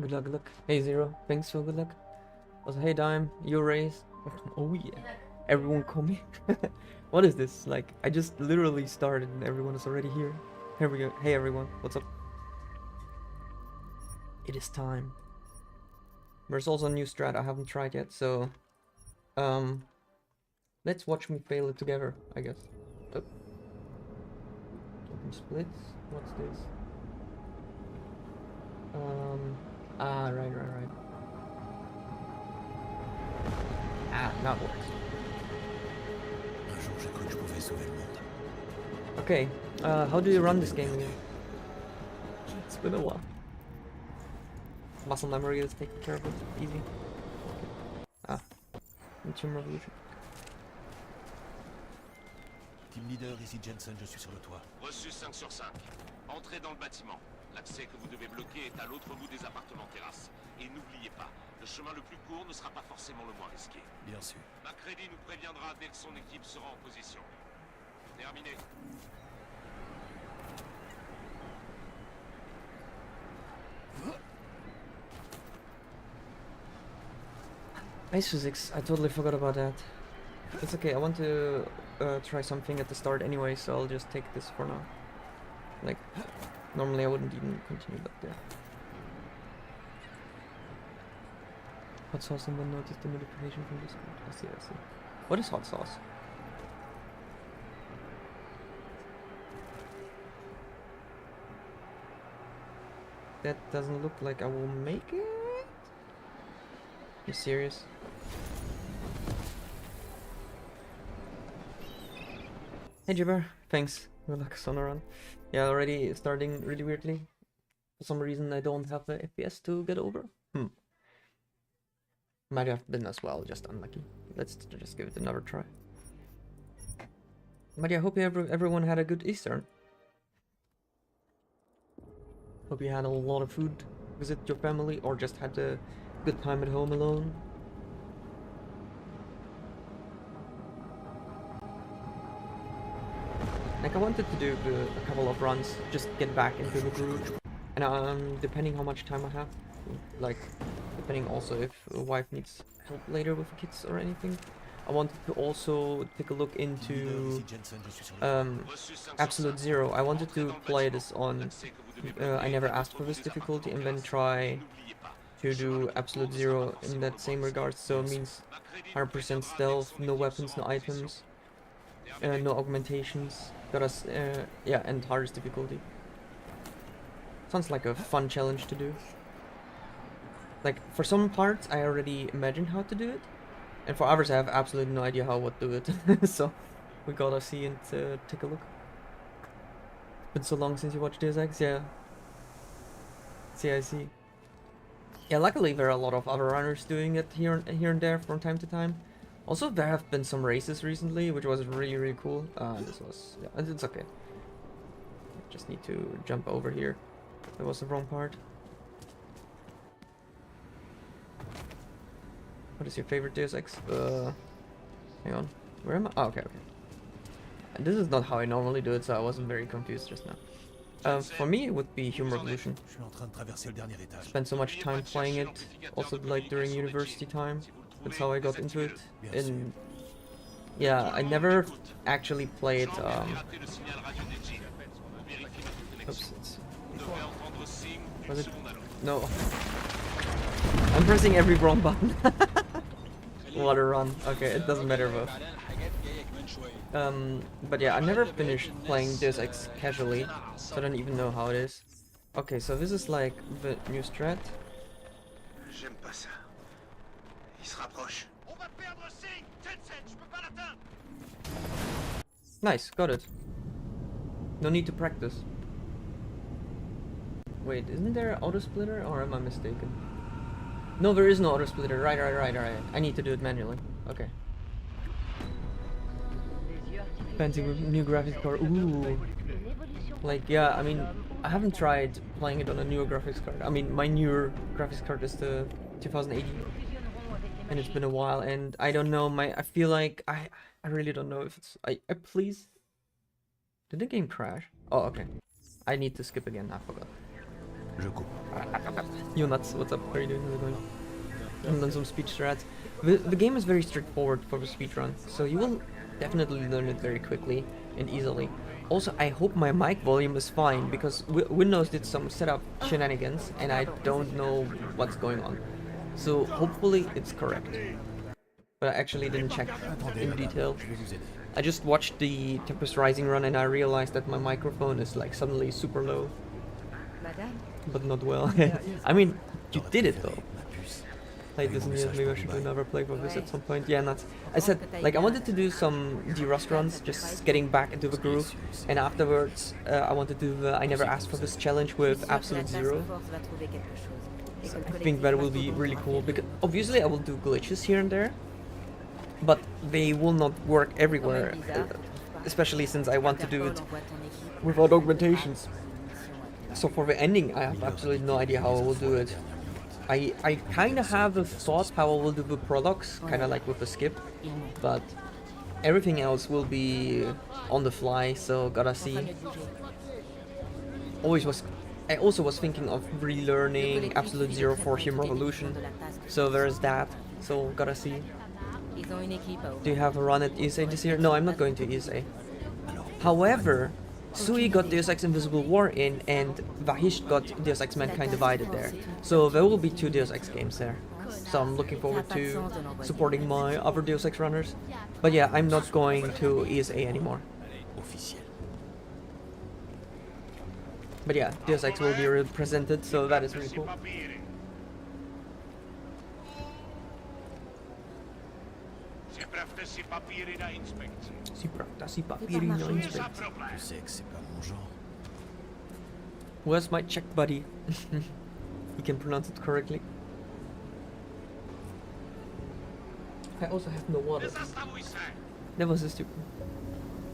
Good luck, good luck. Hey Zero, thanks for good luck. Also, hey Dime, you raised. Oh yeah. Everyone call me. What is this? Like, I just literally started and everyone is already here. Here we go. Hey everyone, what's up? It is time. There's also a new strat I haven't tried yet, so let's watch me fail it together, I guess. Oh. Open splits. What's this? Right. Ah, now it works. Okay, how do you run this game again? It's been a while. Muscle memory is taken care of it. Easy. Okay. Ah, Team Revolution. Team leader, ici Jensen, je suis sur le toit. Reçu 5 sur 5. Entrez dans le bâtiment. L'accès que vous devez bloquer est à l'autre bout des appartements terrasses. Et n'oubliez pas, le chemin le plus court ne sera pas forcément le moins risqué. Bien sûr. McCready nous préviendra dès que son équipe sera en position. Terminé. Ice physics, I totally forgot about that. It's okay, I want to try something at the start anyway, so I'll just take this for now. Like, normally I wouldn't even continue, but yeah. Hot sauce and then notice the notification from Discord. I see. What is hot sauce? That doesn't look like I will make it. You serious? Hey Jibber, thanks. Good luck on the run. Yeah, already starting really weirdly. For some reason I don't have the FPS to get over. Might have been as well, just unlucky. Let's just give it another try. But yeah, I hope everyone had a good Easter. Hope you had a lot of food, visit your family, or just had a good time at home alone. Like, I wanted to do a couple of runs, just get back into the groove. And depending how much time I have, like, depending also if a wife needs help later with the kids or anything, I wanted to also take a look into Absolute Zero. I wanted to play this on I never asked for this difficulty, and then try to do Absolute Zero in that same regard. So it means 100% stealth, no weapons, no items, no augmentations. Got us, yeah, and hardest difficulty. Sounds like a fun challenge to do. Like, for some parts I already imagine how to do it, and for others I have absolutely no idea how to do it. So we gotta see and take a look. Been so long since you watched Deus Ex, yeah. I see. Yeah, luckily there are a lot of other runners doing it here and there from time to time. Also, there have been some races recently, which was really cool. This was, yeah, it's okay. Just need to jump over here. That was the wrong part. What is your favorite Deus Ex? Hang on. Where am I? Oh, okay. And this is not how I normally do it, so I wasn't very confused just now. For me, it would be Human Revolution. Spent so much time playing it, also like during university time. That's how I got into it. And yeah, I never actually played. Oops. Was it? No. I'm pressing every wrong button. What a run. Okay, it doesn't matter though. But yeah, I never finished playing Deus Ex casually, so I don't even know how it is. Okay, so this is like the new strat. J'aime pas ça. Il se rapproche. On va perdre Sing. Jensen, je peux pas l'atteindre. Nice, got it. No need to practice. Wait, isn't there an auto splitter, or am I mistaken? No, there is no auto splitter. Right. I need to do it manually. Okay. Fancy new graphics card. Ooh. Like, yeah, I mean, I haven't tried playing it on a newer graphics card. I mean, my newer graphics card is the 2080, and it's been a while, and I don't know, I feel like, I really don't know if it's, please? Did the game crash? Oh, okay. I need to skip again, I forgot. Je coupe. Yo nuts, what's up? How are you doing? How's it going? I've done some speech strats. The game is very straightforward for the speedrun, so you will definitely learn it very quickly and easily. Also, I hope my mic volume is fine, because Windows did some setup shenanigans, and I don't know what's going on. So hopefully it's correct. But I actually didn't check Attendez, in madame, detail. je vais vous aider. I just watched the Tempest Rising run and I realized that my microphone is like suddenly super low, Madame, but not well. I mean, you J'aurais did it préféré, though. ma puce. Like Avec this, mon yes, message maybe I pour should do Dubaï. another playthrough of this at some point. Yeah, nuts. I said, like, I wanted to do some de-rust runs, just getting back into the groove, and afterwards, I wanted to do the I Never Asked for This challenge with Absolute Zero. I think that will be really cool, because obviously I will do glitches here and there, but they will not work everywhere, especially since I want to do it without augmentations. So for the ending, I have absolutely no idea how I will do it. I kind of have a thought how I will do the prologues, kind of like with the skip, but everything else will be on the fly, so gotta see. I also was thinking of relearning Absolute Zero for Human Revolution, so there's that, so gotta see. Do you have a run at ESA this year? No, I'm not going to ESA. However, Sui got Deus Ex Invisible War in, and Vahish got Deus Ex Mankind Divided there. So there will be 2 Deus Ex games there. So I'm looking forward to supporting my other Deus Ex runners. But yeah, I'm not going to ESA anymore. Officiel. But yeah, Deus Ex will be represented, so that is really cool. Si pravda, si papíry na inspect. Tu sais que c'est pas mon genre. Where's my Czech buddy? He can pronounce it correctly. I also have no water. That was a stupid.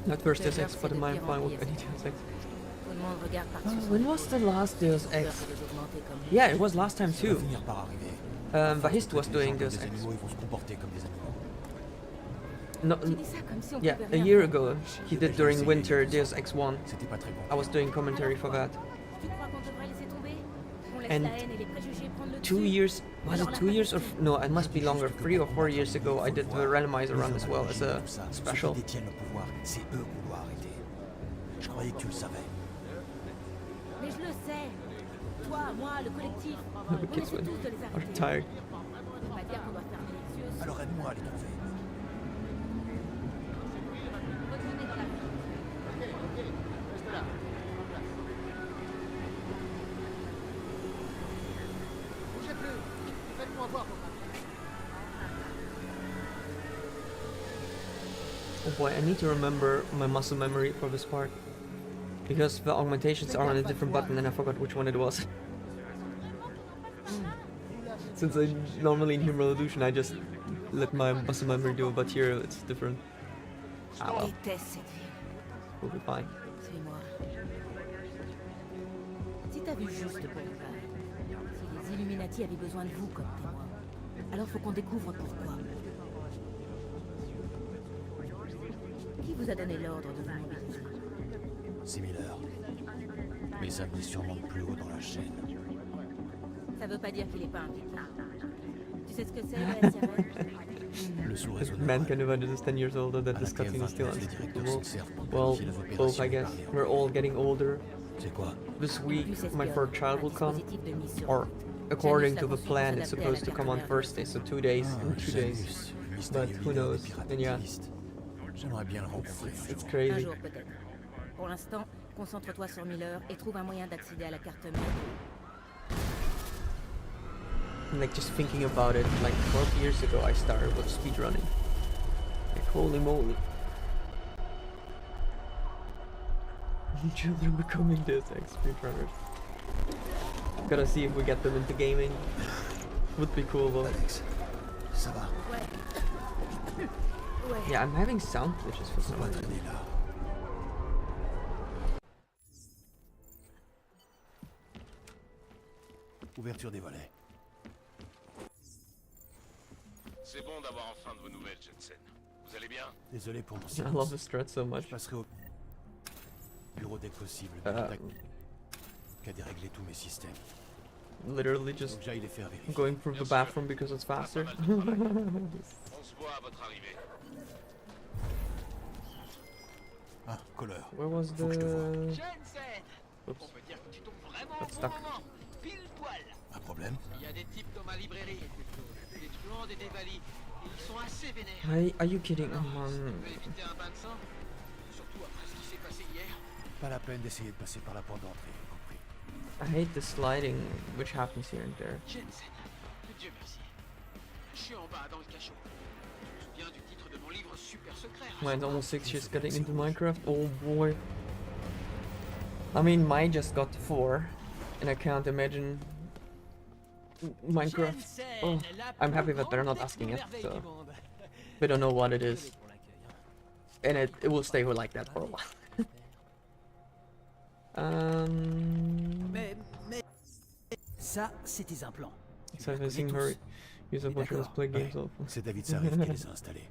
Not first Deus Ex, but I'm fine with any Deus Ex. When was the last Deus Ex? Yeah, it was last time Ça va too. finir par arriver. Vahist was Les doing gens comme Deus des Ex. animaux, ils vont se comporter comme des animaux. No, yeah, a year ago he did during winter Deus Ex 1. C'était pas très bon. I was doing commentary for that. And 2 years, was it 2 years or no? It must be longer. 3 or 4 years ago, I did the randomizer run as well as a special. Ceux qui détiennent le pouvoir, c'est eux qu'on doit arrêter. Je croyais que tu le savais. Mais je le sais. Toi, moi, le collectif. The On kids essaie went, tous de les are arrêter. tired. Ça veut pas dire qu'on doit fermer les yeux. Alors aide-moi à les trouver. Oh boy, I need to remember my muscle memory for this part. Because the augmentations are on a different button and I forgot which one it was. Since I normally in Human Revolution I just let my muscle memory do it, but here it's different. Ah well, Déteste cette ville. we'll be fine. Suis-moi. Si t'as vu juste pour le bail, si les Illuminati avaient besoin de vous comme témoin, alors faut qu'on découvre pourquoi. Qui vous a donné l'ordre de vous mobiliser? C'est Miller. Mais ça venait sûrement de plus haut dans la chaîne. Ça veut pas dire qu'il est pas impliqué. Tu sais ce que c'est, la SRL? Le sous-réseau Man can divided is 10 years older, that this cutscene is still unskippable. Well, both I guess. We're all getting older. C'est quoi? This week my third child will come, or according to the plan it's supposed to come on Thursday, so 2 days, in 2 days. But who knows, and yeah, J'aimerais bien le rencontrer. it's Un crazy. jour peut-être. Pour l'instant, concentre-toi sur Miller et trouve un moyen d'accéder à la carte mère. Like just thinking about it, like 12 years ago I started with speedrunning. Like holy moly. Children becoming Deus Ex speedrunners. Gotta see if we get them into gaming. Would be cool though. Alex, ça va? Yeah, I'm having sound glitches for On some va reason. traîner là. Ouverture des volets. C'est bon d'avoir enfin de vos nouvelles, Jensen. Vous allez bien? Désolé pour mon I silence. love this thread so much. Je passerai au bureau dès que possible. Uh, Qu'à dérégler tous mes systèmes. Literally Faut just que j'aille les faire vérifier. going through the bathroom because it's faster. On se voit à votre arrivée. Ah, Kohler. Where was Faut que je te voie. the... Jensen, Oops, on peut dire que tu tombes vraiment au got bon stuck. moment. Pile poil. Un problème? Il y a des types dans ma librairie. Des truands et des valis. Ils sont assez vénères. Are you kidding? Alors, Oh, si tu man. veux éviter un bain de sang, surtout après ce qui s'est passé hier, Pas la peine d'essayer de passer par la porte d'entrée, compris. I hate the sliding which happens here and there. Jensen, Dieu merci. Je suis en bas dans le cachot. Je me souviens du titre de mon livre super secret. Mine's almost 6 years getting into Minecraft. Oh boy. I mean, mine just got 4, and I can't imagine Minecraft. Oh, I'm happy that they're not asking it, so we don't know what it is, and it will stay like that for a while. Mais ça, c'est tes implants. So I've seen her use a bunch of play games of. C'est David Sarif qui les a installés.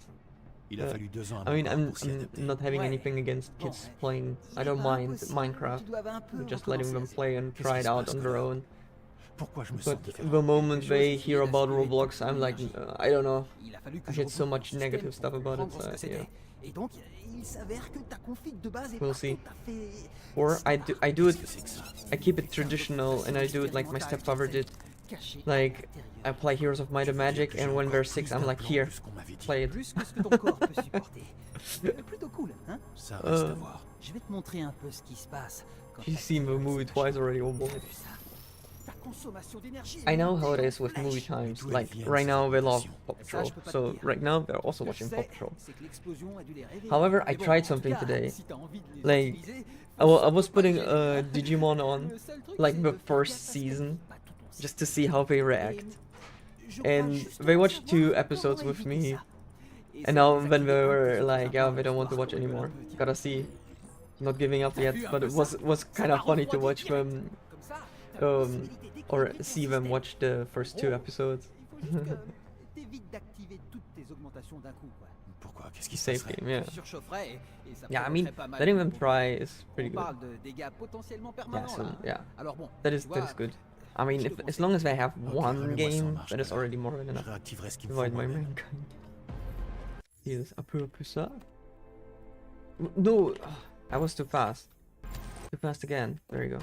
Il a fallu 2 ans à I mean, mon corps I'm pour s'y adapter. not having anything against kids playing. I don't mind Minecraft. Tu dois un peu Just letting them recommencer. play and try it out on their own. Pourquoi je me sens But différent? the moment they hear about Roblox, I'm like, I don't know. Il a fallu que I je heard so retourne much dans le negative système stuff pour about it, comprendre ce so que yeah. c'était. Et donc, il s'avère que ta config de base est We'll pas see. tout à fait... Or I do it, Qu'est-ce que c'est que ça? I keep it traditional and I do it like my stepfather did. caché Like, I play Heroes of Might and Magic, and when they're 6, I'm like, here, Plus qu'on m'avait dit. play it. Plus que ce que ton corps peut supporter. Plutôt cool, hein? Ça reste à Euh. voir. Je vais te montrer un peu ce qui se passe. quand You've t'as seen the movie twice already, oh boy. vu ça. Ta consommation d'énergie I est know how it montée is with en movie flèche. times. D'où Like, elles viennent, right ces now they love informations? Paw Ça, Patrol, je peux pas te so dire. right now they're also Ce que je watching sais, Paw Patrol. c'est que l'explosion a dû les réveiller. However, I Mais bon, tried en tout something cas, today. si t'as envie de les Like, utiliser, I was putting Digimon on, le seul truc, like c'est the de faire first gaffe à ce que season, pas tout ton just to see how they react. Je crois And justement they watched savoir 2 episodes comment with éviter me, ça. Et and c'est now désactiver when they un were peu like, ces yeah, infos they don't le want to soir, watch on rigole anymore. un peu, tiens. Gotta see. Not giving up yet, but it was kind of funny to watch them, Comme ça, t'as la um, possibilité or d'équilibrer ton see them système. watch the first 2 episodes. Il faut juste que t'évites d'activer toutes tes augmentations d'un coup, quoi. Pourquoi? Qu'est-ce qui se Safe passerait? game, yeah. Tu surchaufferais et ça Yeah, I provoquerait mean, pas mal letting de them troubles. try is pretty On good. parle de dégâts potentiellement Yeah, permanents, so là, hein. yeah, Alors bon, that tu is vois, good. I mean, if as long as they have Ok, one remets-moi ça en game, marche, that is alors. already more than Je enough. réactiverai ce qu'il To me faut avoid my moi-même. mankind. Yes, un peu plus ça. No, I was too fast. Too fast again. There you go.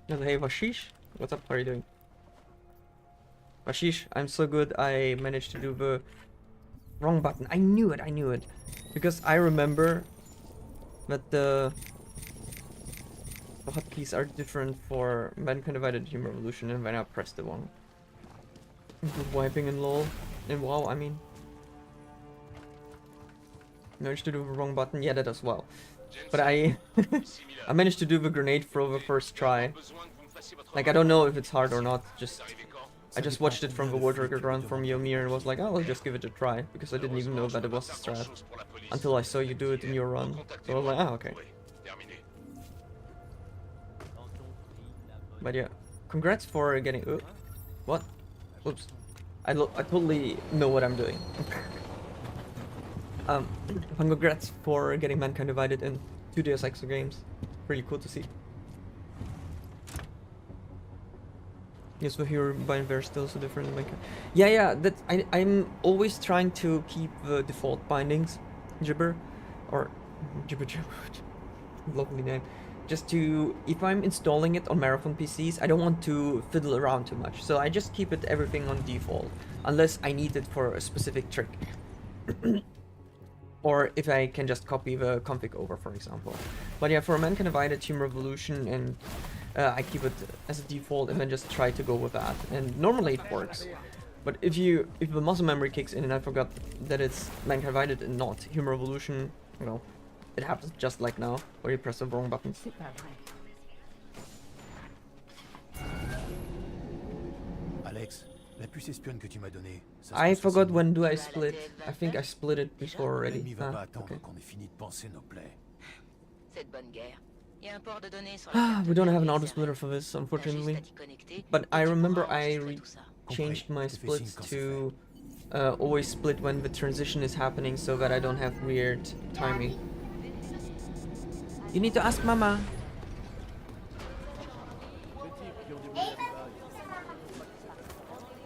No, hey, Vashish, what's up? How are you doing? Vashish, I'm so good. I managed to do the wrong button. I knew it. I knew it, because I remember that the hotkeys are different for Mankind Divided Team Revolution, and when I pressed the one. Good wiping in LOL. In WoW, I mean. Managed to do the wrong button, yeah, that as well. But I I managed to do the grenade throw the first try. Like, I don't know if it's hard or not, just I just watched it from the War Trigger run from Yomir and was like, oh, I'll just give it a try, because I didn't even know that it was a strat until I saw you do it in your run. So I was like, ah, okay. But yeah, congrats for getting. What? Oops. I totally know what I'm doing. Congrats for getting Mankind Divided in 2 Deus Ex games. Really cool to see. Yes, but here by they're still so different in Minecraft. Yeah, that I'm always trying to keep the default bindings, Gibber, or Gibber. Lovely name. Just to, if I'm installing it on Marathon PCs, I don't want to fiddle around too much. So I just keep it everything on default, unless I need it for a specific trick. Or if I can just copy the config over, for example. But yeah, for Mankind Divided Team Revolution, and I keep it as a default and then just try to go with that. And normally it works. But if the muscle memory kicks in and I forgot that it's Mankind Divided and not Team Revolution, you know, it happens just like now, where you press the wrong buttons. C'est pas vrai. Alex, la puce espionne que tu m'as donnée. ça se I passe forgot facilement. when do I split. I think I split it before already. L'ennemi va pas Ah, attendre okay. qu'on ait fini de penser nos plaies. C'est de bonne guerre. Il y a un port de données sur Ah, we don't have an carte auto mère splitter for this, T'as juste unfortunately. à t'y connecter But et I tu remember pourras I enregistrer tout ça. changed my Je te fais signe splits quand c'est to always split when the transition is happening so that I don't have weird timing. You need to ask Mama.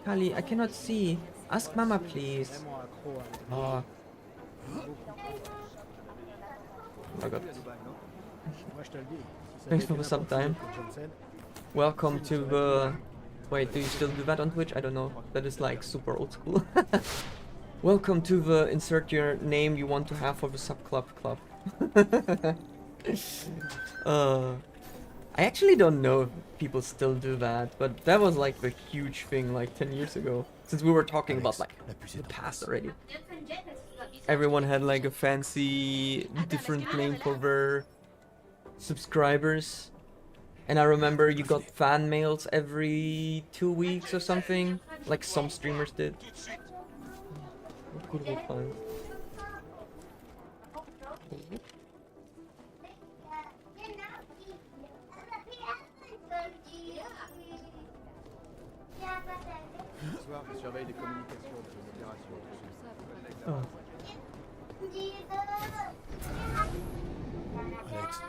Kali, I cannot see. Ask Mama, please. Vraiment accro à Oh, my god. Moi je te le dis. Si ça Thanks avait for été the sub n'importe qui time. d'autre que Jensen, Welcome to the... Wait, do you still do that on Twitch? I don't know. That is like super old school. Welcome to the insert your name you want to have for the sub club. I actually don't know if people still do that, but that was like the huge thing like 10 years ago. Since we were talking about like the past already. Everyone had like a fancy different name for their subscribers. And I remember you got fan mails every 2 weeks or something, like some streamers did. Good old times. ce soir je surveille les communications de l'opération. Oh. Alex,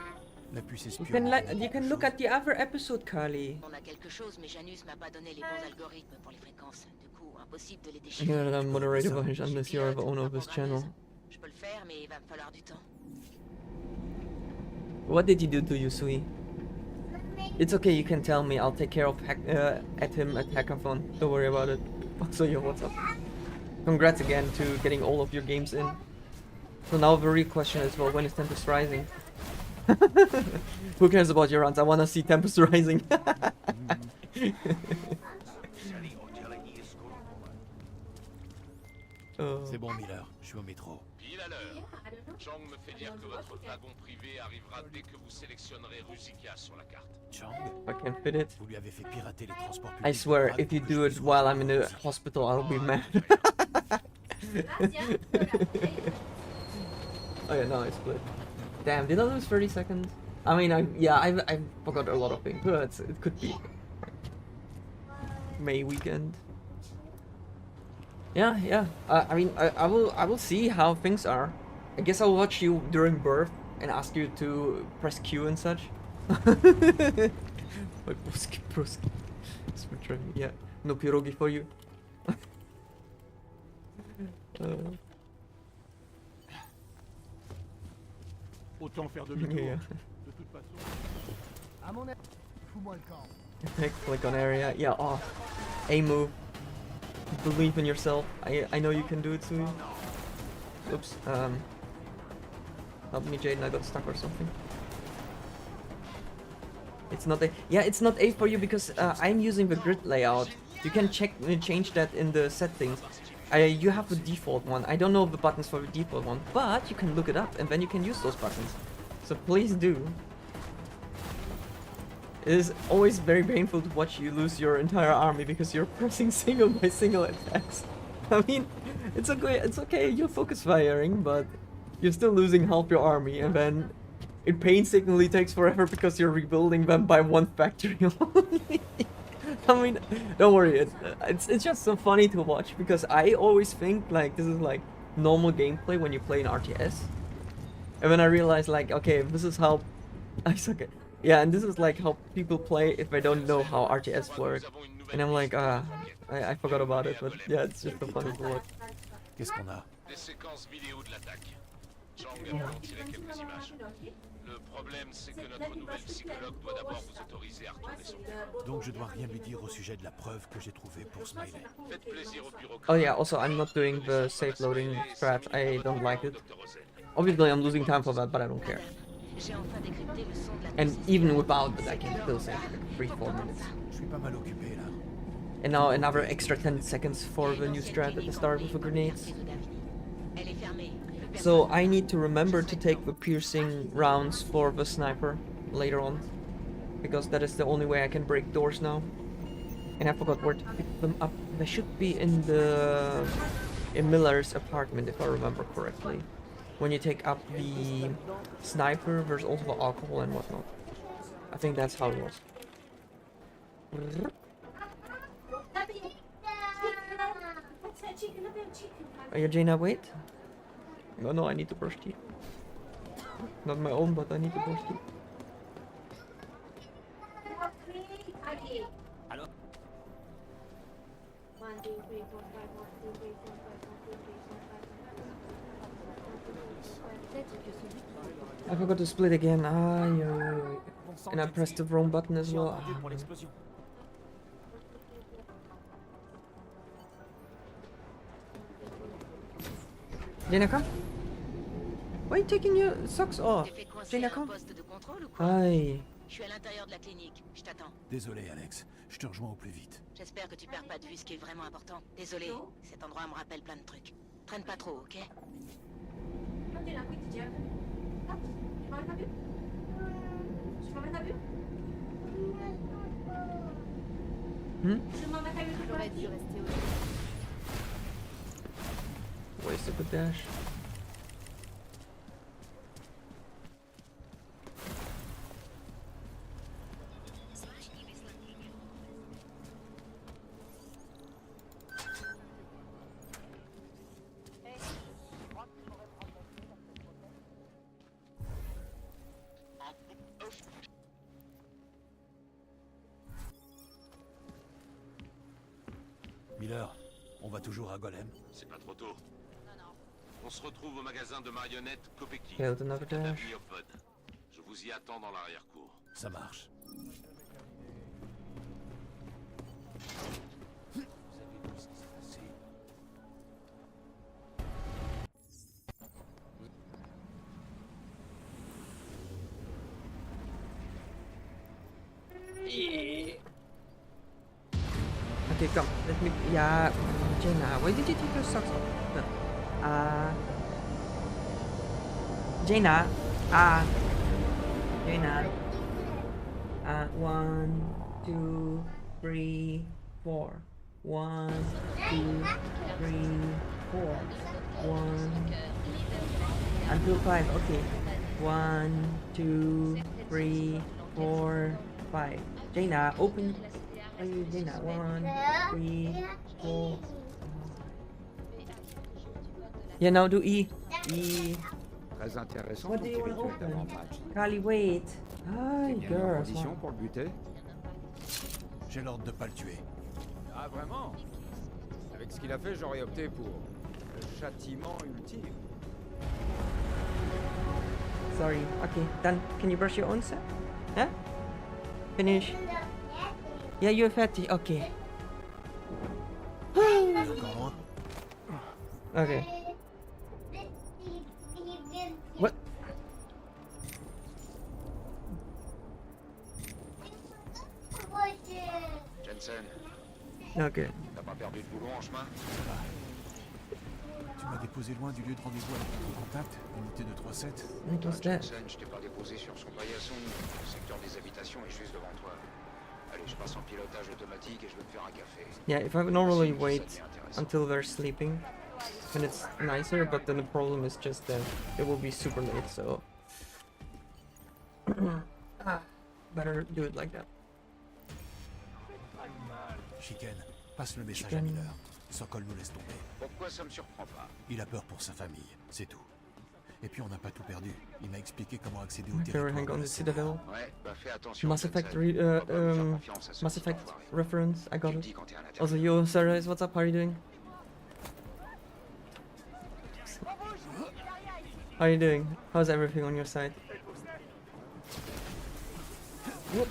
la puce You espionne. can look at the other episode, Carly. On a quelque chose, mais Janus m'a pas donné les bons algorithmes pour les fréquences. Du coup, impossible de les You're déchiffrer. not moderated unless you're the owner of this channel. Je peux le faire, mais il va me falloir du temps. What did he do to you, Sui? It's okay, you can tell me. I'll take care of at him at Hackathon. Don't worry about it. Also, yo, what's up? Congrats again to getting all of your games in. So now the real question is, well, when is Tempest Rising? Who cares about your runs? I wanna see Tempest Rising. Oh. C'est bon, Miller, je suis au métro. Pile à l'heure. Chang me fait dire que votre wagon privé arrivera dès que vous sélectionnerez Ruzica sur la carte. Chang, I can't fit it. vous lui avez fait pirater les transports publics. I swear, de if you Prague do pour it que je while sois I'm in the hospital, I'll be mad. Oh yeah, no, I split. Damn, did I lose 30 seconds? I mean, I forgot a lot of things. But it could be May weekend. Yeah. I mean, I will see how things are. I guess I'll watch you during birth and ask you to press Q and such. Like broski. Yeah, no pierogi for you. Autant faire demi-tour. Yeah. De toute façon. À mon avis, fous-moi le camp. Click on area. Yeah. Oh, a move. Believe in yourself. I know you can do it soon. Oops. Help me, Jaden. I got stuck or something. It's not A. Yeah, it's not A for you because I'm using the grid layout. You can change that in the settings. You have the default one. I don't know the buttons for the default one, but you can look it up and then you can use those buttons. So please do. It is always very painful to watch you lose your entire army because you're pressing single by single attacks. I mean, it's okay, you're focus firing, but you're still losing half your army, and then it painstakingly takes forever because you're rebuilding them by one factory only. I mean, don't worry, it's just so funny to watch because I always think like this is like normal gameplay when you play in RTS. And then I realized like, okay, this is how I suck it. Yeah, and this is like how people play if they don't know how RTS work. And I'm like, I forgot about it, but yeah, it's just so funny to watch. Qu'est-ce qu'on a? Des séquences vidéo de l'attaque. Chang a pu en tirer quelques images. Le problème, c'est que notre nouvelle psychologue doit d'abord vous autoriser à retourner sur Terre. Donc je dois rien lui dire au sujet de la preuve que j'ai trouvée pour Smiley. Faites plaisir au bureau. Oh yeah, also I'm not doing the safe loading strat. I don't like it. Obviously I'm losing time for that, but I don't care. J'ai enfin décrypté le son de la And even without it, I can still save like 3-4 minutes. Je suis pas mal occupé là. And now another extra 10 seconds for the new strat at the start with the grenades. Elle est fermée. So I need to remember to take the piercing rounds for the sniper later on. Because that is the only way I can break doors now. And I forgot where to pick them up. They should be in Miller's apartment if I remember correctly. When you take up the sniper, there's also the alcohol and whatnot. I think that's how it was. Are you Jaina? Wait. No, I need to brush teeth. Not my own, but I need to brush teeth. Peut-être que celui qui... I forgot to split again. Aïe, aïe, aïe. Bon sang, And I pressed the wrong button as j'ai well. entendu Ah, pour man. l'explosion. Jaina, come. Why are you taking your socks off? T'es fait coincer Jaina, à un come. poste de contrôle ou quoi? Aïe. Je suis à l'intérieur de la clinique. Je t'attends. Désolé, Alex. Je te rejoins au plus vite. J'espère que tu perds pas de vue ce qui est vraiment important. Désolé, cet endroit me rappelle plein de trucs. Traîne pas trop, ok? Hmm? J'aurais dû rester au... Waste of a dash. Miller, on va toujours à Golem. C'est pas trop tôt. On se retrouve au magasin de marionnettes Kopeki. Failed another dash. Avenue Open. Je vous y attends dans l'arrière-cour. Ça marche. Vous avez vu ce qui s'est passé? Okay, come. Let me. Yeah, Jaina. Why did you take your socks off? No. Jaina. Jaina. 1, 2, 3, 4. 1, 2, 3, 4. 1. Until 5. Okay. 1, 2, 3, 4, 5. Jaina, open. Jaina, 1, 3, 4. Yeah, now do E. E. Très intéressant What ton do you want to rituel open? d'avant-match. Kali, wait. Hi, Bien en girls. condition pour le buter? J'ai l'ordre de pas le tuer. Ah vraiment? Avec ce qu'il a fait, j'aurais opté pour le châtiment ultime. Sorry. Okay, done. Can you brush your own set? Huh? Finish. Yeah, you're fatty. Okay. Encore loin? Okay. What? Jensen, Okay. t'as pas perdu de boulot en chemin? Tu m'as déposé loin du lieu de rendez-vous avec notre contact, unité de 3-7. What was that? Jensen, je t'ai pas déposé sur son paillasson. Le secteur des habitations est juste devant toi. Allez, je passe en pilotage automatique et je vais me faire un café. Yeah, if I would normally Ça wait devient intéressant. until they're sleeping, then it's nicer, but then the problem is just that it will be super late, so... Better do it like that. Chicken, passe le message Chicken. à Miller. Sokol nous laisse tomber. Pourquoi ça me surprend pas? Il a peur pour sa famille, c'est tout. Et puis on n'a pas tout perdu. Il m'a expliqué comment accéder au My territoire favorite hang de on la the Citadelle. Citadel. Ouais, bah fais attention. Mass Effect, Jensen. On va pas lui faire confiance à ce Mass petit Effect enfoiré. reference. I got Tu me it. dis quand t'es à l'intérieur. Also, yo, Sunrise, what's up? How are you doing? How are you doing? How's everything on your side? Whoop.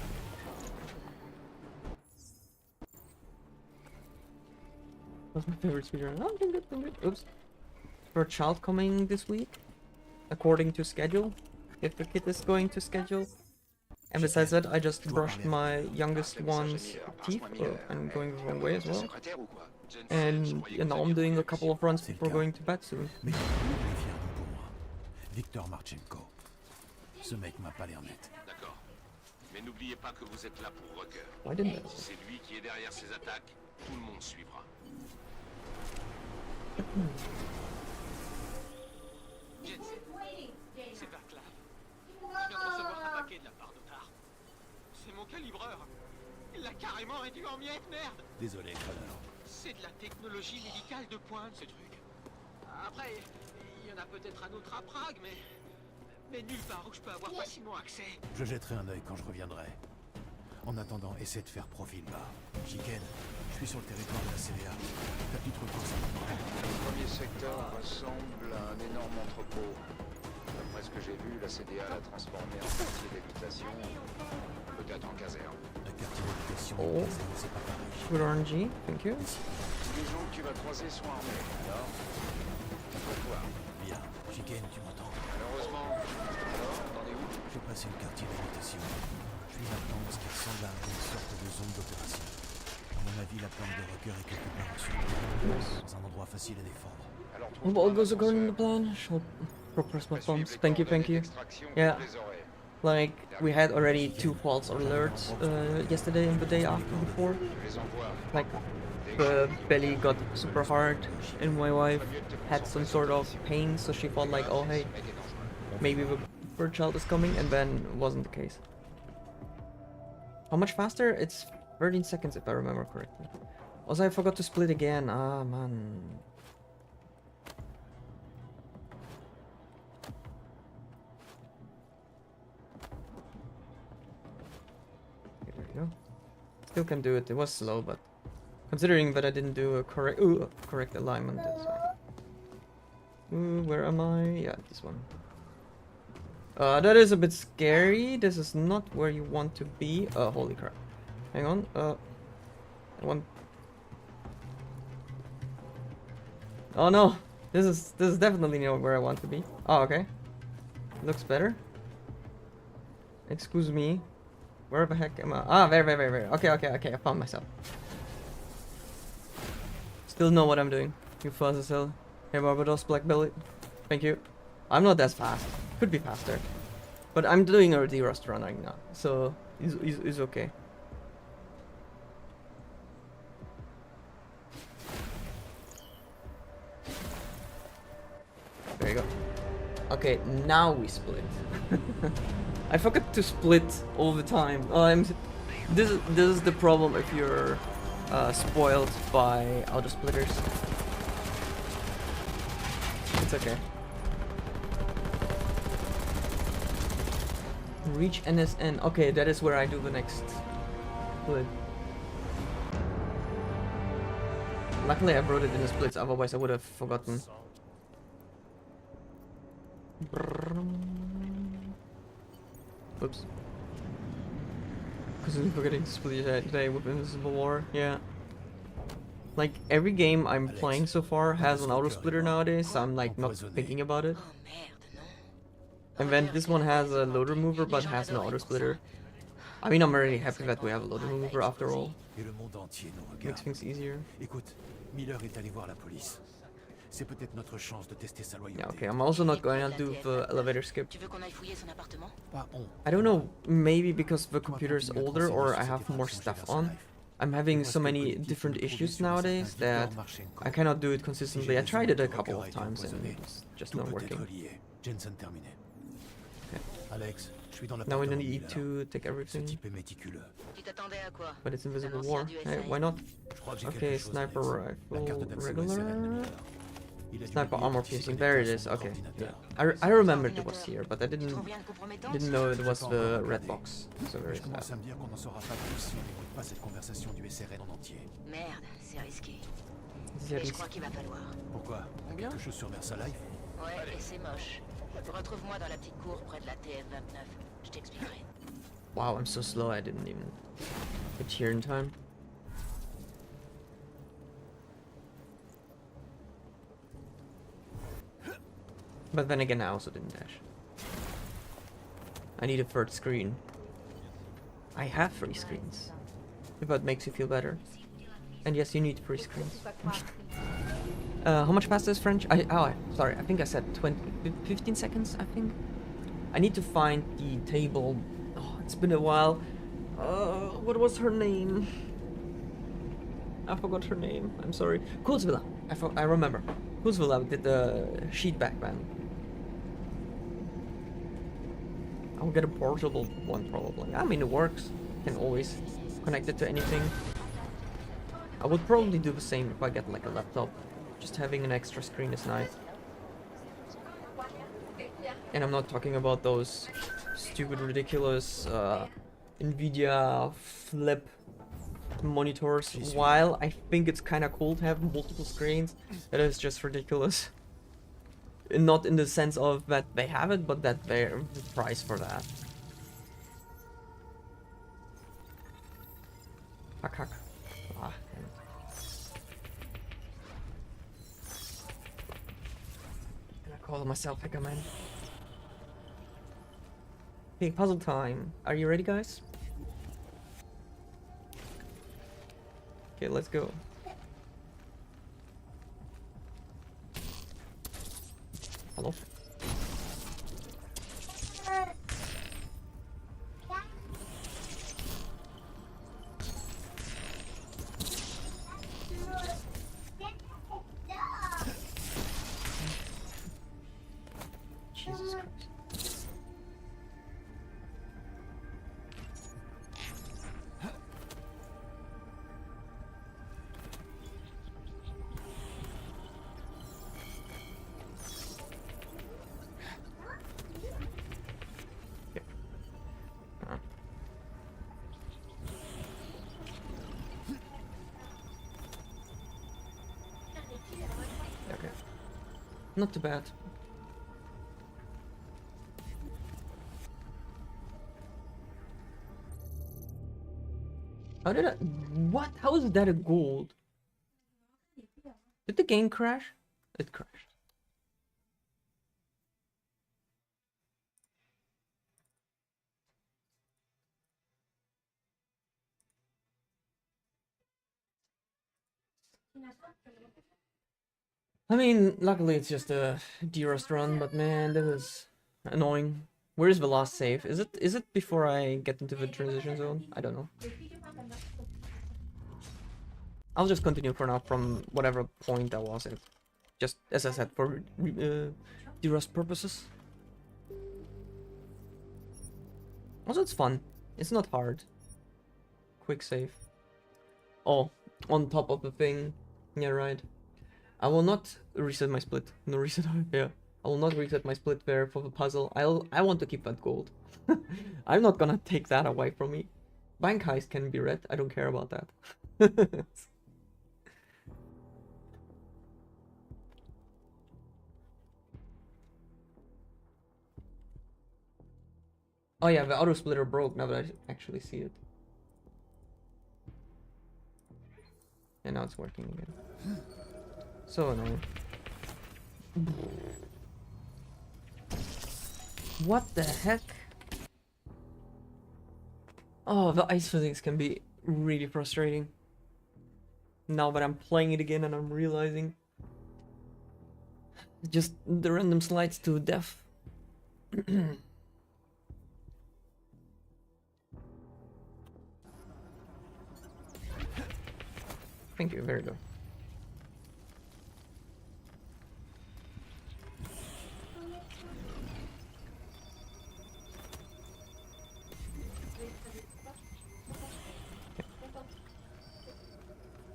That's my favorite speedrun. Oh, doing good, doing good. Oops. For a child coming this week, according to schedule, if the kid is going to schedule. And besides that, I just brushed my youngest one's teeth, and going the wrong way as Ta well. secrétaire ou quoi? Jensen, And je croyais yeah, que now vous I'm aviez doing a retrouvé couple of runs before going to bed soon. Mais il est fier d'eux pour moi. Victor Marchenko. Ce mec m'a pas l'air net. D'accord. Mais n'oubliez pas que vous êtes là pour Rucker. Why didn't I? Si c'est lui qui est derrière ces attaques, tout le monde suivra. Jensen, c'est Vaclav. Je viens de recevoir un paquet de la part d'Otar. C'est mon calibreur. Il l'a carrément réduit en miettes, merde. Désolé, Connor. C'est de la technologie médicale de pointe, ce truc. Après, il y en a peut-être un autre à Prague, mais nulle part où je peux avoir facilement accès. Je jetterai un œil quand je reviendrai. En attendant, essaie de faire profil bas. Chicken, je suis sur le territoire de la CDA. Ta petite recourse à m'attendre. Le premier secteur ressemble à un énorme entrepôt. D'après ce que j'ai vu, la CDA l'a transformé en quartier d'habitation, peut-être en caserne. Un quartier d'habitation, Oh. c'est pas pareil. Good RNG, thank you. Tous les gens que tu vas croiser sont armés, alors tu vas voir. Bien. Chicken, tu m'entends? Malheureusement, alors, t'en es où? J'ai passé le quartier d'habitation. Je suis maintenant dans ce qui ressemble à une sorte de zone d'opération. À mon avis, la planque de Rocker est quelque part au sud. Dans un endroit facile à défendre. Alors If all goes according to plan, shall progress my pumps. Thank you, thank you. Yeah. Like, we had already 2 false alerts yesterday and the day after before. Like, the belly got super hard and my wife had some sort of pain, so she thought like, oh hey, maybe the bird child is coming, and then it wasn't the case. How much faster? It's 13 seconds if I remember correctly. Also, I forgot to split again. Ah, man. Okay, there we go. Still can do it. It was slow, but considering that I didn't do a correct alignment, that's fine. Ooh, where am I? Yeah, this one. That is a bit scary. This is not where you want to be. Holy crap. Hang on. I want. Oh no! This is definitely not where I want to be. Oh, okay. Looks better. Excuse me. Where the heck am I? Ah, very. Okay. I found myself. Still know what I'm doing. You fuzz as hell. Hey Barbados, Black Belly. Thank you. I'm not as fast. Could be faster. But I'm doing a D-Rust run right now. So, it's okay. There you go. Okay, now we split. I forgot to split all the time. This is the problem if you're spoiled by auto splitters. It's okay. Reach NSN. Okay, that is where I do the next split. Luckily I wrote it in the splits, otherwise I would have forgotten. Oops. Because I'm forgetting to split today with Invisible War, yeah. Like, every game I'm playing so far has an auto splitter nowadays, so I'm like not thinking about it. And then this one has a load remover but has no auto splitter. I mean, I'm already happy that we have a load remover after all. Makes things easier. Écoute, Miller est allé voir la police. C'est peut-être notre chance de tester sa loyauté. Yeah, okay, I'm also not going to do the elevator skip. Tu veux qu'on aille fouiller son appartement? Pas on. I don't know, maybe because the computer is older or I have more stuff on. I'm having so many different issues nowadays that I cannot do it consistently. I tried it a couple of times and it's just not working. Jensen terminé. Okay. Alex, je suis dans Now we l'appartement need Miller. to take Ce everything, type est méticuleux. Tu t'attendais à quoi? but it's Invisible Un War. ancien du Hey, SAI. why not? Je crois que j'ai Okay, quelque chose, sniper Alex. La rifle, carte d'accès au regular. SRL de Miller. Il a dû Sniper oublier armor qu'il s'est piercing. connecté There à it is. son Okay. ordinateur. I remembered it was here, but I Tu didn't trouves rien de compromettant? know it was Pas the encore red regardé. box. So there Je is that. commence à me dire qu'on n'en saura pas plus si on n'écoute pas cette conversation du SRL en entier. Merde, c'est risqué. There Mais je is- crois qu'il va falloir. Pourquoi? Quelque chose sur VersaLife? Ouais, et c'est moche. Retrouve-moi dans la petite cour près de la TF-29. Je t'expliquerai. Wow, I'm so slow. I didn't even get here in time. But then again, I also didn't dash. I need a third screen. I have 3 screens. If that makes you feel better. And yes, you need 3 screens. How much faster is French? Sorry, I think I said 15 seconds, I think. I need to find the table. Oh, it's been a while. What was her name? I forgot her name. I'm sorry. Kurzvilla. I remember. Kurzvilla did the sheet back then. I'll get a portable one probably. I mean, it works. Can always connect it to anything. I would probably do the same if I get like a laptop. Just having an extra screen is nice. And I'm not talking about those stupid, ridiculous Nvidia flip monitors. While I think it's kind of cool to have multiple screens, it is just ridiculous. Not in the sense of that they have it, but that they're priced for that. Hack. Ah, damn. And I call myself Hacker Man. Okay, puzzle time. Are you ready, guys? Okay, let's go. Hello? Jesus Christ. Okay. Not too bad. How did I... What? How is that a gold? Did the game crash? It crashed. I mean, luckily it's just a Deus run, but man, that was annoying. Where is the last save? Is it before I get into the transition zone? I don't know. I'll just continue for now from whatever point I was at. Just as I said, for Deus purposes. Also, it's fun. It's not hard. Quick save. Oh, on top of the thing. Yeah, right. I will not reset my split. No reset. Yeah. I will not reset my split there for the puzzle. I want to keep that gold. I'm not gonna take that away from me. Bank heist can be red. I don't care about that. Oh yeah, the auto splitter broke now that I actually see it. And now it's working again. So annoying. What the heck? Oh, the ice physics can be really frustrating. Now that I'm playing it again and I'm realizing just the random slides to death. Thank you, very good.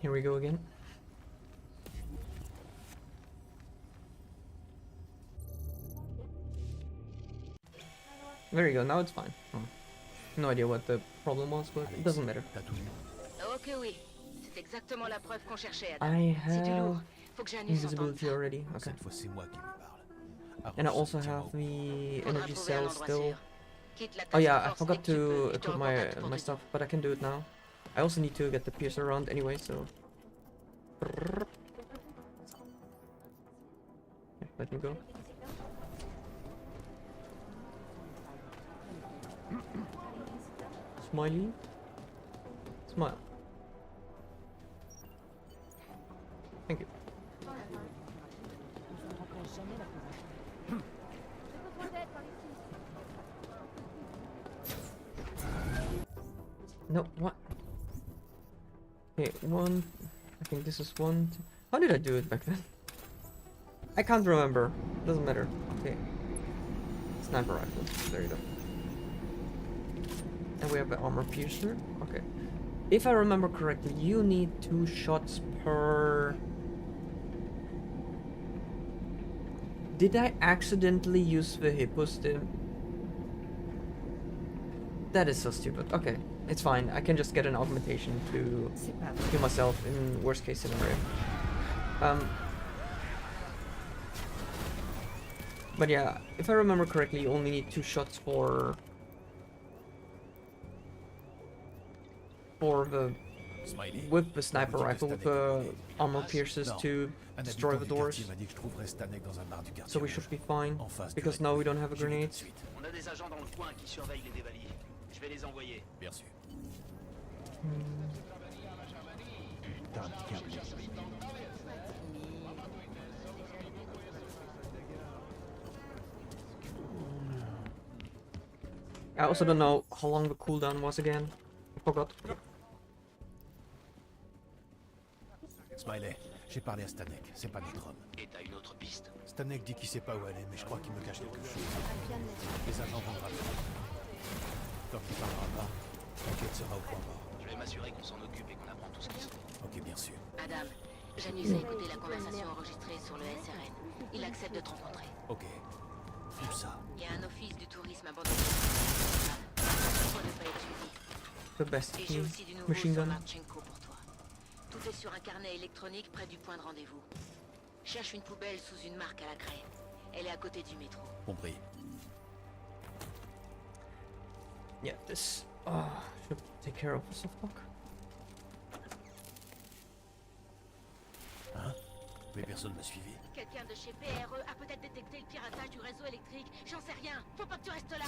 Here we go again. There you go, now it's fine. Oh. No idea what the problem was, but it doesn't matter. Ok, oui. C'est exactement la preuve qu'on cherchait, Adam. I C'est du have lourd. Faut que Janus entende invisibility ça. already. Okay. Cette fois, c'est moi qui lui parle. And I Arrange also ce have tiens-moi the Faudra energy trouver un cells endroit still. sûr. Quitte la Oh yeah, I task force forgot dès que tu peux. to Je te equip recontacte pour my tout. stuff, but I can do it now. I also need to get the piercer around anyway, so... Okay, let me go. Smiley? Smile. Thank you. No, what? Okay, one. I think this is one. How did I do it back then? I can't remember. Doesn't matter. Okay. Sniper rifle. There you go. And we have the armor piercer. Okay. If I remember correctly, you need 2 shots per... Did I accidentally use the hippo stim? That is so stupid. Okay, it's fine. I can just get an augmentation to C'est pas heal myself in worst case scenario. But yeah, if I remember correctly, you only need 2 shots for the Smiley. with the sniper L'équipe de rifle with Stanek the est venue. armor pierces Non, to un destroy habitant the du doors. quartier m'a dit que je trouverais Stanek dans un bar du quartier So we rouge, should be fine en face du because now we don't have a J'y vais tout grenade. de suite. On a des agents dans le coin qui surveillent les dévaliers. Je vais les envoyer. Bien sûr. Putain de câble. I also don't know how long the cooldown was again. I forgot. Smiley, j'ai parlé à Stanek, c'est pas notre homme. Et t'as une autre piste? Stanek dit qu'il sait pas où aller, mais je crois qu'il me cache quelque chose. Les agents vont me rappeler. Tant qu'il parlera pas, l'enquête sera au point mort. Je vais m'assurer qu'on s'en occupe et qu'on apprend tout ce qu'il faut. Ok, bien sûr. Adam, Janus a écouté la conversation enregistrée sur le SRN. Il accepte de te rencontrer. Ok. Où ça? Il y a un office du tourisme abandonné. Pourquoi ne pas être suivi? The best Et j'ai team. aussi du nouveau Machine sur gun. Marchenko pour toi. Tout est sur un carnet électronique près du point de rendez-vous. Cherche une poubelle sous une marque à la craie. Elle est à côté du métro. Compris. Yeah, this should take care of the softlock. Hein? Mais personne m'a suivi. Quelqu'un de chez PRE a peut-être détecté le piratage du réseau électrique. J'en sais rien. Faut pas que tu restes là.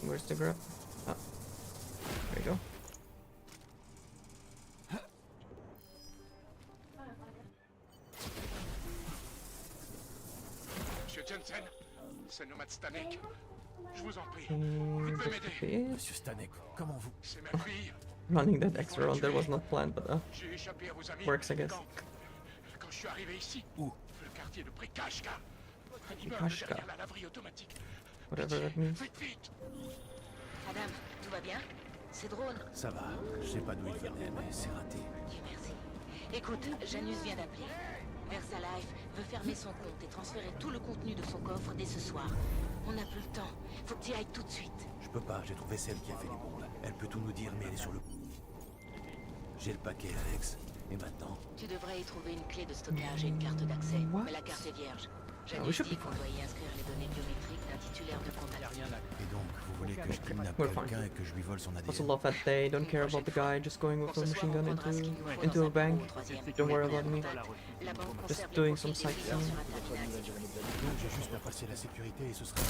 Where's the grab? Ah, there you go. Monsieur Jensen, c'est le nomade Stanek. Je vous en prie. Okay. Monsieur Stanek, comment vous... C'est ma fille. Running that extra round that was not planned, but J'ai échappé à vos amis. works, I guess. Quand je suis arrivé ici, Où? le quartier de Prikashka. Votre immeuble Prikashka. derrière la laverie automatique. Whatever that means. Vite, vite. Adam, tout va bien? C'est drone. Ça va, je sais pas d'où il venait, mais c'est raté. Dieu merci. Écoute, Janus vient d'appeler. VersaLife veut fermer son compte et transférer tout le contenu de son coffre dès ce soir. On n'a plus le temps. Faut que tu y ailles tout de suite. Je peux pas, j'ai trouvé celle qui a fait les bombes. Elle peut tout nous dire, mais elle est sur le... J'ai le paquet, Alex. Et maintenant? Tu devrais y trouver une clé de stockage et une carte d'accès. What? Mais la carte est vierge. we Janus should dit be qu'on doit y inscrire les données biométriques d'un titulaire de contact. Et donc, vous voulez que je kidnappe We're fine. quelqu'un et que je lui vole son Also ADN? love that they don't care about the guy just going with Pour a ce machine soir, gun on prendra ce qu'il nous faut into dans a un bank. bureau au troisième. Don't worry about me. La banque Just conserve les doing profils some des viseurs sightseeing. sur un terminal sécurisé. Donc j'ai juste à passer la sécurité et ce sera...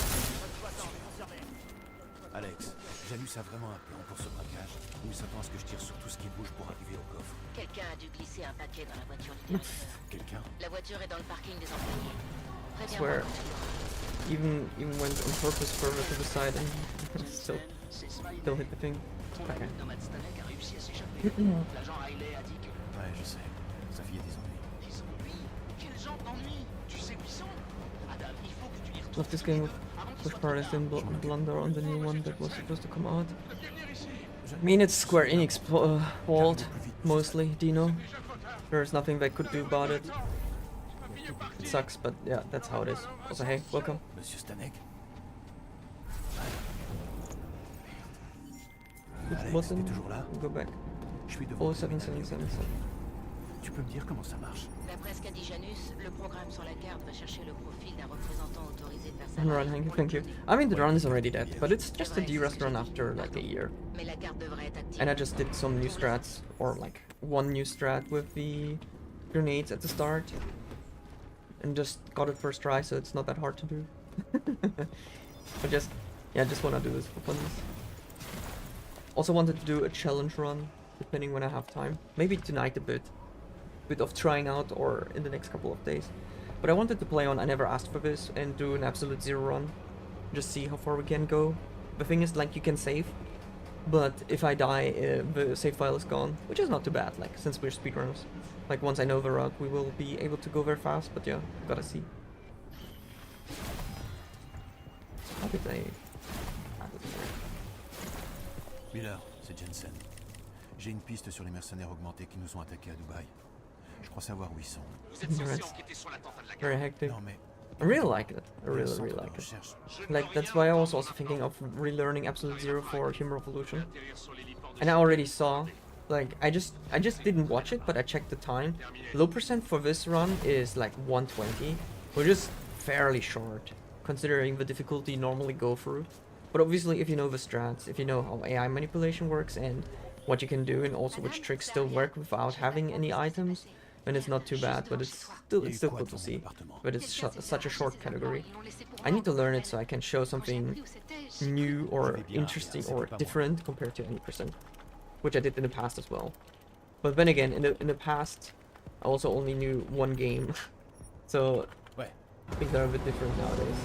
Alex, Janus a vraiment un plan pour ce braquage. Ou il s'attend à ce que je tire sur tout ce qui bouge pour arriver au coffre. Quelqu'un a dû glisser un paquet dans la voiture du directeur. Quelqu'un? La voiture est dans le parking des employés. Préviens-moi Swear. quand tu l'auras. Even went on purpose further to the side and still hit the thing. Okay. Le nomade Stanek a réussi à s'échapper. L'agent Riley a dit que... Ouais, je sais. Sa fille a des ennuis. Des ennuis? Quel genre d'ennuis? Tu sais où ils sont? Adam, il faut que tu y retournes. Love this game with push parties and blunder on the new one that was supposed to come out. I mean, it's Square Enix fault, mostly, Dino. There's nothing they could do about it. It sucks, but yeah, that's how it is. Also, hey, welcome. Monsieur Stanek? Which Alex, button? t'es toujours là? Go back. Je suis devant. Oh, 7777. Tu peux me dire comment ça marche? D'après ce qu'a dit Janus, le programme sur la carte va chercher le profil d'un représentant autorisé de And run, VersaLife. thank you. I mean, the run is already dead, but it's just a de-rest run after like a year. Mais la carte devrait être active. And I just did some new strats, or like one new strat with the grenades at the start. And just got it first try, so it's not that hard to do. But just, yeah, just wanna do this for fun. Also wanted to do a challenge run, depending when I have time. Maybe tonight a bit of trying out, or in the next couple of days. But I wanted to play on I Never Asked for This and do an absolute zero run. Just see how far we can go. The thing is, like, you can save, but if I die, the save file is gone, which is not too bad, like, since we're speedrunners. Like, once I know the route, we will be able to go very fast, but yeah, gotta see. How did I... Miller, c'est Jensen. J'ai une piste sur les mercenaires augmentés qui nous ont attaqués à Dubaï. Je crois savoir où ils sont. Vous êtes censé Right. enquêter sur l'attentat de la Very gare. hectic. Non mais, I really like it. I really like it. Like, that's why I was also thinking of relearning Absolute Zero for Human Revolution. And I already saw, like, I just didn't watch it, but I checked the time. Low percent for this run is like 120, which is fairly short, considering the difficulty you normally go through. But obviously, if you know the strats, if you know how AI manipulation works and what you can do, and also which tricks still work without having any items, then it's not too bad. But it's still cool to see. But it's such a short category. I need to learn it so I can show something new or interesting or different compared to any percent, which I did in the past as well. But then again, in the past, I also only knew one game, so things are a bit different nowadays.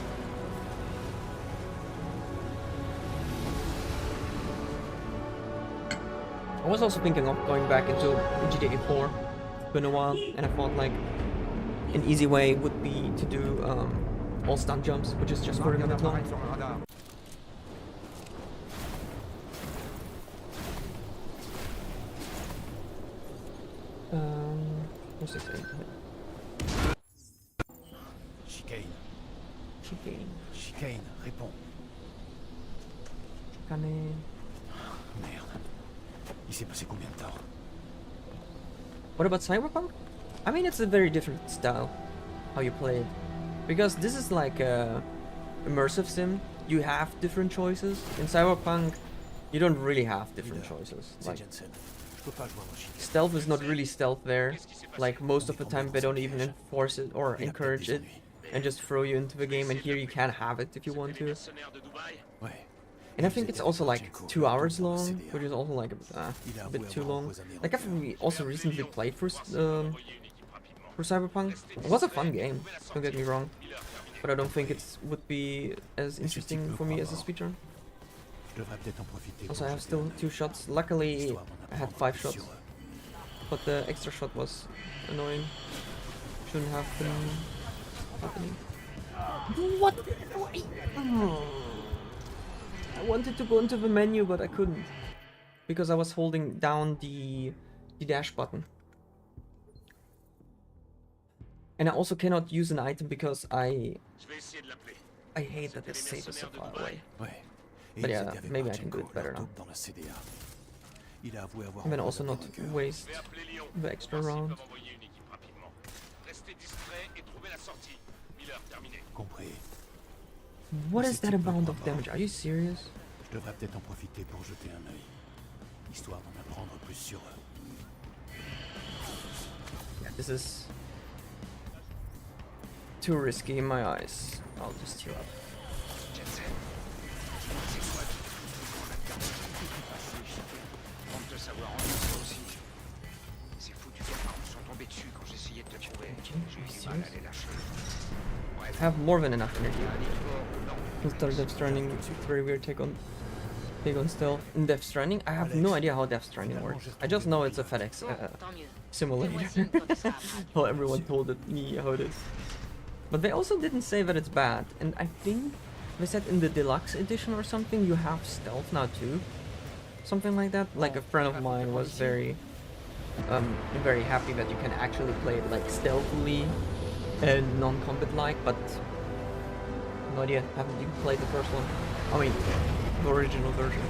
I was also thinking of going back into GTA 4. It's been a while, and I thought like an easy way would be to do all stunt jumps, which is just 40 minutes long. What's this thing? Chicane. Chicane. Chicane, réponds. Chicane. Merde. Il s'est passé combien de temps? What about Cyberpunk? I mean, it's a very different style, how you play it. Because this is like a immersive sim. You have different choices. In Cyberpunk, you don't really have different choices. Like, stealth is not really stealth there. Like, most of the time they don't even enforce it or encourage it and just throw you into the game, and here you can have it if you want to. And I think it's also like 2 hours long, which is also like a bit too long. Like, I've also recently played for Cyberpunk. It was a fun game, don't get me wrong. But I don't think it would be as interesting for me as a speedrun. Also, I have still 2 shots. Luckily, I had 5 shots. But the extra shot was annoying. Shouldn't have been happening. What? I wanted to go into the menu, but I couldn't. Because I was holding down the dash button. And I also cannot use an item because I hate that the save is so far away. But yeah, maybe I can do it better now. And then also not waste the extra round. What is that amount of damage? Are you serious? Je devrais peut-être en profiter pour jeter un œil, histoire d'en apprendre plus sur eux. Yeah, this is too risky in my eyes. I'll just heal up. I have more than enough energy. Instead of Death Stranding, very weird take on stealth. In Death Stranding, I have no idea how Death Stranding works. I just know it's a FedEx simulator. Well, everyone told me how it is. But they also didn't say that it's bad. And I think they said in the deluxe edition or something, you have stealth now too. Something like that. Like a friend of mine was very happy that you can actually play it like stealthily and non-combat like, but no idea, haven't even played the first one. I mean, the original version.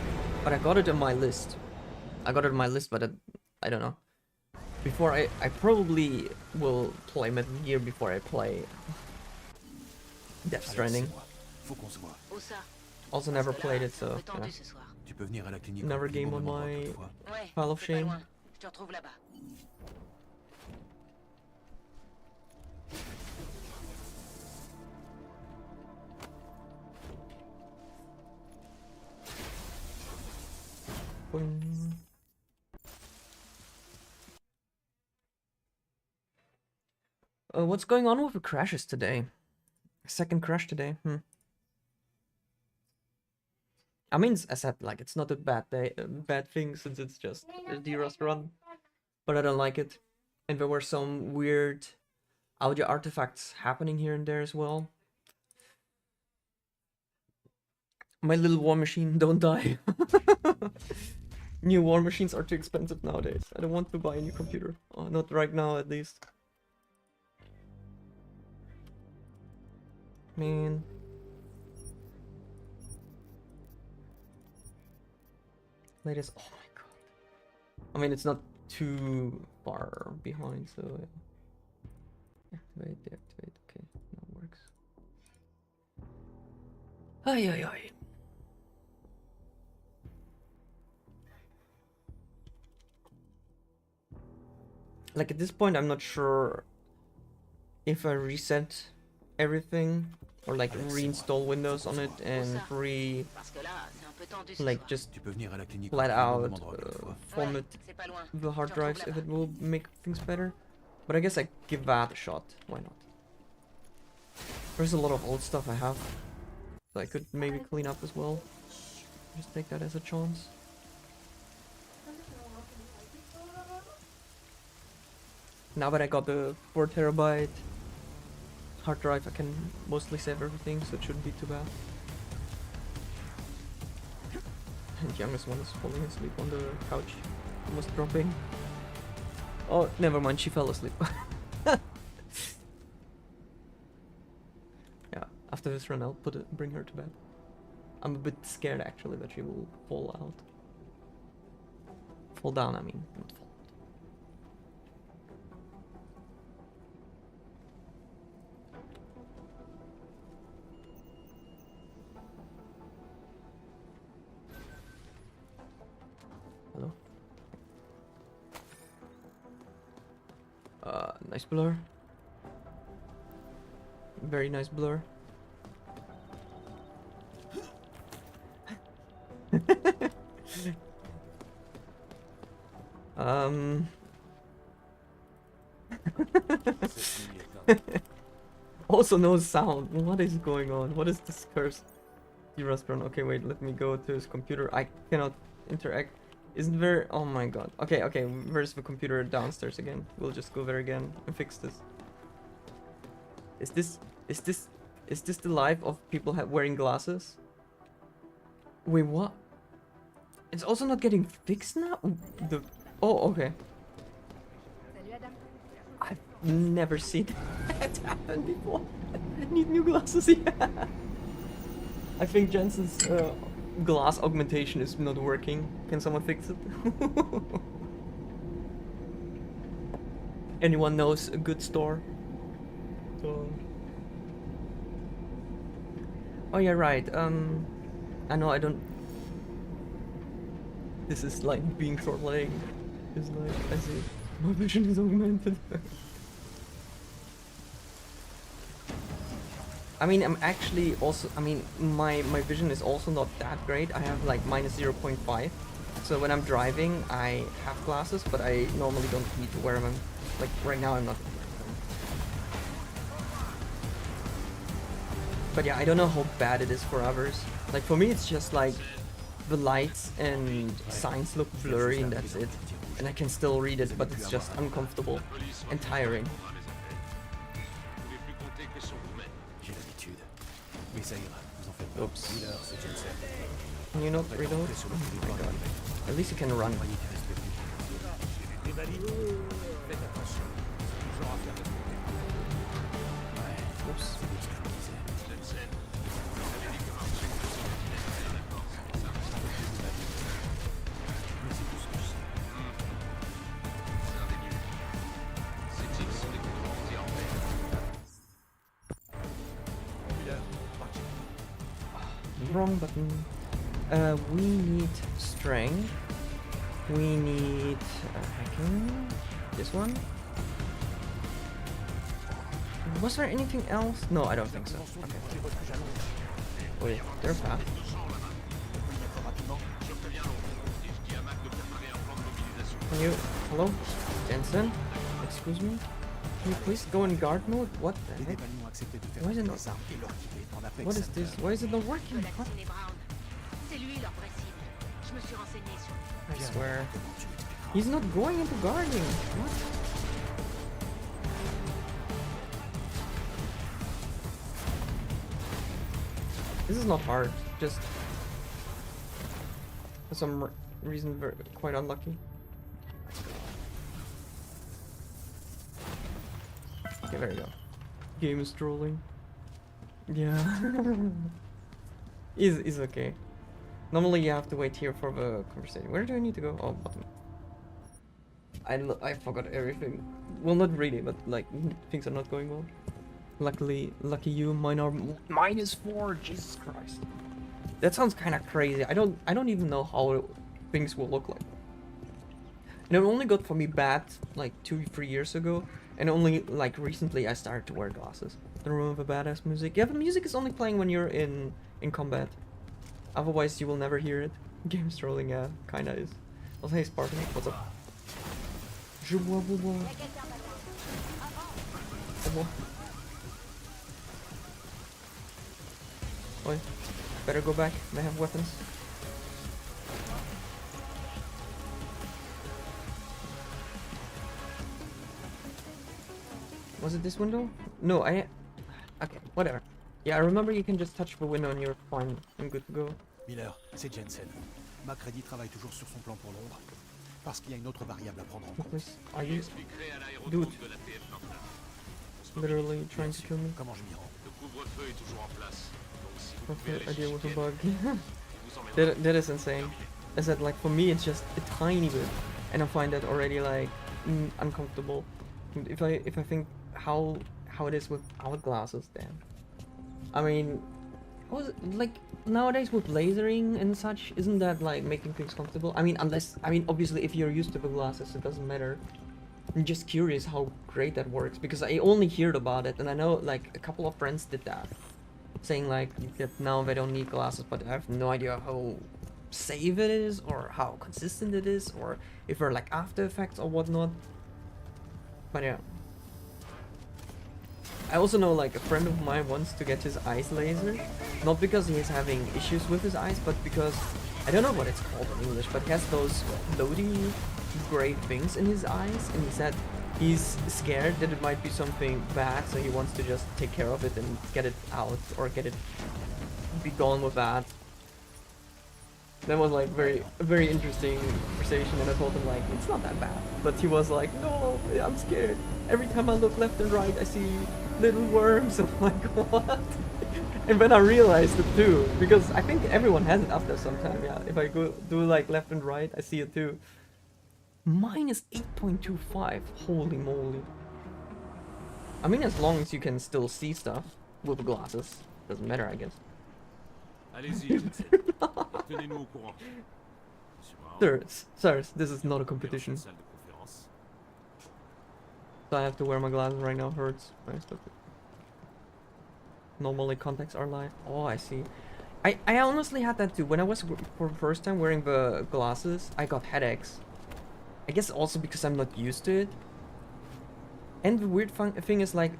But I got it on my list. I but I don't know. Before I probably will play Metal Gear before I play Death Stranding. Also never played it, so yeah. Another game on my pile of shame. What's going on with the crashes today? Second crash today. I mean, as I said, like, it's not a bad thing since it's just a D-Rust run, but I don't like it. And there were some weird audio artifacts happening here and there as well. My little war machine, don't die. New war machines are too expensive nowadays. I don't want to buy a new computer. Oh, not right now, at least. man. Latest. Oh my god. I mean, it's not too far behind, so activate, deactivate. Okay, that works. Ay ay ay. Like at this point, I'm not sure if I reset everything or like reinstall Windows on it and like just Tu peux venir à la clinique flat au out même endroit qu'autrefois. format c'est pas loin. the hard J'en drives trouve if là-bas. it will make things better. But I guess I give that a shot. Why not? There's a lot of old stuff I have that I could maybe clean up as well. Just take that as a chance. Now that I got the 4 terabyte hard drive, I can mostly save everything, so it shouldn't be too bad. And youngest one is falling asleep on the couch, almost dropping. Oh, never mind, she fell asleep. Yeah, after this run, I'll bring her to bed. I'm a bit scared actually that she will fall out. Fall down, I mean, not fall. Hello? Nice blur. Very nice blur. Also no sound. What is going on? What is this curse? restaurant. Okay, wait, let me go to his computer. I cannot interact. Isn't there? Oh my god. Okay, okay, where's the computer? Downstairs again. We'll just go there again and fix this. Is this the life of people wearing glasses? Wait, what? It's also not getting fixed now? Oh, okay. I've never seen that happen before. I need new glasses, yeah. I think Jensen's glass augmentation is not working. Can someone fix it? Anyone knows a good store? So... Oh yeah, right. I know I don't... This is like being short-legged. It's like, I see. My vision is augmented. I mean, I'm actually also... I mean, my vision is also not that great. I have like minus 0.5. So when I'm driving, I have glasses, but I normally don't need to wear them. Like, right now I'm not wearing them. But yeah, I don't know how bad it is for others. Like, for me, it's just like... the lights and signs look blurry and that's it. And I can still read it, but it's just uncomfortable and tiring. Oops. Can you not reload? Oh my god. At least you can run. Oops. Wrong button. We need strength. We need hacking. This one. Was there anything else? No, I don't think so. Okay. Wait, they're fast. Can you? Hello, Jensen? Excuse me. Can you please go in guard mode? What the heck? Why is it not? What is this? Why is it not working? What? I swear. He's not going into guarding. What? This is not hard. Just for some reason, quite unlucky. Okay, there you go. Game is trolling. Yeah. Is okay. Normally you have to wait here for the conversation. Where do I need to go? Oh, bottom. I forgot everything. Well, not really, but like things are not going well. Lucky you. Mine are -4. Jesus Christ. That sounds kind of crazy. I don't even know how things will look like. And it only got for me bad like 2-3 years ago, and only like recently I started to wear glasses. The room of the badass music. Yeah, the music is only playing when you're in combat. Otherwise, you will never hear it. Game strolling, yeah, kinda is. Also, hey Spartan, what's up? Je bois, bois, bois. Oh, boy. Oi, better go back. They have weapons. Was it this window? No, I... Okay, whatever. Yeah, I remember you can just touch the window and you're fine. I'm good to go. Miller, c'est Jensen. Macready travaille toujours sur son plan pour Londres. Parce qu'il y a une autre variable à prendre en compte. Please, are you... Expliquerai à l'aérodrome Dude. de la TF Norta. Literally trying to kill me? Comment je m'y rends? Le couvre-feu est toujours en place. Donc si vous pouvez Okay, aller idea chez with a Chicken, bug. vous emmènerez. That is insane. I said, like, for me it's just a tiny bit, and I find that already like uncomfortable. And if I think how it is without glasses, then I mean, like nowadays with lasering and such, isn't that like making things comfortable? I mean, obviously if you're used to the glasses, it doesn't matter. I'm just curious how great that works, because I only heard about it, and I know like a couple of friends did that, saying like that now they don't need glasses, but I have no idea how safe it is or how consistent it is, or if there are like after effects or whatnot. But yeah, I also know like a friend of mine wants to get his eyes lasered, not because he is having issues with his eyes, but because I don't know what it's called in English, but he has those floaty gray things in his eyes, and he said he's scared that it might be something bad, so he wants to just take care of it and get it out, or be gone with that. That was like very interesting conversation, and I told him like it's not that bad, but he was like, no, I'm scared. Every time I look left and right, I see little worms. I'm like, what? And then I realized it too, because I think everyone has it up there sometime. Yeah, if I go do like left and right, I see it too. Minus 8.25. Holy moly. I mean, as long as you can still see stuff with the glasses, doesn't matter, I guess. Allez-y, Jensen. Et tenez-nous au courant. Monsieur Brown, Sirs, this is not a competition. salle de conférence. So I have to wear my glasses right now. Hurts. Normally contacts are live. Oh, I see. I honestly had that too. When I was for the first time wearing the glasses, I got headaches. I guess also because I'm not used to it. And the weird thing is, like,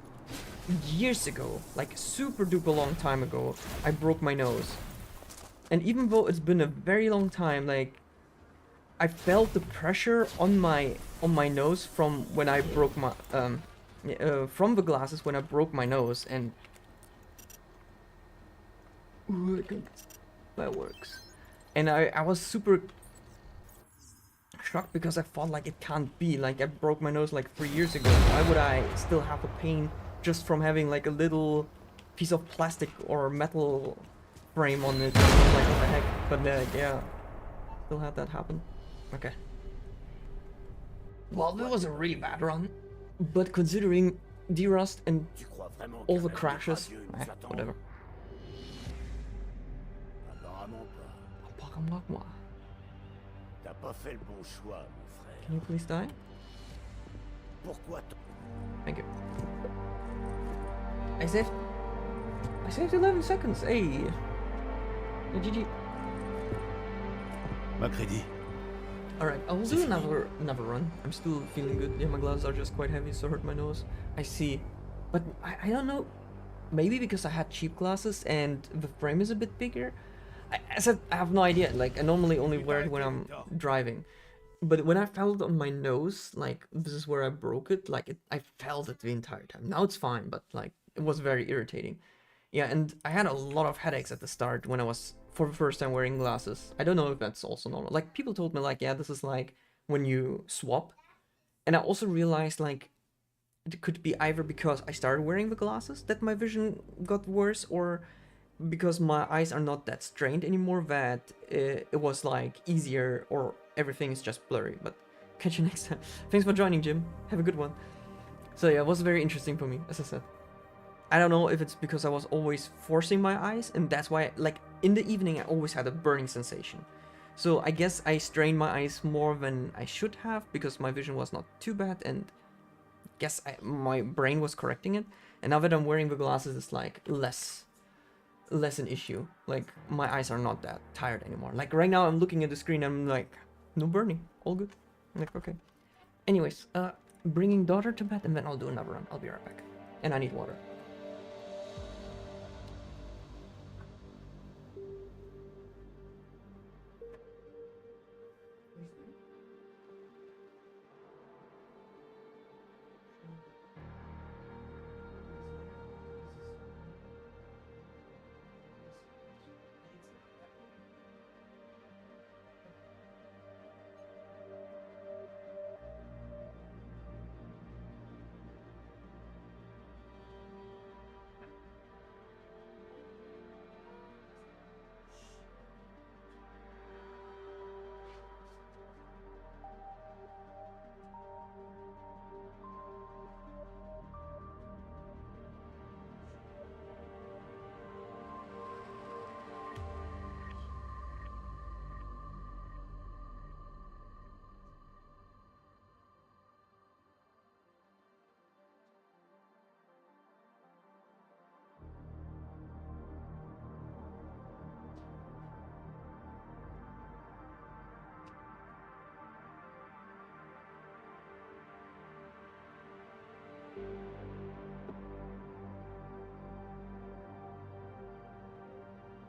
years ago, like super duper long time ago, I broke my nose. And even though it's been a very long time, like, I felt the pressure on my nose from when I broke my from the glasses when I broke my nose, and ooh, I think that works. And I was super shocked because I thought like it can't be, like I broke my nose like 3 years ago. Why would I still have a pain just from having like a little piece of plastic or metal frame on it? I was like, what the heck? But yeah, still had that happen. Okay. Well, that was a really bad run, but considering D-Rust and all the crashes, whatever. Apparemment pas. T'as pas fait le bon choix, mon frère. Can you please die? Pourquoi Thank you. I saved 11 seconds. Hey. GG. Macready. Alright, I will do another run. I'm still feeling good. Yeah, my gloves are just quite heavy, so hurt my nose. I see. But I don't know. Maybe because I had cheap glasses and the frame is a bit bigger. I said I have no idea. Like, I normally only wear it when I'm driving. But when I felt it on my nose, like, this is where I broke it, like, I felt it the entire time. Now it's fine, but, like, it was very irritating. Yeah, and I had a lot of headaches at the start when I was, for the first time, wearing glasses. I don't know if that's also normal. Like, people told me, like, yeah, this is like when you swap. And I also realized, like, it could be either because I started wearing the glasses that my vision got worse, or because my eyes are not that strained anymore that it was like easier, or everything is just blurry. But catch you next time. Thanks for joining, Jim. Have a good one. So yeah, it was very interesting for me, as I said. I don't know if it's because I was always forcing my eyes, and that's why, like, in the evening I always had a burning sensation. So I guess I strained my eyes more than I should have, because my vision was not too bad, and guess my brain was correcting it. And now that I'm wearing the glasses, it's like less an issue. Like, my eyes are not that tired anymore. Like, right now I'm looking at the screen and I'm like, no burning, all good. I'm like, okay. Anyways, bringing daughter to bed, and then I'll do another run. I'll be right back. And I need water.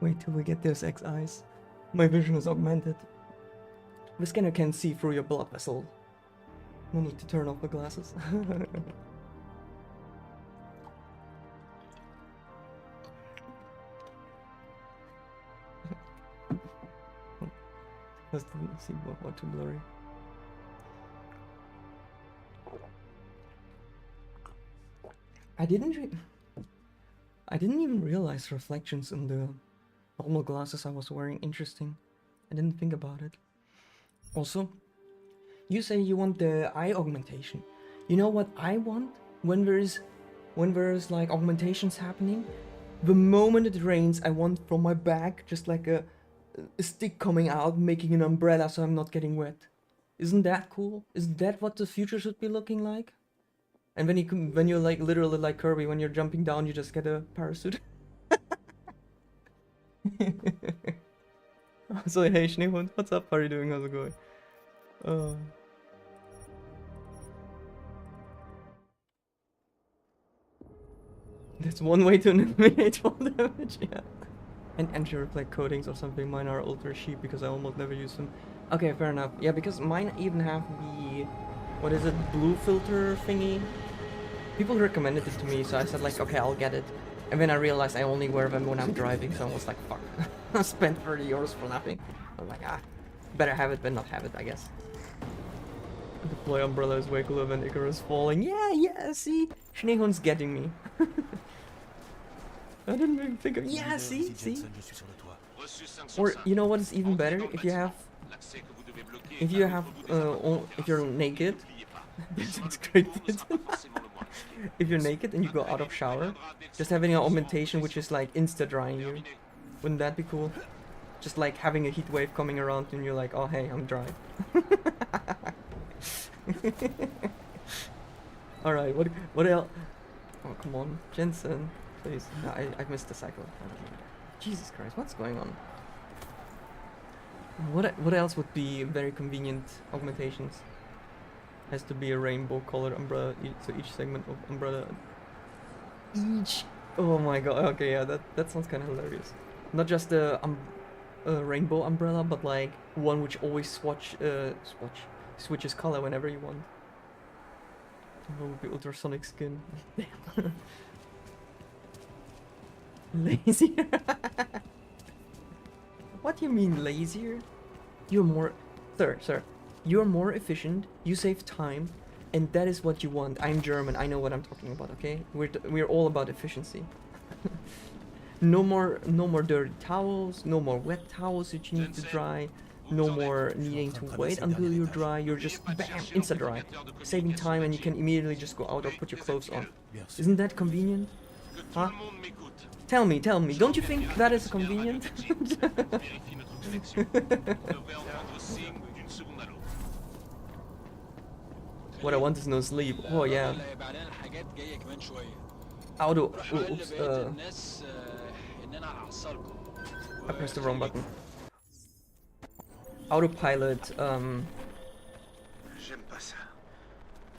Wait till we get those X eyes. My vision is augmented. The scanner can see through your blood vessel. No need to turn off the glasses. Let's see what too blurry. I didn't even realize reflections in the normal glasses I was wearing. Interesting. I didn't think about it. Also, you say you want the eye augmentation. You know what I want? When there's like augmentations happening, the moment it rains, I want from my back just like a stick coming out, making an umbrella so I'm not getting wet. Isn't that cool? Isn't that what the future should be looking like? And when you're like literally like Kirby, when you're jumping down, you just get a parachute. So hey Schneehund, what's up? How are you doing? How's it going? That's one way to eliminate fall damage, yeah. And anti-reflect coatings or something. Mine are ultra cheap because I almost never use them. Okay, fair enough. Yeah, because mine even have the, what is it, blue filter thingy? People recommended this to me, so I said like, okay, I'll get it. And then I realized I only wear them when I'm driving, so I was like, fuck. I spent 30 euros for nothing. I'm like, better have it than not have it, I guess. Deploy umbrella is way cooler than Icarus falling. Yeah, see? Schneehund's getting me. I didn't even think of. Yeah, see? Or you know what is even better? If you're naked. That's great. If you're naked and you go out of shower, just having an augmentation which is like insta drying you. Wouldn't that be cool? Just like having a heat wave coming around and you're like, oh hey, I'm dry. Alright, what else? Oh come on, Jensen. Please. No, I missed the cycle. Jesus Christ, what's going on? What else would be very convenient augmentations? Has to be a rainbow colored umbrella, so each segment of umbrella. Oh my god, okay, yeah, that sounds kind of hilarious. Not just a rainbow umbrella, but like one which always switches color whenever you want. That would be ultrasonic skin. Damn. Lazier? What do you mean lazier? You're more... Sir, you're more efficient, you save time, And that is what you want. I'm German, I know what I'm talking about, okay? We're all about efficiency. No more dirty towels, no more wet towels that you need to dry, no more needing to wait until you're dry, you're just bam, insta dry. Saving time and you can immediately just go out or put your clothes on. Isn't that convenient? Huh? Tell me, don't you think that is convenient? What I want is no sleep. Oh yeah. Auto. Oops. I pressed the wrong button. Autopilot.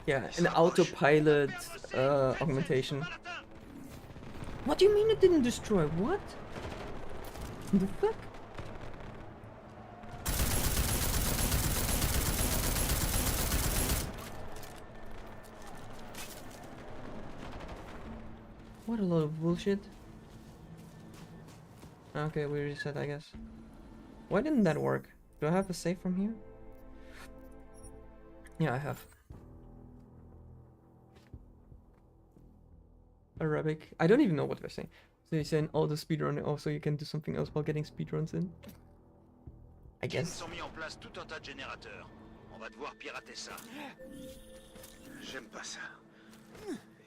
Yeah, an autopilot augmentation. What do you mean it didn't destroy? What? The fuck? What a lot of bullshit. Okay, we reset, I guess. Why didn't that work? Do I have a save from here? Yeah, I have. Arabic. I don't even know what they're saying. So you're saying all the speedrun, also you can do something else while getting speedruns in? I guess. J'aime pas ça.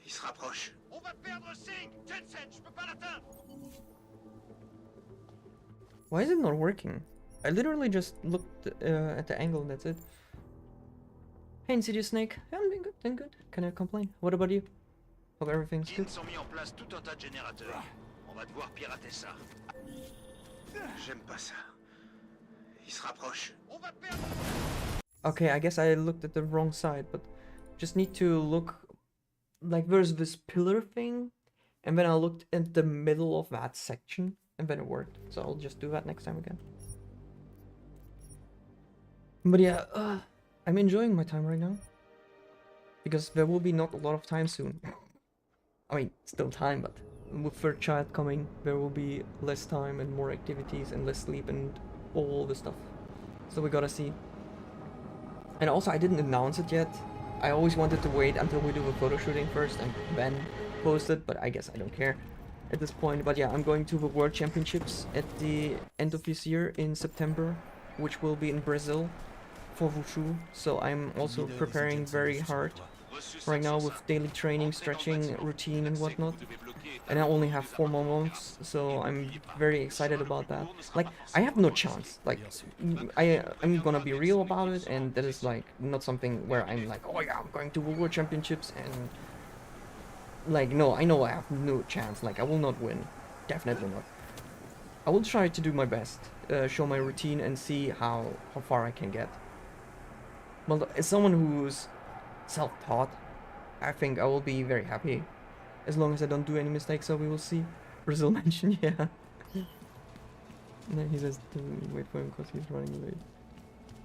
Il se rapproche. On va perdre Singh! Jensen, je peux pas l'atteindre! Why is it not working? I literally just looked at the angle and that's it. Hey, Insidious Snake. Yeah, I'm doing good, Can I complain? What about you? Hope everything's good. Ils ont mis en place tout un tas de générateurs. On va devoir pirater ça. J'aime pas ça. Il se rapproche. On va perdre. Okay, I guess I looked at the wrong side, but just need to look like there's this pillar thing, and then I looked at the middle of that section, and then it worked. So I'll just do that next time again. But yeah, I'm enjoying my time right now, because there will be not a lot of time soon. I mean, still time, but with third child coming, there will be less time and more activities and less sleep and all the stuff. So we gotta see. And also, I didn't announce it yet. I always wanted to wait until we do the photo shooting first and then post it, but I guess I don't care at this point. But yeah, I'm going to the World Championships at the end of this year in September, which will be in Brazil for Wushu. So I'm also preparing very hard right now with daily training, stretching, routine and whatnot. And I only have 4 more months, so I'm very excited about that. Like, I have no chance. Like, I'm gonna be real about it, and that is like not something where I'm like, oh yeah, I'm going to World Championships and like, no, I know I have no chance. Like, I will not win, definitely not. I will try to do my best, show my routine and see how far I can get. Well, as someone who's self-taught, I think I will be very happy. As long as I don't do any mistakes, so we will see. Brazil mentioned, yeah. No, he says to wait for him because he's running late.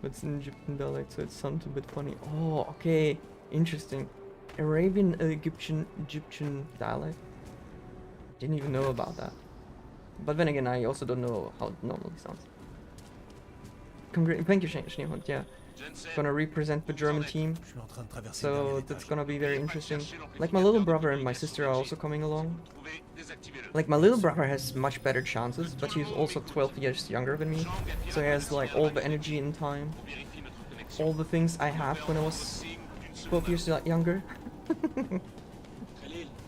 But it's in Egyptian dialect, so it sounds a bit funny. Oh, okay. Interesting. Arabian Egyptian dialect. Didn't even know about that. But then again, I also don't know how it normally sounds. Thank you, Schneehund, yeah. Gonna represent the German team, so that's gonna be very interesting. Like, my little brother and my sister are also coming along. Like, my little brother has much better chances, but he's also 12 years younger than me, so he has like all the energy and time, all the things I have when I was 12 years younger.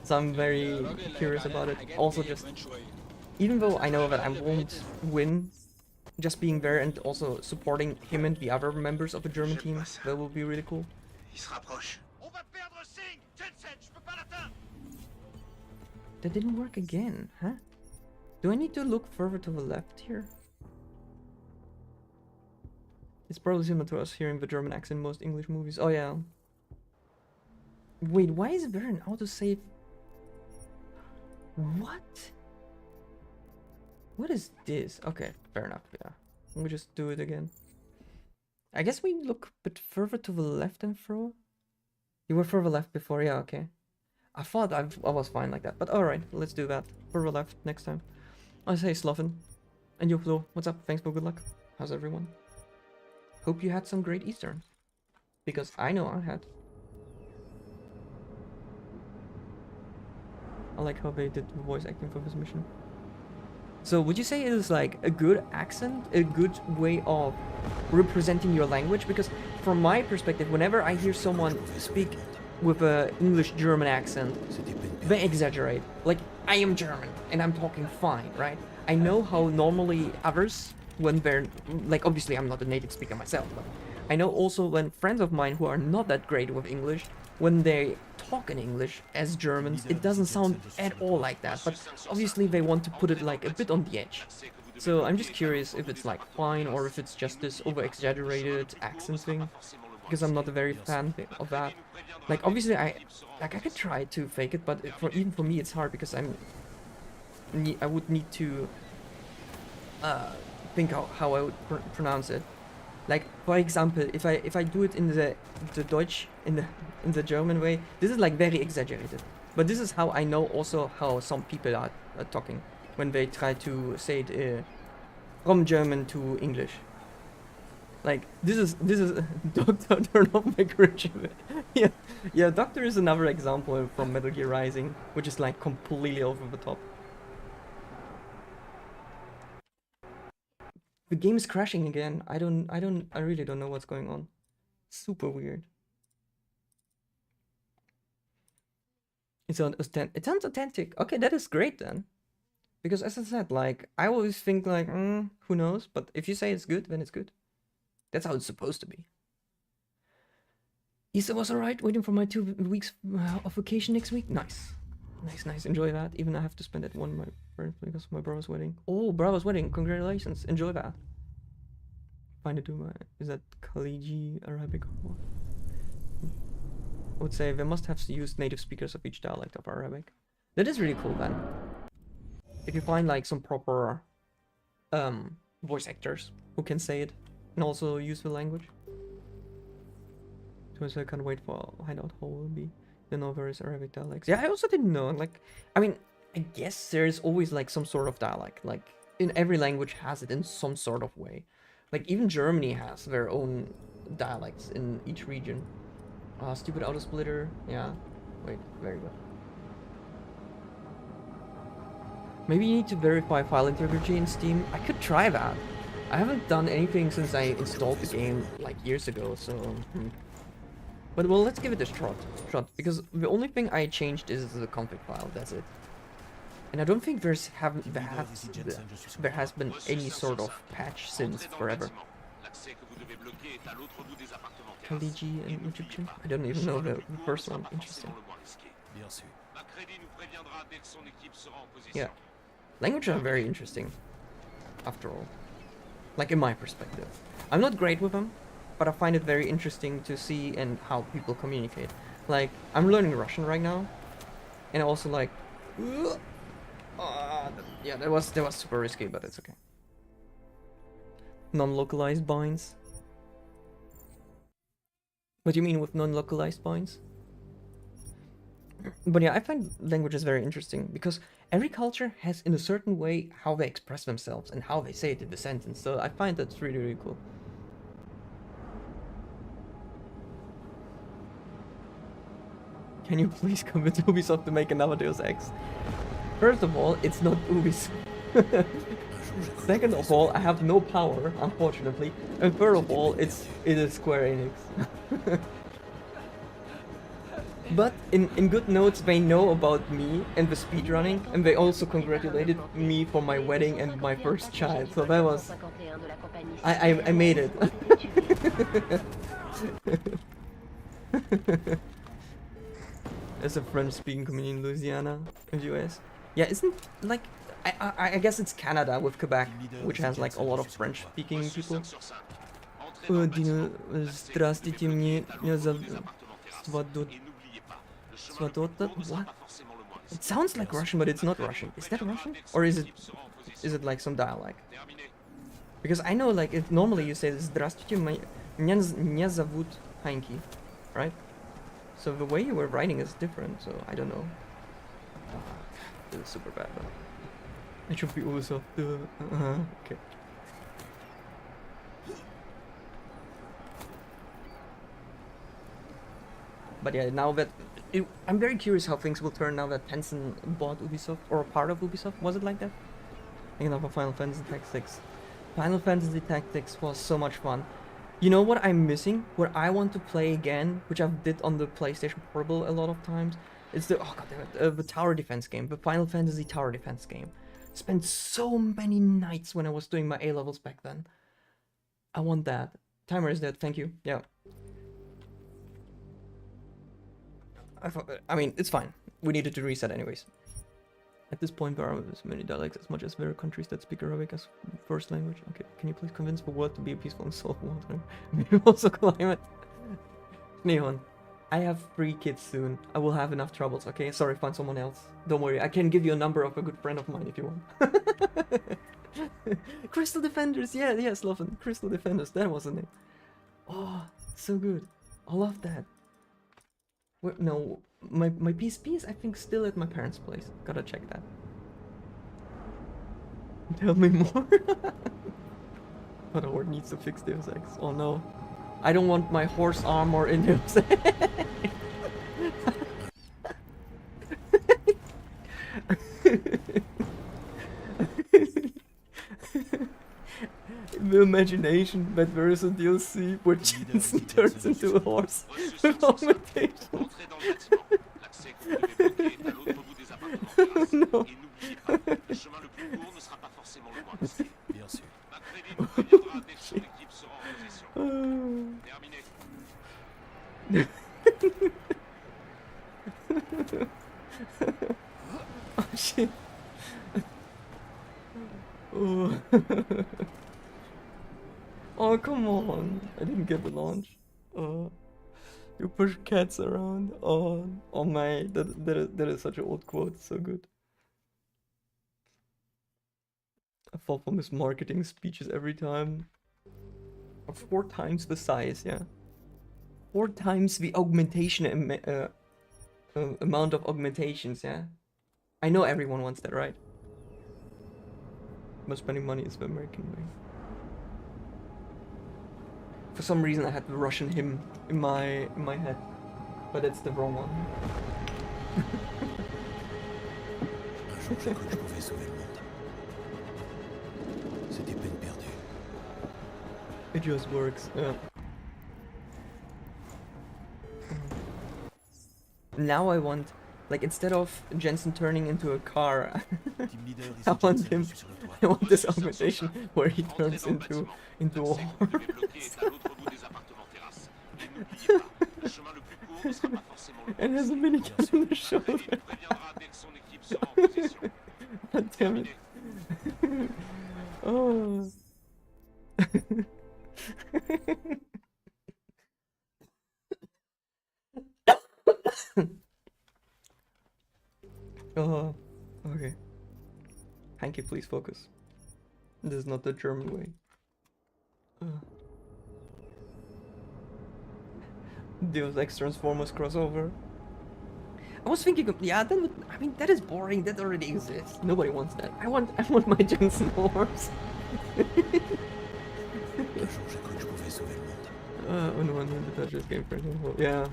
So I'm very curious about it. Also, just even though I know that I won't win, just being there and also supporting him and the other members of the German team, that will be really cool. That didn't work again, huh? Do I need to look further to the left here? It's probably similar to us hearing the German accent in most English movies. Oh yeah. Wait, why is there an autosave? What? What is this? Okay, fair enough, yeah. We'll just do it again. I guess we look a bit further to the left and throw. You were further left before, yeah, okay. I thought I was fine like that, but alright, let's do that. Further left next time. I say Sloven. And yo, Flo, what's up? Thanks for good luck. How's everyone? Hope you had some great Easter. Because I know I had. like how they did the voice acting for this mission. So would you say it is like a good accent, a good way of representing your language? Because from my perspective, whenever I hear someone speak with a English-German accent, they exaggerate. Like, I am German and I'm talking fine, right? I know how normally others, when they're, like, obviously I'm not a native speaker myself, but I know also when friends of mine who are not that great with English, when they talk in English as Germans, it doesn't sound at all like that, but obviously they want to put it like a bit on the edge. So I'm just curious if it's like fine or if it's just this over-exaggerated accent thing, because I'm not a very fan of that. Like obviously I could try to fake it, but even for me it's hard because I would need to think how I would pronounce it. Like for example, if I do it in the Deutsch in the German way, this is like very exaggerated. But this is how I know also how some people are talking when they try to say it from German to English. Like this is Doctor, turn off my curriculum. yeah, Doctor is another example from Metal Gear Rising, which is like completely over the top. The game is crashing again. I really don't know what's going on. Super weird. It sounds authentic. Okay, that is great then. Because as I said, like, I always think like, who knows? But if you say it's good, then it's good. That's how it's supposed to be. Easter was alright, waiting for my 2 weeks of vacation next week. Nice. Nice, enjoy that. Even I have to spend it one my parents because of my brother's wedding. Oh, brother's wedding, congratulations. Enjoy that. Find it to my, is that Khaliji Arabic or what? I would say they must have used native speakers of each dialect of Arabic. That is really cool then. If you find like some proper voice actors who can say it and also use the language. So I can't wait for hideout how will be. You know various Arabic dialects. Yeah, I also didn't know. Like, I mean, I guess there's always like some sort of dialect. Like in every language has it in some sort of way. Like even Germany has their own dialects in each region. Stupid auto splitter. Yeah. Wait, very good. Maybe you need to verify file integrity in Steam. I could try that. I haven't done anything since I installed the game like years ago, so. But well, let's give it a shot, because the only thing I changed is the config file. That's it. And I don't think there has been any sort of patch since forever. Khaliji and Egyptian? I don't even know the first one. Interesting. Yeah. Languages are very interesting, after all. Like in my perspective. I'm not great with them, but I find it very interesting to see and how people communicate. Like, I'm learning Russian right now, and also like, yeah, that was super risky, but it's okay. Non-localized binds. What do you mean with non-localized binds? But yeah, I find languages very interesting because every culture has in a certain way how they express themselves and how they say it in the sentence. So I find that's really, really cool. Can you please convince Ubisoft to make another Deus Ex? First of all, it's not Ubisoft. Second of all, I have no power, unfortunately. And third of all, it is Square Enix. But in good notes, they know about me and the speedrunning, and they also congratulated me for my wedding and my first child. So that was... I made it. As a French-speaking community in Louisiana, in the US. Yeah, isn't like... I guess it's Canada with Quebec, which has like a lot of French-speaking people. Здравствуйте, мне what? It sounds like Russian, but it's not Russian. Is that Russian? Or is it like some dialect? Because I know like if normally you say Здравствуйте, меня зовут Heinke, right? So the way you were writing is different, so I don't know. This is super bad, but it should be also okay. But yeah, now that I'm very curious how things will turn now that Tencent bought Ubisoft or a part of Ubisoft. Was it like that? Thinking of a Final Fantasy Tactics. Final Fantasy Tactics was so much fun. You know what I'm missing? What I want to play again, which I've did on the PlayStation Portable a lot of times, is the oh god damn it, the tower defense game, the Final Fantasy tower defense game. Spent so many nights when I was doing my A levels back then. I want that. Timer is dead. Thank you. Yeah. I mean, it's fine. We needed to reset anyways. At this point, there are as many dialects as much as there are countries that speak Arabic as first language. Okay, can you please convince the world to be a peaceful and soulful water? Maybe also climate. Nihon, I have 3 kids soon. I will have enough troubles, okay? Sorry, find someone else. Don't worry, I can give you a number of a good friend of mine if you want. Crystal Defenders, yeah, yes, love it. Crystal Defenders, that was the name. Oh, so good. I love that. Wait, no, my PSP is I think still at my parents' place. Gotta check that. Tell me more. But Horde needs to fix Deus Ex. Oh no. I don't want my horse armor in Deus Ex. The imagination that there is a DLC where Jensen turns into a horse with augmentation. No. Bien sûr. Oh shit. Oh. Oh, come on. I didn't get the launch. You push cats around. Oh my. That is such an old quote. So good. I fall from his marketing speeches every time. 4 times the size, yeah. 4 times the augmentation amount of augmentations, yeah. I know everyone wants that, right? But spending money is the American way. For some reason I had the Russian hymn in my head. But that's the wrong one. Un jour, j'ai cru que je pouvais sauver le monde. C'était peine perdue. It just works, yeah. Now I want, like, instead of Jensen turning into a car, I want him. I want this augmentation where he turns into a horse. And has a minigun on the shoulder. God damn it. Oh. Oh, okay. Hanky, please focus. This is not the German way. Deus Ex Transformers crossover. I was thinking of, yeah, that would, I mean, that is boring. That already exists. Nobody wants that. I want my Jensen horse. On one hand, the touches game for example. Yeah.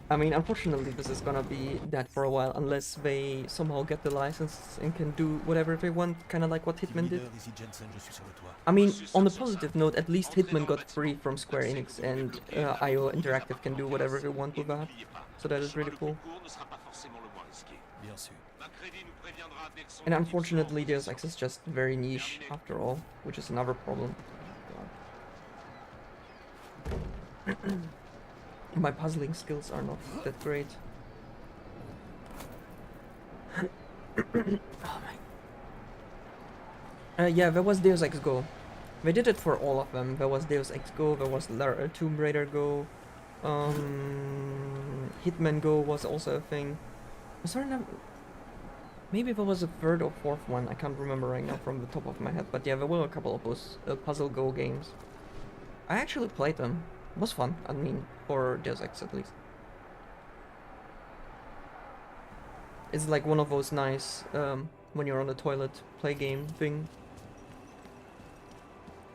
I mean, unfortunately, this is gonna be that for a while, unless they somehow get the license and can do whatever they want, kind of like what Hitman did. I mean, on a positive note, at least Hitman got free from Square Enix, and IO Interactive can do whatever they want with that. So that is really cool. And unfortunately, Deus Ex is just very niche after all, which is another problem. My puzzling skills are not that great. Oh my. Yeah, there was Deus Ex Go. They did it for all of them. There was Deus Ex Go, there was Tomb Raider Go. Hitman Go was also a thing. Was there another? Maybe there was a 3rd or 4th one. I can't remember right now from the top of my head. But yeah, there were a couple of those Puzzle Go games. I actually played them. It was fun, I mean, for Deus Ex at least. It's like one of those nice, when you're on the toilet, play game thing.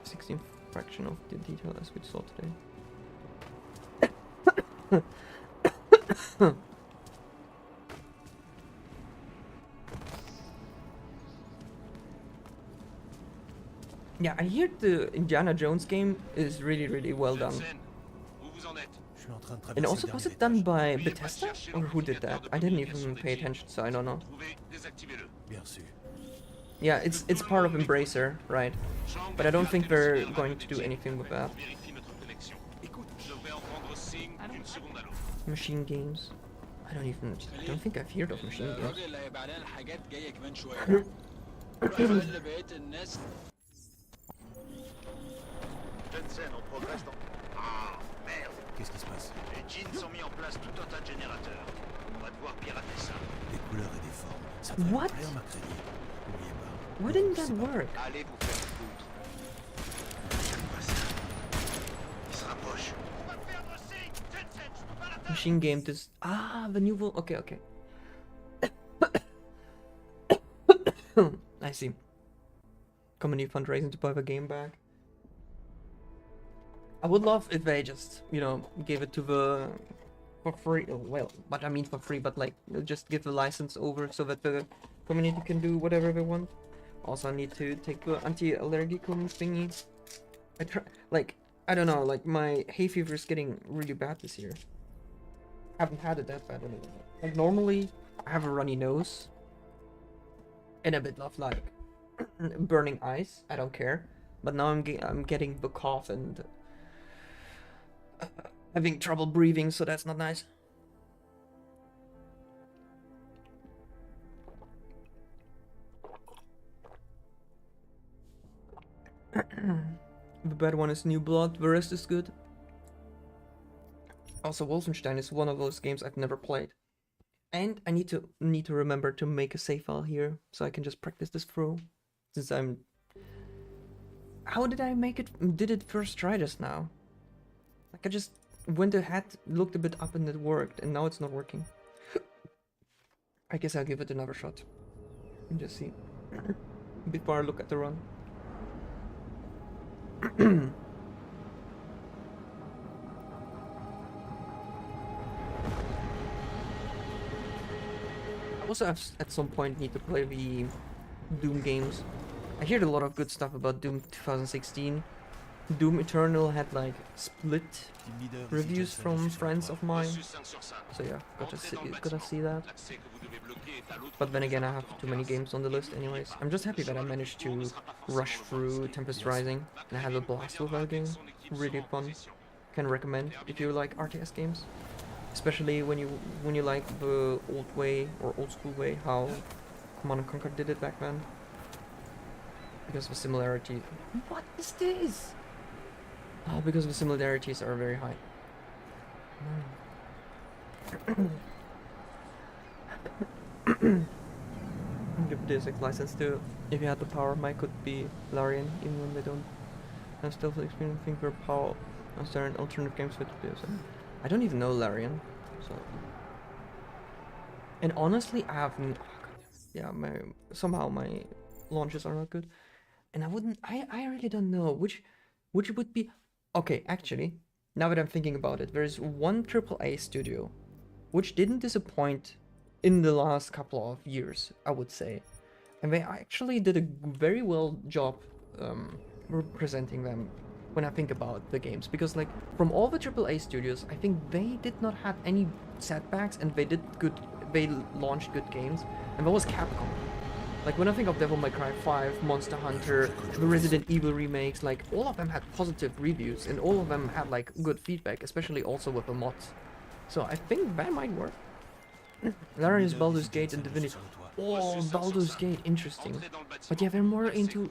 16th fraction of the detail as we saw today. Yeah, I hear the Indiana Jones game is really, really well done. Jensen, où vous en êtes? Je suis en train de And traverser also, le was dernier it done étage. by N'oubliez pas de Bethesda? chercher Or le who did multiplicateur that? de I didn't communication even des pay jeeps. attention, so I don't know. Trouvez, désactivez-le. Bien sûr. Yeah, it's part of Embracer, right? Chang, But I don't tu as think they're télésphère going radio to des do jeeps. anything with that. On vérifie notre connexion. Écoute, je devrais entendre signe d'une seconde à l'autre. Machine games. I don't think I've heard of machine games. الراجل اللي هيبقى علينا الحاجات جايه كمان شويه. روح قول لبقيه الناس. Jensen, on progresse dans... Ah, merde. Qu'est-ce qui se passe? Les jeans ont mis en place tout un tas de générateurs. On va devoir pirater ça. Des couleurs et des formes. Ça devrait What? me plaire, Macrédie. N'oubliez pas. Why didn't that work? Allez vous faire foutre. C'est quoi ça? Il se rapproche. On va perdre signe. Jensen, je peux pas l'atteindre. Machine game this. Ah, the new one. Okay, okay. I see. Company fundraising to buy the game back. I would love if they just, you know, gave it to the for free. Well, but I mean for free, but like just give the license over so that the community can do whatever they want. Also, I need to take the anti-allergicum thingy. I try, like, I don't know, like my hay fever is getting really bad this year. I haven't had it that bad anyway. Like normally, I have a runny nose and a bit of like burning eyes. I don't care, but now I'm getting the cough and having trouble breathing, so that's not nice. The bad one is New Blood, the rest is good. Also, Wolfenstein is one of those games I've never played. And I need to remember to make a save file here, so I can just practice this through. Since I'm... How did I make it? Did it first try just now? Like I just went ahead, looked a bit up and it worked, and now it's not working. I guess I'll give it another shot. And just see. Before I look at the run. I also at some point need to play the Doom games. I heard a lot of good stuff about Doom 2016. Doom Eternal had like split Team leader, ici reviews Jensen, from je suis friends sur of mine. Reçu 5 sur 5. So yeah, gotta Entrez dans le gotta bâtiment. see that. L'accès que vous devez bloquer est à l'autre But then bout again, des I have too many games on the list anyways. I'm just happy that I managed to rush through Tempest Rising and I had a blast with that game. Really fun. Can recommend if you like RTS games, especially when you like the old way or old school way how Command and Conquer did it back then. Because the similarity. What is this? Oh, because the similarities are very high. Give Deus Ex license to. If you had the power, Mike could be Larian, even when they don't. I'm still experiencing their power. Is there an alternative games with Deus Ex? I don't even know Larian, so. And honestly, I haven't. Yeah, somehow my launches are not good, and I really don't know which would be. Okay, actually, now that I'm thinking about it, there's one AAA studio which didn't disappoint in the last couple of years, I would say. And they actually did a very well job representing them when I think about the games. Because like, from all the AAA studios, I think they did not have any setbacks and they launched good games. And that was Capcom. Like when I think of Devil May Cry 5, Monster Hunter, the Resident Evil remakes, like all of them had positive reviews and all of them had like good feedback, especially also with the mods. So I think that might work. Larian's Baldur's Gate and Divinity. Oh, Baldur's Gate, interesting. But yeah, they're more into,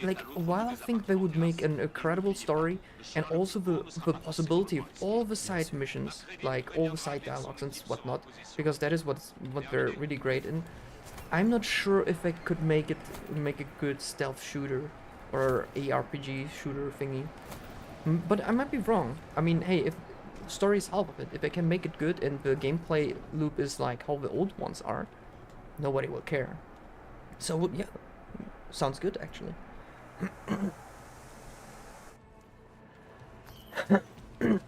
like, while I think they would make an incredible story, and also the possibility of all the side missions, like all the side dialogues and whatnot, because that is what they're really great in. I'm not sure if they could make a good stealth shooter or ARPG shooter thingy. But I might be wrong. I mean, hey, if story is half of it, if they can make it good and the gameplay loop is like how the old ones are, nobody will care. So yeah, sounds good actually.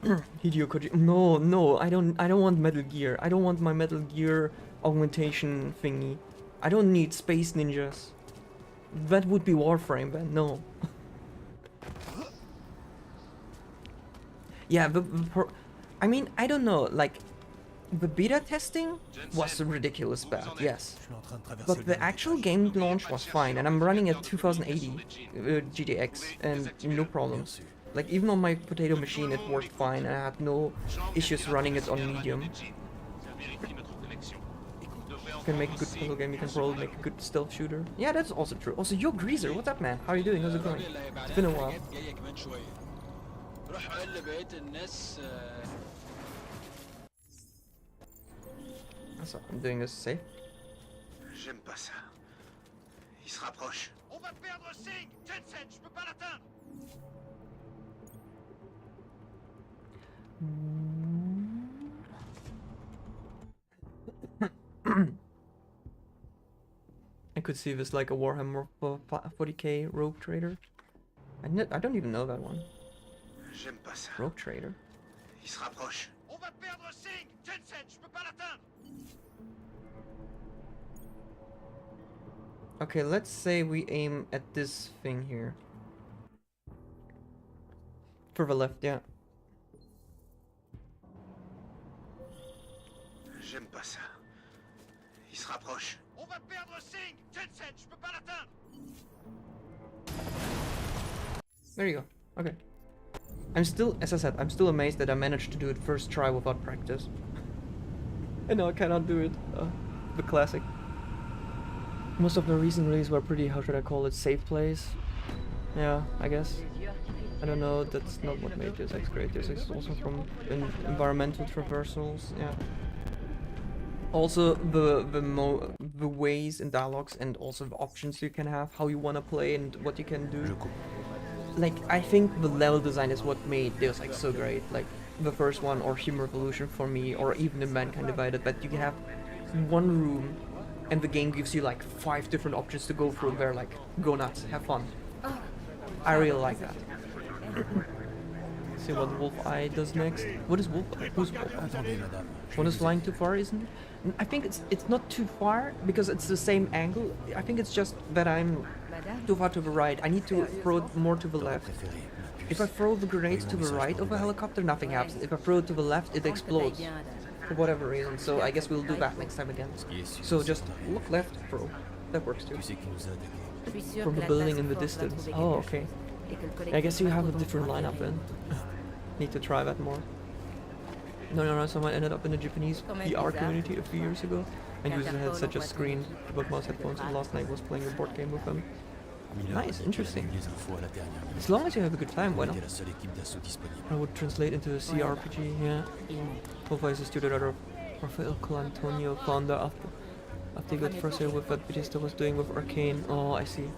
Hideo Kojima. No, no, I don't want Metal Gear. I don't want my Metal Gear augmentation thingy. I don't need space ninjas. That would be Warframe, man. No. Yeah, I mean, I don't know, like, the beta testing was ridiculous bad, yes. But the actual game launch was fine, and I'm running at 2080 GTX, and no problems. Like, even on my potato machine it worked fine, and I had no issues running it on medium. You can make a good puzzle game, you can probably make a good stealth shooter. Yeah, that's also true. Also, yo, Greaser, what's up, man? How are you doing? How's it going? It's been a while. So, I'm doing this safe. J'aime pas ça. Il se rapproche. On va perdre Singh! Jensen, je peux pas l'atteindre! I could see this like a Warhammer 40k Rogue Trader. I don't even know that one. J'aime pas ça. Rogue Trader. Il se rapproche. On va perdre Singh! Jensen, je peux pas l'atteindre! Okay, let's say we aim at this thing here. For the left, yeah. J'aime pas ça. Il se rapproche. On va perdre Singh! Jensen, je peux pas l'atteindre! There you go. Okay. I'm still, as I said, I'm still amazed that I managed to do it first try without practice. I know I cannot do it. The classic. Most of the recent releases were pretty, how should I call it, safe plays. Yeah, I guess. I don't know, that's not what made Deus Ex great. Deus Ex is also from environmental traversals, yeah. Also the ways and dialogues and also the options you can have, how you wanna play and what you can do. Like, I think the level design is what made Deus Ex so great. Like, the first one, or Human Revolution for me, or even in Mankind Divided, that you can have one room and the game gives you like 5 different options to go through where like, go nuts, have fun. I really like that. See what Wolf-Eye does next. What is Wolf-Eye? Who's Wolf-Eye? One is flying too far, isn't it? I think it's not too far because it's the same angle. I think it's just that I'm too far to the right. I need to throw it more to the left. If I throw the grenades to the right of a helicopter, nothing happens. If I throw it to the left, it explodes. For whatever reason, so I guess we'll do that next time again. So just look left, throw. That works too. From the building in the distance. Oh, okay. I guess you have a different lineup then. Need to try that more. No, someone ended up in the Japanese VR community a few years ago and used a headset just screen, keyboard mouse headphones, and last night was playing a board game with them. Nice, interesting. As long as you have a good time, why not? I would translate into a CRPG, yeah. Wolf-Eye is a student of Rafael Colantonio, founder after he got frustrated with what Bethesda was doing with Arcane. Oh, I see.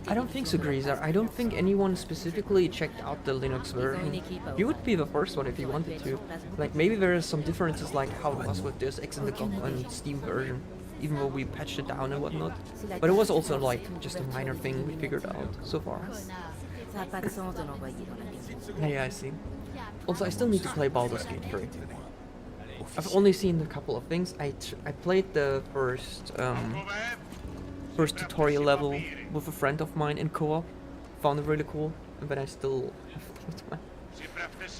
I don't think so, Greaser. I don't think anyone specifically checked out the Linux version. You would be the first one if you wanted to. Like, maybe there are some differences like how it was with Deus Ex and the GOG and Steam version, even though we patched it down and whatnot. But it was also like just a minor thing we figured out so far. Yeah, I see. Also, I still need to play Baldur's Gate 3. I've only seen a couple of things. I played the first tutorial level with a friend of mine in co-op. Found it really cool, but I still have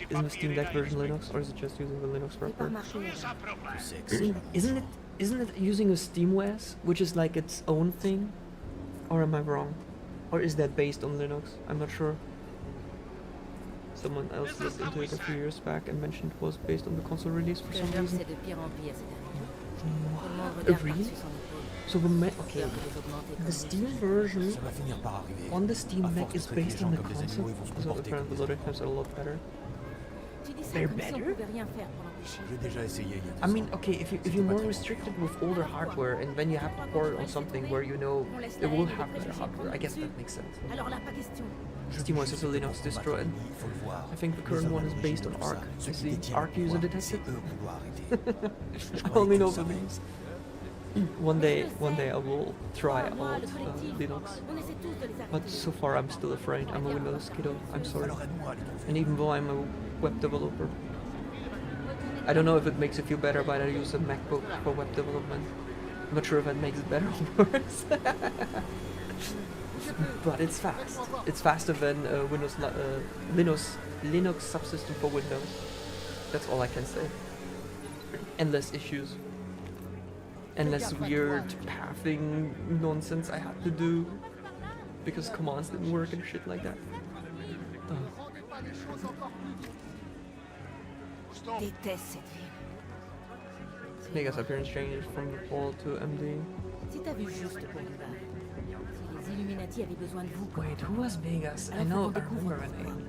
Isn't the Steam Deck version Linux, or is it just using the Linux wrapper? Isn't it using a SteamOS, which is like its own thing? Or am I wrong? Or is that based on Linux? I'm not sure. Someone else looked into it a few years back and mentioned it was based on the console release for some reason. Really? So the Steam version on the Steam Deck is based on the console. So apparently the loading times are a lot better. They're better? I mean, okay, if you're more restricted with older hardware and then you have to port it on something where you know it will have better hardware, I guess that makes sense. SteamOS is a Linux distro, and I think the current one is based on Arc. I see. Arc user detected? I only know the names. One day I will try out Linux. On essaie tous de les But arrêter. so far I'm still afraid. I'm a Windows kiddo. I'm sorry. Alors aide-moi à les trouver. And even though I'm a web developer, I don't know if it makes you feel better, but I use a MacBook for web development. I'm not sure if that makes it better or worse. But it's fast. It's faster than Linux subsystem for Windows. That's all I can say. And less issues. And less weird pathing nonsense I had to do because commands didn't work and shit like that. Déteste cette ville. Mega's appearance changes from Paul to MD. Si t'as vu juste pour du bal. Si les Illuminati avaient besoin de vous, comme Wait, who was Vegas? I Alors, know, faut I qu'on découvre remember her name.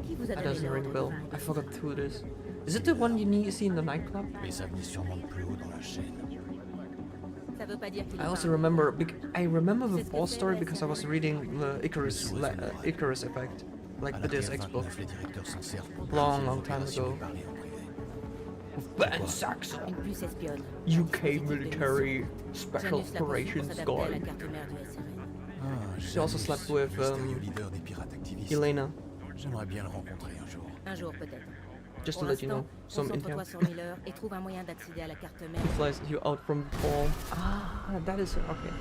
qui vous a That donné doesn't ring a l'ordre de bell. I vaincre? forgot who it is. Is it the one you see in the nightclub? Mais ça venait sûrement de plus haut dans la chaîne. Ça veut pas dire qu'il I est also pas- remember. I remember the boss story because I was reading the Icarus Effect, like the Deus Ex book, Les directeurs s'en servent pour long time opérations ago. et parler en privé. Ben Saxon, Une puce espionne. UK military special Janus l'a conçue pour operations s'adapter à la guy. carte mère du SRN. Ah, She also Janus, slept with le mystérieux leader des pirates activistes. Elena, J'aimerais bien le rencontrer un jour. Un jour peut-être. just to Pour let you know. l'instant, Some concentre-toi Indian sur Miller et trouve un moyen d'accéder à la carte mère. flies you out from the ball. Ah, that is her. Okay,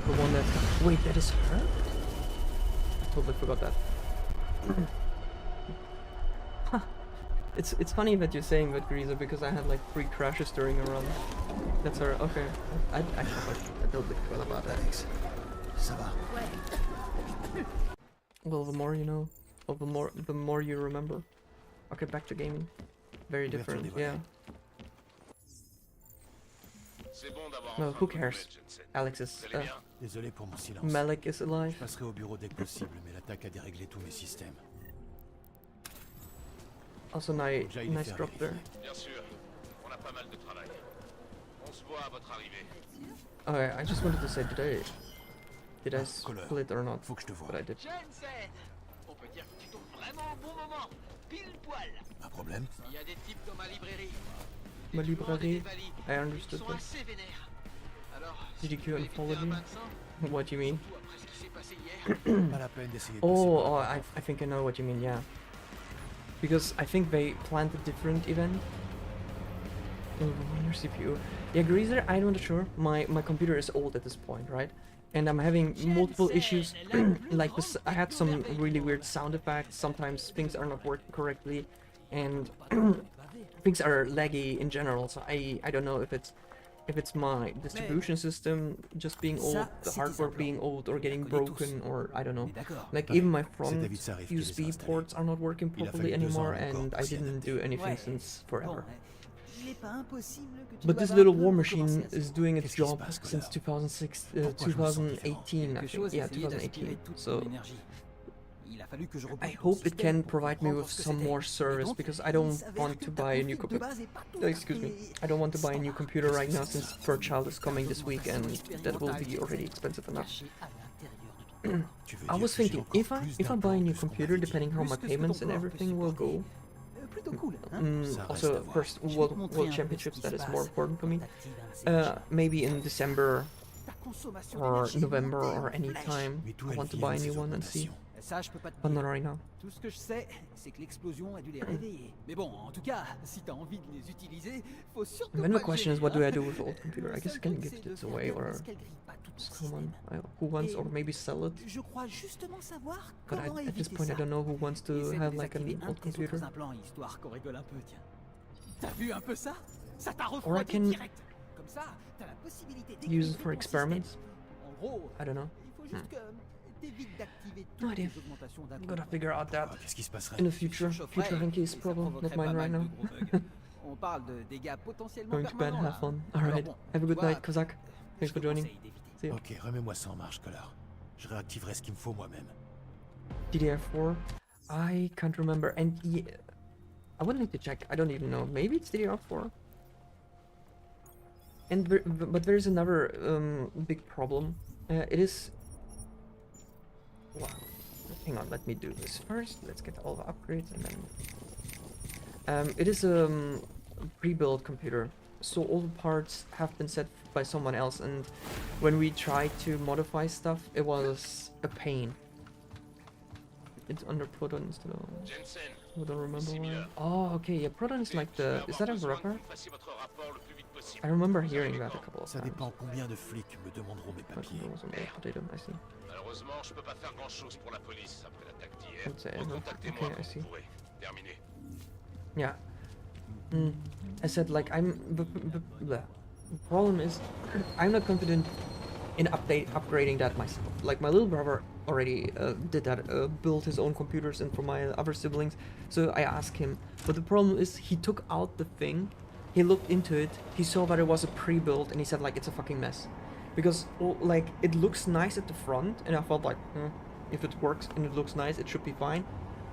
the one that. Wait, that is her. I totally forgot that. Huh. It's funny that you're saying that, Greaser, because I had like 3 crashes during a run. That's her. Okay, I totally forgot about that. Ça va. Well, the more you know, or the more you remember. Okay, back to gaming. Very Ouverture different, des yeah. volets. C'est bon d'avoir No, enfin who vos cares? nouvelles, Jensen. Alex is. Vous allez bien? Désolé pour mon silence. Malik is alive. Je passerai au bureau dès que possible, mais l'attaque a déréglé tous mes systèmes. Also, Faut que j'aille les nice faire drop there. vérifier. Bien sûr. On a pas mal de travail. On se voit à votre arrivée. Okay, I just wanted to say, did I Colère. split or not? Faut que je te voie. But I did. Jensen! On peut dire que tu tombes vraiment au bon moment. Pile poil. Un problème? Il y a des types dans ma librairie. Ma Des truands et des librairie, valides. I Ils understood sont this. assez vénères. Alors, Did you si tu queue veux and éviter follow un me? bain de sang, What do you mean? surtout après ce qui s'est passé hier, Pas la peine d'essayer de passer Oh, par là. I think I know what you mean, yeah. Because I think they planned a different event. Oh, your CPU. Yeah, Greaser, I'm not sure. My computer is old at this point, right? And I'm having multiple issues. Like this, I had some really weird sound effects. Sometimes things are not working correctly, and things are laggy in general. So I don't know if it's my distribution system just being old, the hardware being old, or getting broken, or I don't know. Like even my front David Sarif qui les a USB installés. ports are not working Il a properly fallu 2 ans anymore, encore and pour I s'y didn't do anything Ouais. since Bon, forever. il est pas impossible que tu But doives this un little peu war recommencer machine à is doing its Qu'est-ce qui se job passe, since Connor? 2006, Pourquoi je me sens 2018, I quelque think. chose, Yeah, essayer d'aspirer 2018. toute So ton énergie. Il a fallu que je I reprenne ton hope it système can pour provide me comprendre with ce que some c'était. more Et service donc, because I il don't s'avère want que to ta buy a new config de computer. base est pas tout à Excuse me. fait I don't want to buy a new standard. computer right now since Third Child is coming this week and that will be already expensive enough. Caché à l'intérieur de ton corps. Tu veux I dire was que j'ai thinking encore if I plus buy a d'implants new que ce qu'on computer, m'avait dit. depending how my Plus que ce que payments ton and corps peut everything will supporter. go, Plutôt cool, hein? Ça reste also à voir. first Je vais te World montrer un peu Championships, ce qui that se is passe more important for quand me. t'actives un de ces machins. Maybe in December Ta consommation or d'énergie est November montée or en any flèche. time. Mais d'où I elles want to viennent, buy a ces new one and see. augmentations? Ça, je peux pas te But dire. not right now. Tout ce que je sais, c'est que l'explosion a dû les réveiller. Mais bon, en tout cas, si t'as envie de les utiliser, faut surtout And then the pas te question is, gêner, what do I hein. do with the old computer? I Le guess I seul can truc, give c'est de it faire away gaffe à or ce qu'elle grille pas tout ton someone système. who wants, Et or maybe sell it. Je crois justement savoir But comment at this éviter point, I ça. don't know who wants to Essaie de have like an désactiver un old de tes computer. autres implants, histoire qu'on rigole un peu, tiens. T'as vu un peu ça? Ça t'a Or I refroidi can direct. Comme ça, t'as la possibilité use it d'équilibrer for ton experiments. système. En gros, I don't know. il faut juste que t'évites d'activer No toutes idea. les augmentations d'un coup. Gotta figure out that Ah, qu'est-ce qui se passerait? in the future. Chaufferait, Future Hanky's et ça problem, not provoquerait mine pas right mal now. de gros bugs. On parle de dégâts potentiellement Going to bed, permanents, have là. fun. Alors Alright. bon, Have a good tu vois, night, Kozak. je Thanks for te joining. conseille d'éviter. See you. Ok, remets-moi ça en marche, Collard. Je réactiverai ce qu'il me faut moi-même. DDR4? I can't remember. And yeah, I would need to check. I don't even know. Maybe it's DDR4. And but there's another big problem. It is. Wow. Hang on. Let me do this first. Let's get all the upgrades and then. It is pre-built computer, so all the parts have been set by someone else, and when we tried to modify stuff, it was a pain. It's under Proton instead of... Jensen, I don't remember c'est why. Miller. Oh, okay, yeah, Proton is like the... Is that a Besoin que wrapper? vous fassiez votre rapport le plus vite possible. I remember hearing that a couple of Ça times. dépend combien de flics me demanderont mes But papiers. there was an old potato, I see. Malheureusement, je peux pas faire grand-chose pour la police après l'attaque d'hier. Don't say ever. Recontactez-moi Okay, I quand see. vous pourrez. Terminé. Yeah. I said, like, the problem is, I'm not confident in upgrading that myself. Like, my little brother already did that, built his own computers, and for my other siblings, so I asked him. But the problem is, he took out the thing, he looked into it, he saw that it was a pre-built, and he said, like, it's a fucking mess. Because, like, it looks nice at the front, and I felt like, if it works and it looks nice, it should be fine.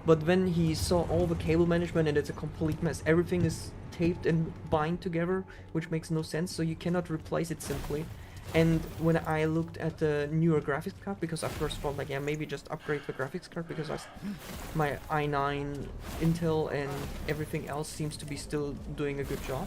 But when he saw all the cable management, and it's a complete mess. Everything is taped and bind together, which makes no sense, so you cannot replace it simply. And when I looked at the newer graphics card, because I first thought like, yeah, maybe just upgrade the graphics card, because my i9 Intel and everything else seems to be still doing a good job.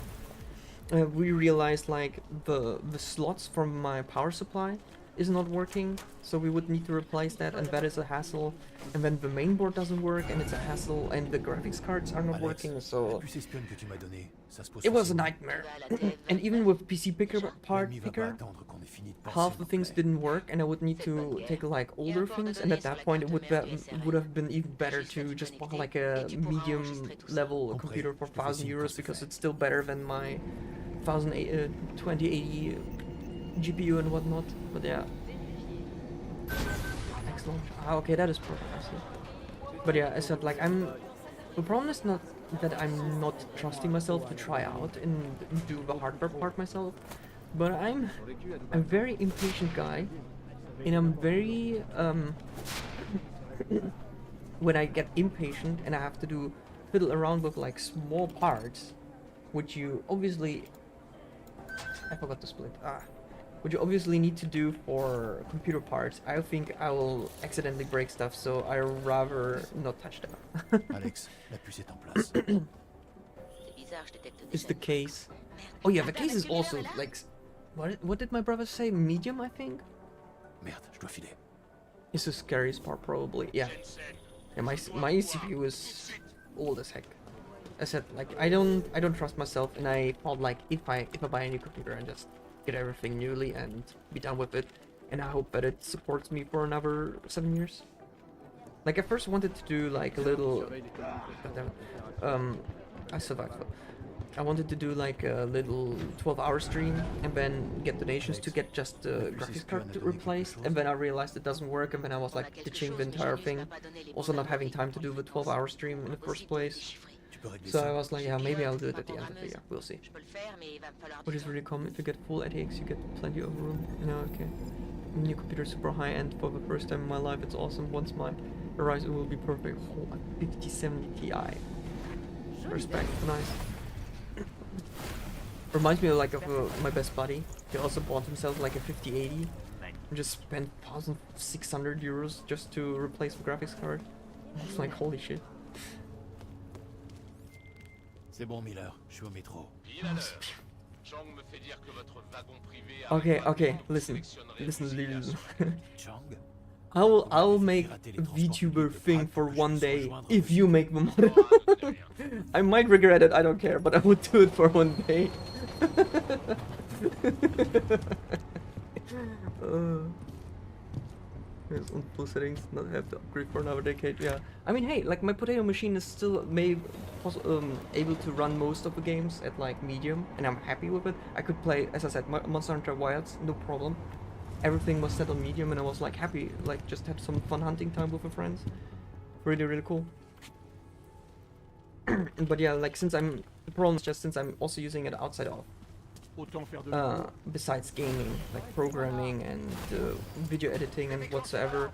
We realized like the slots from my power supply is not working, so we would need to replace that, and that is a hassle. And then the main board doesn't work, and it's a hassle, and the graphics cards are not Alex, working, la so puce espionne que tu m'as donnée, ça se pose it was a facilement. nightmare. And even with PC picker part L'ennemi va pas picker, attendre qu'on ait fini de penser half the nos things plans. didn't work, and I would need to take like older things, and at that point it would have been even better to just buy like a medium level computer for €1,000, because it's still better than my 2080 GPU and whatnot. But yeah. Excellent. Ah, okay, that is perfect, I see. But yeah, I said, like, the problem is not that I'm not trusting myself to try out and do the hardware part myself, but I'm a very impatient guy, and I'm very, when I get impatient and I have to fiddle around with, like, small parts, which you obviously... I forgot to split. Which you obviously need to do for computer parts, I think I will accidentally break stuff, so I rather not touch that. Alex, la puce est en place. Is the case. Oh yeah, the case is also like... What did my brother say? Medium, I think? Merde, je dois filer. It's the scariest part, probably. Yeah. Yeah, my CPU is old as heck. I said, like, I don't trust myself, and I thought, like, if I buy a new computer and just get everything newly and be done with it, and I hope that it supports me for another 7 years. Like, I first wanted to do like a little... I survived though. I wanted to do like a little 12-hour stream and then get donations to get just the graphics card replaced, and then I realized it doesn't work, and then I was like ditching the entire thing, also not having time to do the 12-hour stream in the first place. So I was like, yeah, maybe I'll do it at the end of the year, we'll see. Which is really common, if you get full ATX you get plenty of room. No, okay. New computer super high end for the first time in my life, it's awesome. Once my Horizon will be perfect. Oh, a 5070 Ti. Respect, nice. Reminds me of like my best buddy. He also bought himself like a 5080 and just spent €1,600 just to replace the graphics card. I was like, holy shit. C'est bon, Miller, je suis au métro. Okay, listen. Chang? I'll make a VTuber thing for one day if you make the mod. I might regret it, I don't care, but I would do it for one day. Yes, on full settings, not have to upgrade for another decade. Yeah, I mean, hey, like my potato machine is still able to run most of the games at like medium, and I'm happy with it. I could play, as I said, Monster Hunter Wilds, no problem. Everything was set on medium, and I was like happy, like just had some fun hunting time with my friends. Really, really cool. But yeah, like the problem is just since I'm also using it outside of. Besides gaming, like programming and video editing and whatsoever,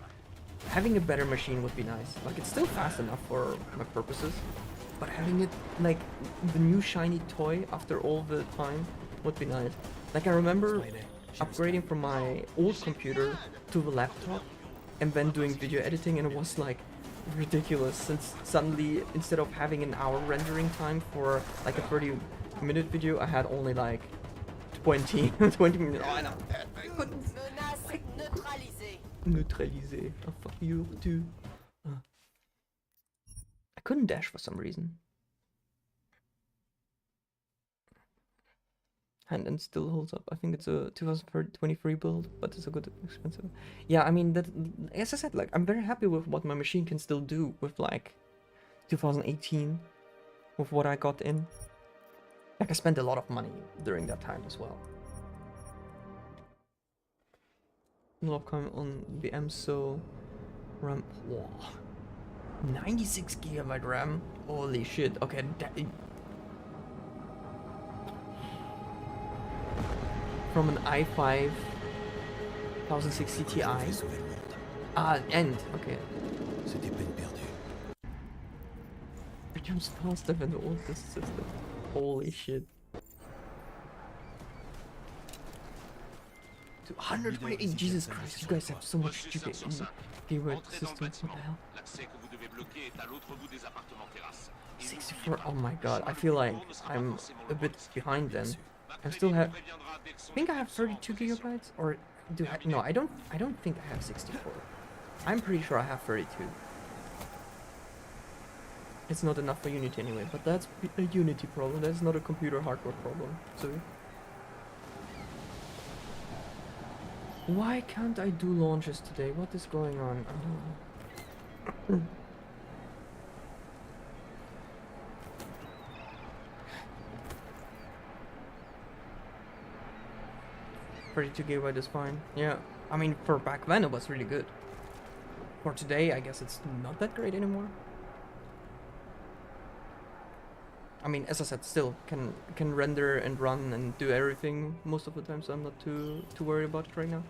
having a better machine would be nice. Like, it's still fast enough for my purposes, but having it like the new shiny toy after all the time would be nice. Like, I remember upgrading from my old computer to the laptop and then doing video editing, and it was like ridiculous, since suddenly instead of having an hour rendering time for like a 30 minute video, I had only like 20 20 minutes. Oh, I know. I couldn't Menace neutralisée. neutraliser. Oh, fuck you too. I couldn't dash for some reason. And still holds up. I think it's a 2023 build, but it's a good expensive. Yeah, I mean that. As I said, like I'm very happy with what my machine can still do with like 2018, with what I got in. Like I spent a lot of money during that time as well. A lot of time on VM, so RAM. Wow. 96 gigabyte RAM. Holy shit. Okay, from an i5 1060 Ti. And okay. C'était peine perdue. It jumps faster than the oldest system. Holy shit. 128, Jesus Christ, you guys have so much stupid keyword systems, what the hell? 64, oh my god, I feel like I'm a bit behind then. I still have, I think I have 32 gigabytes, or do I, no, I don't think I have 64. I'm pretty sure I have 32. It's not enough for Unity anyway, but that's a Unity problem, that's not a computer hardware problem, so. Why can't I do launches today? What is going on? I don't know. 32 gigabyte is fine. Yeah, I mean for back then it was really good. For today, I guess it's not that great anymore. I mean, as I said, still can render and run and do everything most of the time, so I'm not too worried about it right now.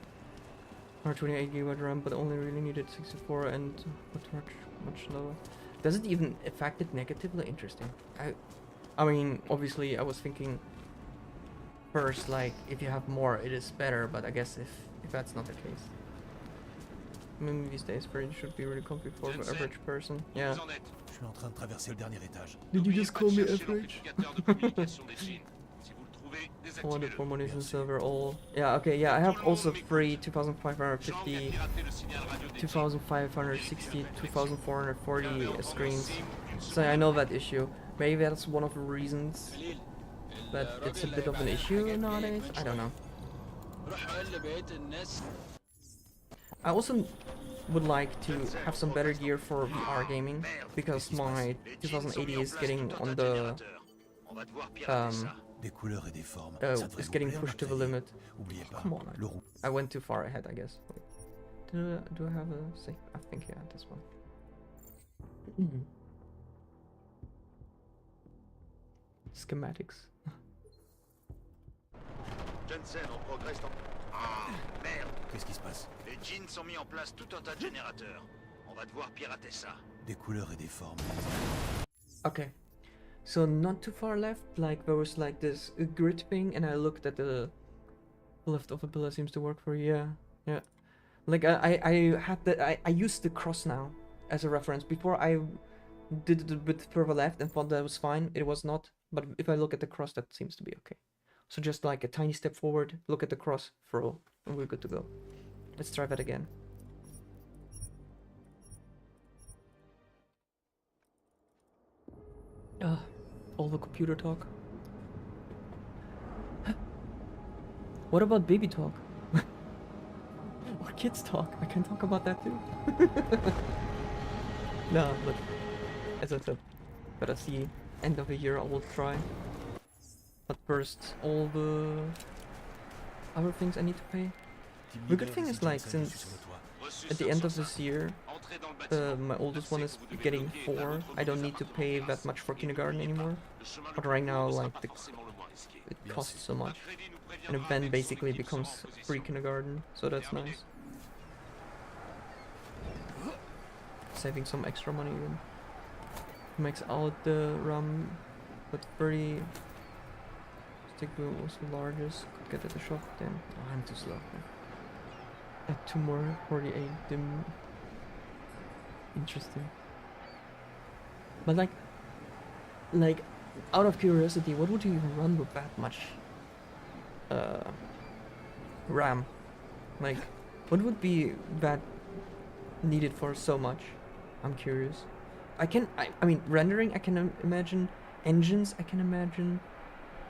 Or 28 gigabyte RAM, but only really needed 64 and much lower. Does it even affect it negatively? Interesting. I mean, obviously, I was thinking first, like if you have more, it is better. But I guess if that's not the case, I mean, these days, it should be really comfy for the average person. Yeah. Je suis en train de traverser le dernier étage. Did you just call me average? I wanted for monetization server all. Yeah, okay, yeah, I have also free 2550, 2560, 2440 screens. So I know that issue. Maybe that's one of the reasons that it's a bit of an issue nowadays. I don't know. I also would like to have some better gear for VR gaming, because my 2080 is getting on the it's getting pushed to the limit. Come on, I went too far ahead, I guess. Wait. Do I have a save? I think yeah, this one. Schematics. Jensen, on progresse dans... Ah, merde! Qu'est-ce qui se passe? Les djinns sont mis en place tout un tas de générateurs. On va devoir pirater ça. Des couleurs et des formes. Okay. So not too far left, like there was like this grid thing, and I looked at the left of the pillar seems to work for you. Yeah. Like I had I used the cross now as a reference. Before I did it a bit further left and thought that was fine. It was not. But if I look at the cross, that seems to be okay. So just like a tiny step forward, look at the cross, throw, and we're good to go. Let's try that again. All the computer talk. What about baby talk? Or kids talk? I can talk about that too. No, look. As I said, better see. End of the year I will try. But first, all the other things I need to pay. The good thing is, like, since at the end of this year, my oldest one is getting 4, I don't need to pay that much for kindergarten anymore. But right now, like, it costs so much. And it then basically becomes free kindergarten, so that's nice. Saving some extra money even. Max out the RAM with 30. Stick boom was the largest. Could get at the shop then. Oh, I'm too slow. Add 2 more 48 dim. Interesting. But like out of curiosity, what would you even run with that much RAM? Like, what would be that needed for so much? I'm curious. I mean, rendering, I can imagine. Engines, I can imagine.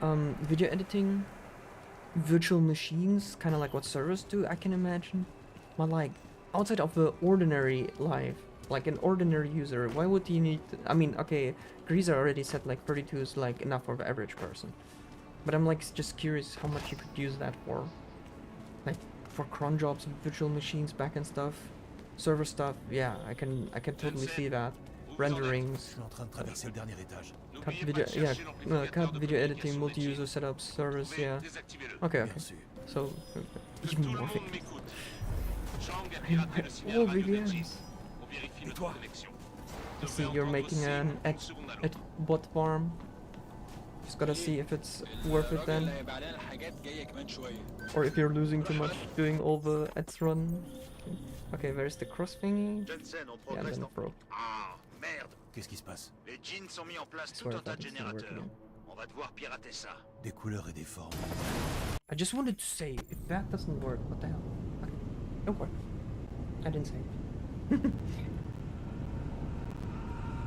Video editing, virtual machines, kind of like what servers do, I can imagine. But like, outside of the ordinary life, like an ordinary user, why would you need I mean, okay, Greaser already said like 32 is like enough for the average person. But I'm like just curious how much you could use that for. Like, for cron jobs, virtual machines, backend stuff, server stuff, yeah, I can totally see that. Renderings, Je suis en train de traverser le dernier étage. cut video, yeah, cut video editing, multi-user setups, servers, yeah. Okay, okay. Bien sûr. So, even more Tout le monde things. m'écoute. Chang a piraté le signal Oh, radioélectrique. VPNs. On vérifie notre connexion. I see you're making an at bot farm. Just gotta see if it's worth it then. Or if you're losing too much doing all the ads run. Okay, there's the cross thingy. Jensen, on Yeah, and then the pro. Ah, merde. Qu'est-ce qui se passe? Les jeans ont mis en place tout Swear un tas that de it's not working. générateurs. On va devoir pirater ça. Des couleurs et des formes. I just wanted to say, if that doesn't work, what the hell? Okay, don't worry. I didn't say it.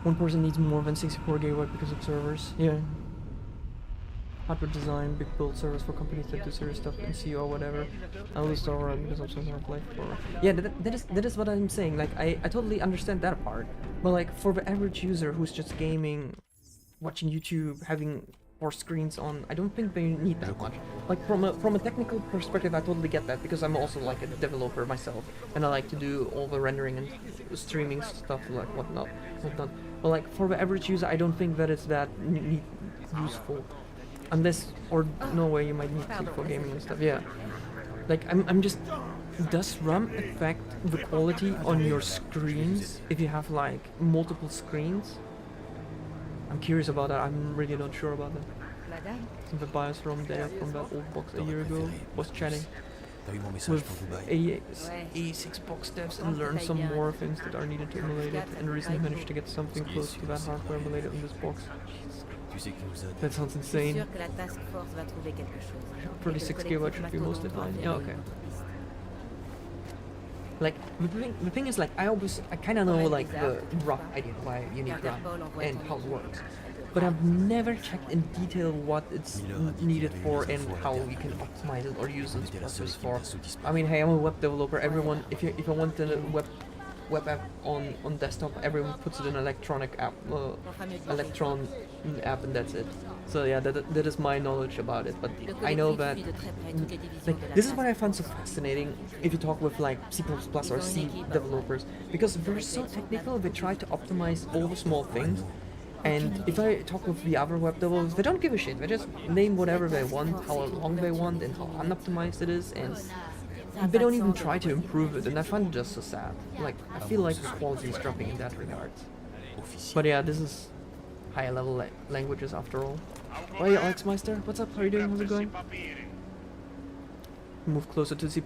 One person needs more than 64 gigabyte because of servers. Yeah. Hardware design, big build servers for companies that do serious stuff in CO or whatever. I will store run because I'm something I've for. Yeah, that is what I'm saying. Like, I totally understand that part. But like, for the average user who's just gaming, watching YouTube, having 4 screens on, I don't think they need that much. Like, from a technical perspective, I totally get that, because I'm also like a developer myself, and I like to do all the rendering and streaming stuff, like whatnot. But like, for the average user, I don't think that it's that useful. Unless, or no way, you might need to for gaming and stuff, yeah. Like, I'm just, does RAM affect the quality on your screens if you have like multiple screens? I'm curious about that. I'm really not sure about that. The BIOS ROM there from that old box a year ago was chatting T'as eu mon message pour with Dubaï? A6 box devs and learned some more things that are needed to emulate it, and recently managed to get something close to that hardware emulated in this box. Tu sais qui nous aide? That sounds Je suis insane. sûre que la task force va trouver quelque chose. 36 gigabyte should be mostly fine. Yeah, okay. Like, the thing is, like, I kind of know like the rough idea why you need RAM and how it works, but I've never checked in detail what it's needed for and how you can optimize it or use those processors for. I mean, hey, I'm a web developer. Everyone, if I want a web app on desktop, everyone puts it in an electronic app, electron app, and that's it. So yeah, that is my knowledge about it. But I know that, like, this is what I find so fascinating if you talk with like C++ or C developers, because they're so technical. They try to optimize all the small things. And if I talk with the other web developers, they don't give a shit. They just name whatever they want, how long they want, and how unoptimized it is, and they don't even try to improve it. And I find it just so sad. Like, I feel like the quality is dropping in that regard. But yeah, this is higher level languages after all. Oh yeah, Alex Meister, what's up? How are you doing? How's it going? Move closer to C++.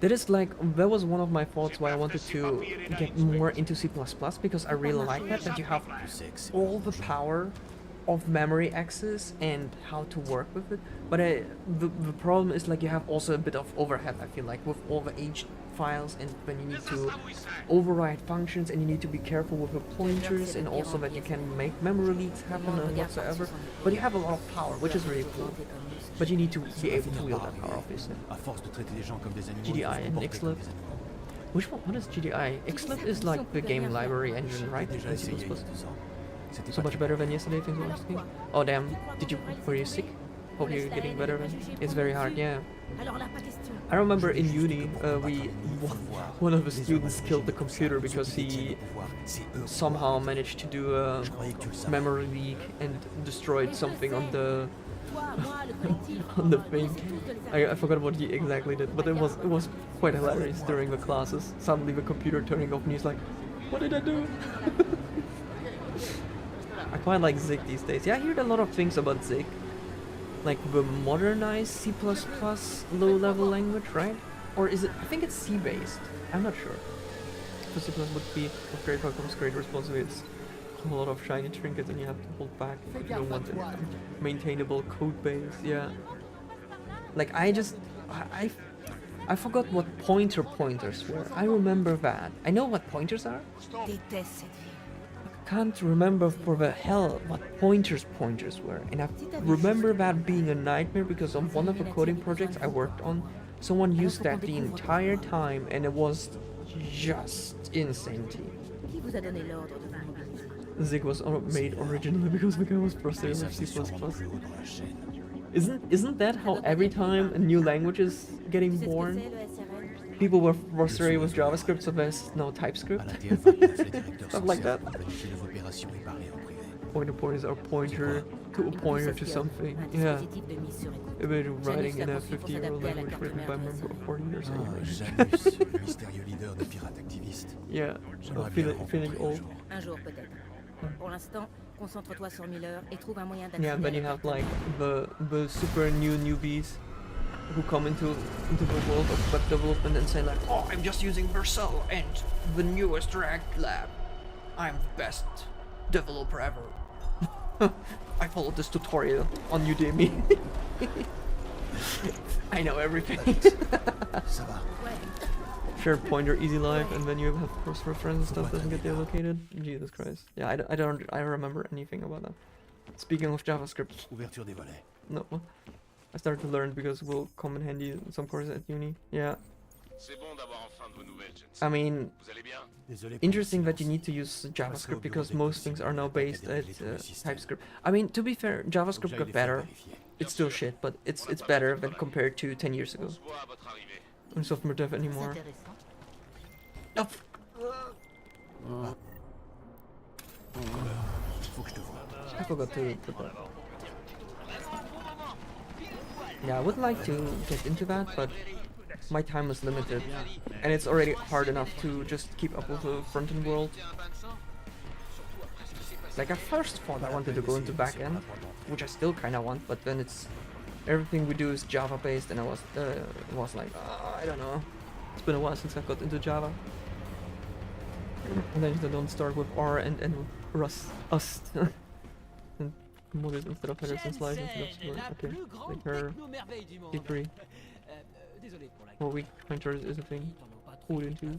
That is like, that was one of my thoughts why I wanted to get more into C++, because I really like that you have all the power of memory access and how to work with it. But the problem is, like, you have also a bit of overhead, I feel like, with all the H files, and when you need to override functions, and you need to be careful with the pointers, and also that you can make memory leaks happen and whatsoever. But you have a lot of power, which is really cool. But you need to be able to wield that power, obviously. GDI and Xlib. Which one? What is GDI? Xlib is like the game library engine, right? In C++. So much better than yesterday, things were asking. Oh damn, were you sick? Hope you're getting better. It's very hard, yeah. I remember in uni, one of the students killed the computer because he somehow managed to do a memory leak and destroyed something on the on the thing. I forgot what he exactly did, but it was quite hilarious during the classes. Suddenly the computer turning off and he's like, what did I do? I quite like Zig these days. Yeah, I heard a lot of things about Zig. Like the modernized C++ low-level language, right? Or is it? I think it's C-based. I'm not sure. So C++ would be of great outcomes, great responsibilities. a lot of shiny trinkets and you have to hold back if you don't want a maintainable code base. Yeah. Like I forgot what pointers were. I remember that. I know what pointers are. Déteste cette ville. I can't remember for the hell what pointers were. And I remember that being a nightmare because on one of the coding projects I worked on, someone used that the entire time and it was just insanity. Qui vous a donné l'ordre de vous mobiliser? Zig was made originally because the guy was frustrated with C++. Isn't that how every time a new language is getting born, people were frustrated with JavaScript, so there's no TypeScript? Stuff like that. Pointers are pointer to a pointer to something. Yeah. Imagine writing in a 50-year-old language written by a member of 40 years old. Yeah, feeling old. Un jour peut-être. Pour l'instant, concentre-toi sur Miller et trouve un moyen Yeah, and then you have like the super newbies who come into the world of web development and say like, oh, I'm just using Vercel and the newest React lab. I'm the best developer ever. I followed this tutorial on Udemy. I know everything. Sure, pointer easy life, and then you have cross reference and stuff doesn't get deallocated. Jesus Christ. Yeah, I don't remember anything about that. Speaking of JavaScript. No. I started to learn because it will come in handy in some courses at uni. Yeah. I mean, interesting that you need to use JavaScript because most things are now based at TypeScript. I mean, to be fair, JavaScript got better. It's still shit, but it's better than compared to 10 years ago. I'm not software dev anymore. Oh. I forgot to put that. Yeah, I would like to get into that, but my time is limited, and it's already hard enough to just keep up with the front-end world. Like, I first thought I wanted to go into back-end, which I still kind of want, but then it's everything we do is Java-based, and I was like, I don't know. It's been a while since I got into Java. And then you don't start with R and Rust. And models instead of headers and slides instead of okay. Like her D3. 4 week pointers is a thing. Hold into.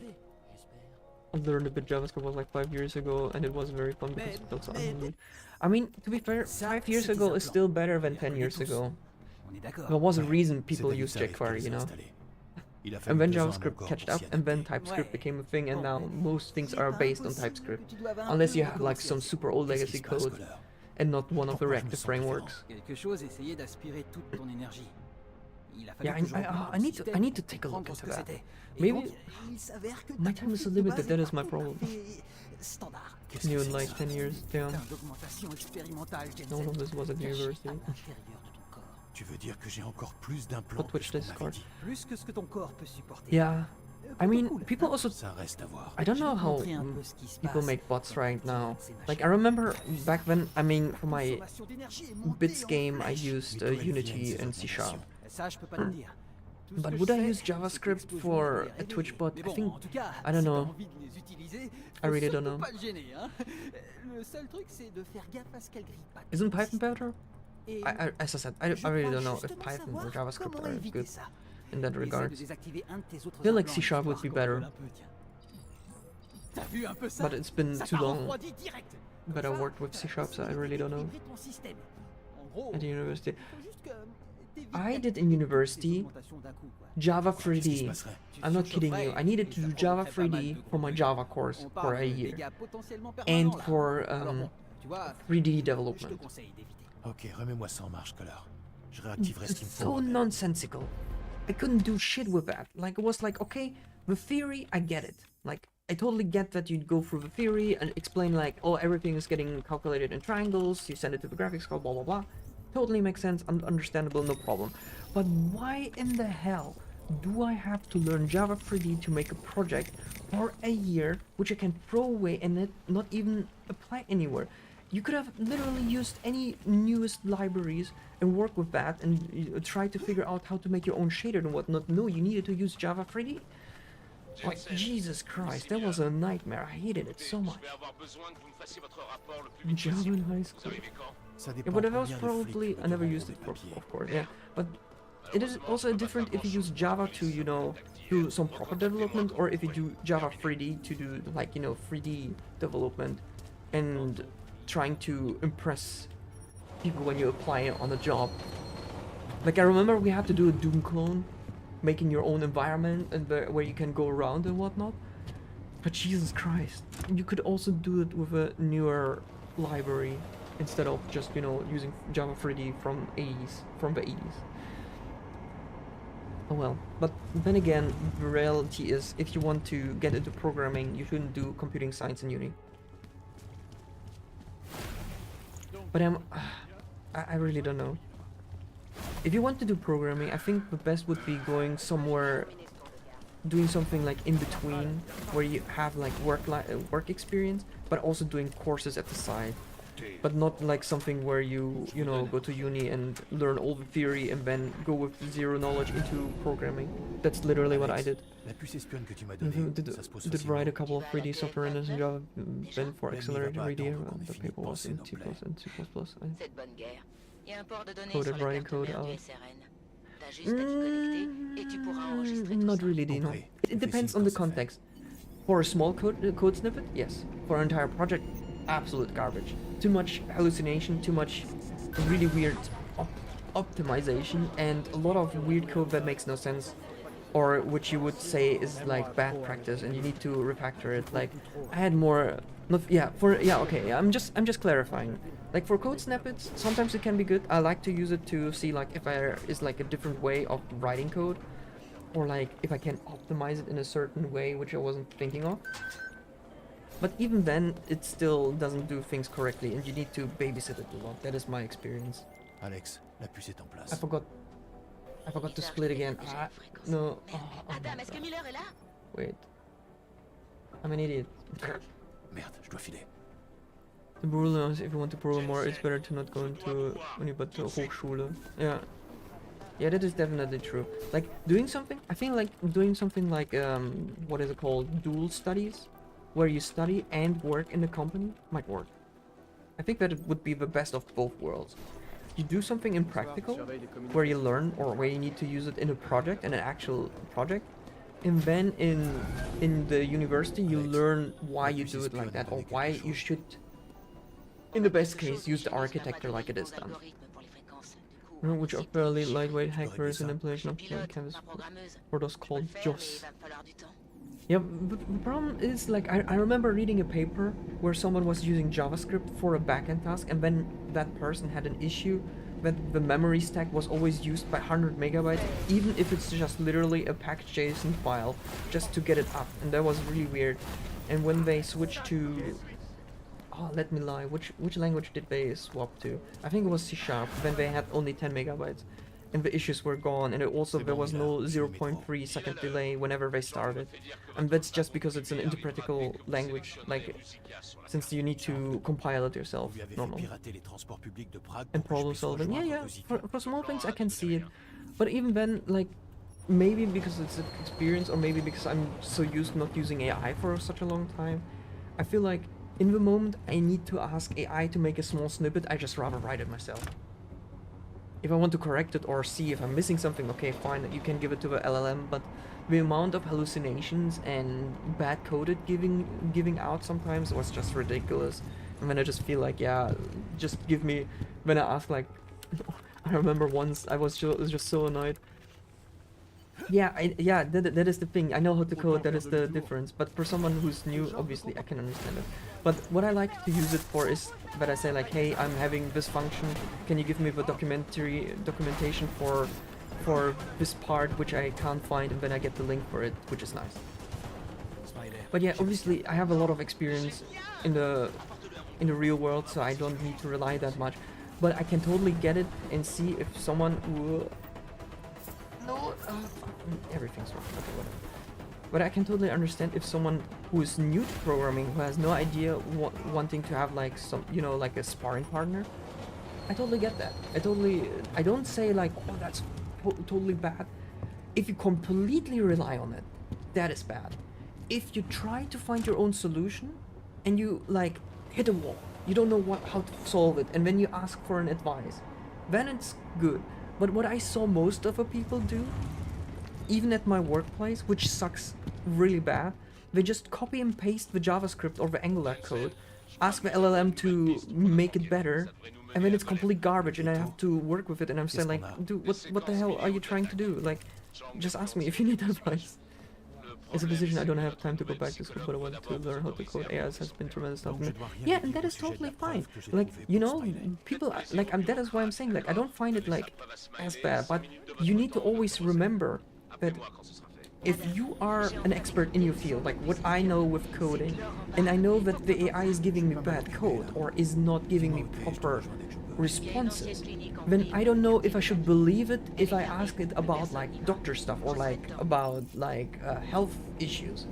I learned a bit JavaScript was like 5 years ago and it was very fun because it looks unreal. I mean, to be fair, 5 years ago is still better than 10 years ago. There was a reason people used jQuery, you know. And then JavaScript catched up, and then TypeScript became a thing, and now most things are based on TypeScript. Unless you have like some super old legacy code, and not one of the reactive frameworks. Yeah, I need to take a look into that. Maybe my time is so limited, that is my problem. New in like 10 years, damn. None of this was at university. But Twitch Discord. Yeah, I mean, people also... I don't know how people make bots right now. Like, I remember back then, I mean, for my bits game, I used Unity and C#. But would I use JavaScript for a Twitch bot? I think... I don't know. I really don't know. Isn't Python better? As I said, I really don't know if Python or JavaScript are good in that regard. I feel like C# would be better. But it's been too long that I worked with C#, so I really don't know. At the university. I did in university Java 3D. I'm not kidding you. I needed to do Java 3D for my Java course for a year. And for 3D development. It's so nonsensical. I couldn't do shit with that. Like, it was like, okay, the theory, I get it. Like, I totally get that you'd go through the theory and explain like, oh, everything is getting calculated in triangles, you send it to the graphics card, blah blah blah. Totally makes sense, understandable, no problem. But why in the hell do I have to learn Java 3D to make a project for a year, which I can throw away and not even apply anywhere? You could have literally used any newest libraries and work with that and try to figure out how to make your own shader and whatnot. No, you needed to use Java 3D. Like, Jesus Christ, that was a nightmare. I hated it so much. Je vais avoir besoin que vous me fassiez votre rapport le plus vite Java possible. in high Vous school. arrivez quand? Ça Yeah, dépend but that was combien de probably flics I never devront used it des for, papiers. of course, yeah. But it is also different if you use Java to, you know, do some proper development, or if you do Java 3D to do like, you know, 3D development and trying to impress people when you apply it on a job. Like I remember we had to do a Doom clone, making your own environment and where you can go around and whatnot. But Jesus Christ, you could also do it with a newer library instead of just, you know, using Java 3D from the 80s. Oh well, but then again, the reality is if you want to get into programming, you shouldn't do computing science in uni. But I really don't know. If you want to do programming, I think the best would be going somewhere, doing something like in between, where you have like work experience, but also doing courses at the side. But not like something where you know, go to uni and learn all the theory and then go with zero knowledge into programming. That's literally what I did. La puce espionne que tu m'as donnée, ça se pose Did facilement. write a couple of 3D software renders in Java, then for Ben, accelerated il va pas 3D, attendre qu'on ait the fini de paper was penser in nos C++ plaies. and C++. Cette bonne guerre. Il y a un port de données Coded sur la writing carte code mère du out. SRN. T'as juste à t'y connecter et tu pourras enregistrer tout Not ça. really, Dino. Compris. It depends on the context. For a small code snippet, yes. For an entire project, absolute garbage. Too much hallucination, too much really weird optimization, and a lot of weird code that makes no sense, or which you would say is like bad practice, and you need to refactor it. Like I had more, not okay. I'm just clarifying. Like for code snippets, sometimes it can be good. I like to use it to see like if there is like a different way of writing code, or like if I can optimize it in a certain way which I wasn't thinking of. But even then, it still doesn't do things correctly, and you need to babysit it a lot. That is my experience. Alex, la puce est en place. I forgot to split again. No. Oh, Adam, est-ce que Miller est là? wait. I'm an idiot. Merde, je dois filer. The rule is if you want to program more, it's better to not go into uni but to Hochschule. Yeah. Yeah, that is definitely true. Like doing something, I feel like doing something like what is it called? Dual studies, where you study and work in the company might work. I think that it would be the best of both worlds. You do something in practical, where you learn or where you need to use it in a project, in an actual project, and then in the university you learn why you do it like that, or why you should, in the best case, use the architecture like it is done. Which are fairly lightweight hackers and implementation of plain canvas for those called JOS. Yeah, but the problem is, like, I remember reading a paper where someone was using JavaScript for a backend task, and then that person had an issue that the memory stack was always used by 100 megabytes, even if it's just literally a packed JSON file, just to get it up, and that was really weird. And when they switched to... Oh, let me lie, which language did they swap to? I think it was C#, then they had only 10 megabytes. And the issues were gone, and there was no 0.3 second delay whenever they started. And that's just because it's an interpretable language, like, since you need to compile it yourself, normally. And problem solving, yeah, for small things I can see it. But even then, like, maybe because it's an experience, or maybe because I'm so used to not using AI for such a long time, I feel like in the moment I need to ask AI to make a small snippet, I just rather write it myself. If I want to correct it or see if I'm missing something, okay, fine, you can give it to the LLM, but the amount of hallucinations and bad coded giving out sometimes was just ridiculous. And then I just feel like, yeah, just give me, when I ask, like, I remember once I was just so annoyed. Yeah, that is the thing. I know how to code, that is the difference. But for someone who's new, obviously I can understand it. But what I like to use it for is that I say like, hey, I'm having this function. Can you give me the documentation for this part which I can't find, and then I get the link for it, which is nice. But yeah, obviously I have a lot of experience in the real world, so I don't need to rely that much. But I can totally get it and see if someone who everything's wrong. Okay, whatever. But I can totally understand if someone who is new to programming, who has no idea, wanting to have like some, you know, like a sparring partner. I totally get that. I don't say like, oh, that's totally bad. If you completely rely on it, that is bad. if you try to find your own solution and you like hit a wall, you don't know how to solve it, and then you ask for an advice, then it's good. But what I saw most of the people do, even at my workplace, which sucks really bad, they just copy and paste the JavaScript or the Angular code, ask the LLM to make it better, and then it's complete garbage and I have to work with it, and I'm saying like, dude, what the hell are you trying to do? Like, just ask me if you need advice. As a physician, I don't have time to go back to school, but I want to learn how to code. AI has been tremendous help me. Yeah, and that is totally fine. Like, you know, people, like, that is why I'm saying, like, I don't find it, like, as bad, but you need to always remember that if you are an expert in your field, like what I know with coding, and I know that the AI is giving me bad code or is not giving me proper responses, then I don't know if I should believe it if I ask it about like doctor stuff or like about like health issues.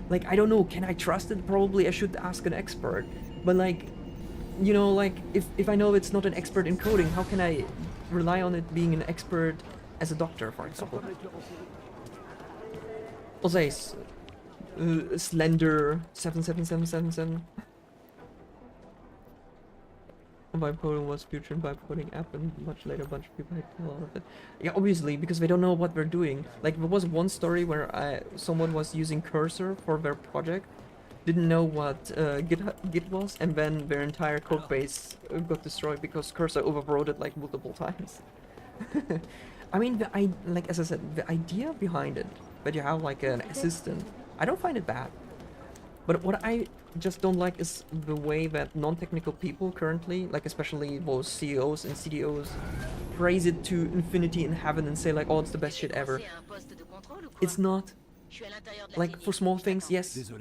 Like, I don't know, can I trust it? Probably I should ask an expert. But like, you know, like if I know it's not an expert in coding, how can I rely on it being an expert as a doctor, for example? Ozeis, Slender 77777. Bipolar was future and bipolar app, and much later a bunch of people had a lot of it. Yeah, obviously, because they don't know what they're doing. Like, there was one story where someone was using Cursor for their project, didn't know what Git was, and then their entire code base got destroyed because Cursor overrode it like multiple times. I mean, like as I said, the idea behind it, that you have like an assistant, I don't find it bad. But what I just don't like is the way that non-technical people currently, like especially those CEOs and CDOs, praise it to infinity in heaven and say like, oh, it's the best shit ever. It's not. Like, for small things, yes,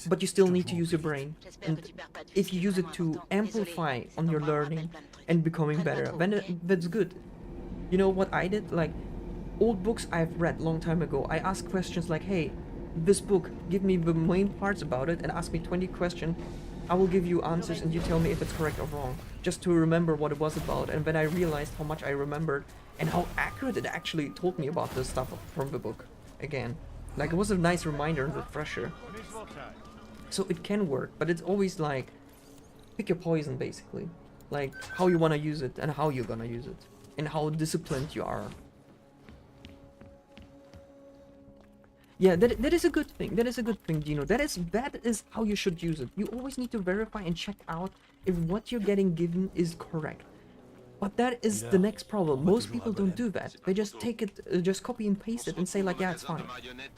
but you still need to use your brain. And if you use it to amplify on your learning and becoming better, then that's good. You know what I did? Like, old books I've read long time ago, I ask questions like, hey, this book, give me the main parts about it and ask me 20 questions. I will give you answers and you tell me if it's correct or wrong, just to remember what it was about. And then I realized how much I remembered and how accurate it actually told me about the stuff from the book again. Like, it was a nice reminder and refresher. So it can work, but it's always like, pick your poison basically. Like, how you want to use it and how you're gonna use it and how disciplined you are. Yeah, that is a good thing. That is a good thing, Dino. That is how you should use it. You always need to verify and check out if what you're getting given is correct. But that is the next problem. Most people don't do that. They just take it, just copy and paste it and say like, yeah, it's fine.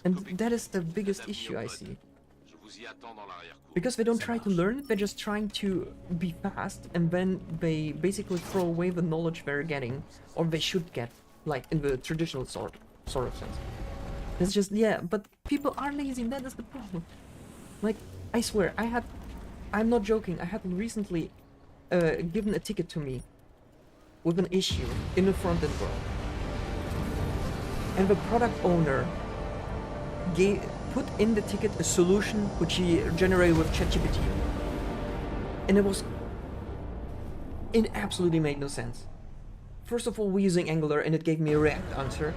And that is the biggest issue I see. Because they don't try to learn it, they're just trying to be fast, and then they basically throw away the knowledge they're getting, or they should get, like in the traditional sort of sense. It's just, yeah, but people are lazy, and that is the problem. Like, I swear, I'm not joking, I had recently given a ticket to me with an issue in the front-end world. And the product owner put in the ticket a solution which he generated with ChatGPT. And it absolutely made no sense. First of all, we're using Angular and it gave me a React answer.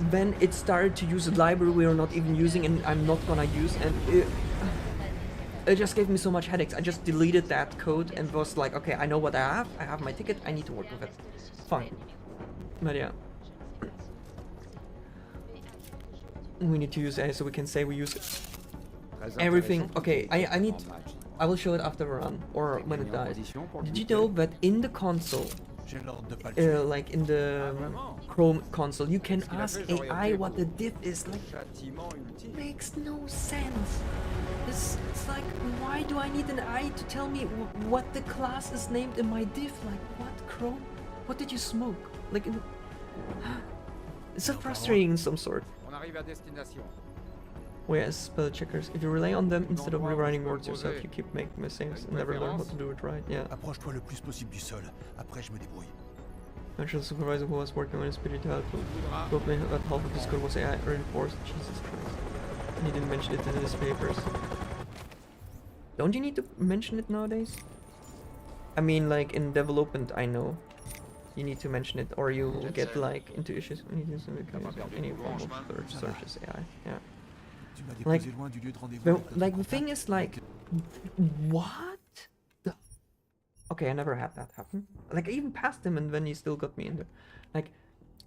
Then it started to use a library we are not even using and I'm not gonna use, and it just gave me so much headaches. I just deleted that code and was like, okay, I know what I have my ticket, I need to work with it. Fine. But yeah. We need to use AI so we can say we use everything. Okay, I will show it after the run or when it dies. Did you know that in the console, like in the Chrome console, you can ask AI what the diff is? Like, makes no sense. It's like, why do I need an AI to tell me what the class is named in my diff? Like, what, Chrome? What did you smoke? Like, it's so frustrating in some sort. Whereas spell checkers, if you rely on them instead of rewriting words yourself, you keep making mistakes and never learn how to do it right. Yeah. Approche-toi le plus possible du sol. Après, je me débrouille. Actually, the supervisor who was working on his spirit told me that half of his code was AI reinforced. Jesus Christ. And he didn't mention it in his papers. Don't you need to mention it nowadays? I mean, like in development, I know. You need to mention it, or you will get like into issues when you use any form of search as AI. Yeah. Tu m'as Like, déposé loin du lieu de rendez-vous. the, avec notre like the contact. thing is like, what? The... Okay, I never had that happen. Like I even passed him and then he still got me in there. Like,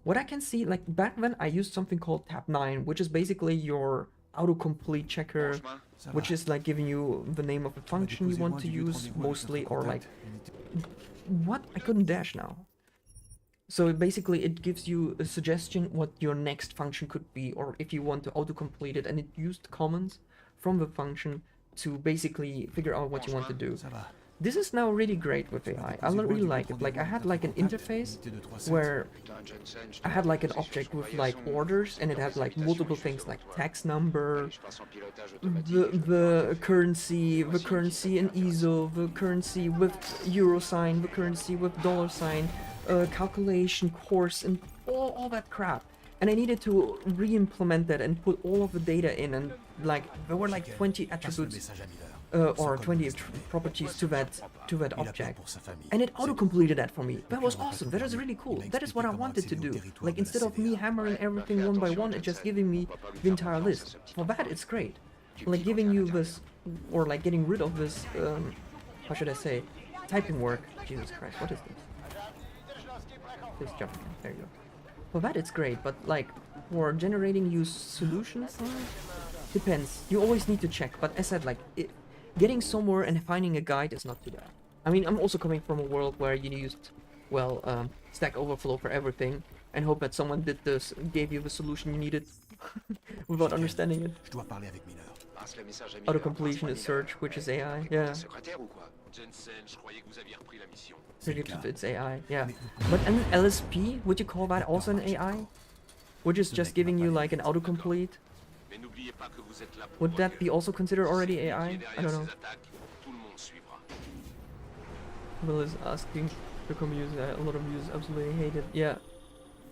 what I can see, like back then I used something called tab 9, which is basically your autocomplete checker, Ça which va. is like giving you the name of the Tu m'as function you déposé want loin to du lieu de use rendez-vous avec mostly, notre or like, contact. Il était- what? I couldn't dash now. So basically it gives you a suggestion what your next function could be, or if you want to autocomplete it, and it used commands from the function to basically figure out what you want to do. Ça va. This is now really great with Tu m'as AI. I déposé loin really du lieu like de it. Like I rendez-vous had avec like an notre contact. interface Unité de 3-7. where Putain, Jensen, je I had like an t'ai object posé with sur like raison. orders, and it Dans had les like salutations, multiple je suis things sur like toi. tax number, Allez, je passe en pilotage automatique et je the vais te currency, the Voici une currency petite in affaire ISO, the currency with euro sign, the currency with dollar sign, calculation course, and all that crap. And I needed to re-implement that and put all of the data in, and like there were like 20 Passe le attributes message à Miller. or Sans 20 code properties to that Il a peur object. pour sa famille. And it C'est tout. auto-completed that for me. That Puis was on va pas awesome. tout That is parler. really Il cool. m'a That is what I expliqué comment wanted to accéder au do. territoire Like de la instead of me CDA. hammering Ouais, everything fais one by attention, one, it's just Jensen. giving me On va pas lui the faire entire confiance à list. ce petit For that, enfant. it's great. Tu Like pilotes giving à you l'intérieur. this, or like getting rid of this, how should I say, typing work. Jesus Christ, what is this? Please jump again. There you go. For that, it's great, but like for generating you solutions, depends. You always need to check. But as I said, like getting somewhere and finding a guide is not too bad. I mean, I'm also coming from a world where you used, well, Stack Overflow for everything, and hope that someone did this, gave you the solution you needed, without understanding it. Je dois parler avec Miller. Passe le message à Miller, Auto-completion passe-moi is Miller. search, which is Hey, AI. t'es Yeah, secrétaire ou quoi? Jensen, je croyais que vous aviez repris la mission. C'est le predicted cas. it's AI. Yeah, Mais- but an LSP, would you call that also an AI? Which is Ce just mec giving m'a you pas like an autocomplete? Mais n'oubliez pas que vous êtes là pour Would that recueillir. be also considered already Celui qui est AI? I derrière don't know. ces attaques, tout le monde suivra. Will is asking to come use a lot of users absolutely hate it. Yeah.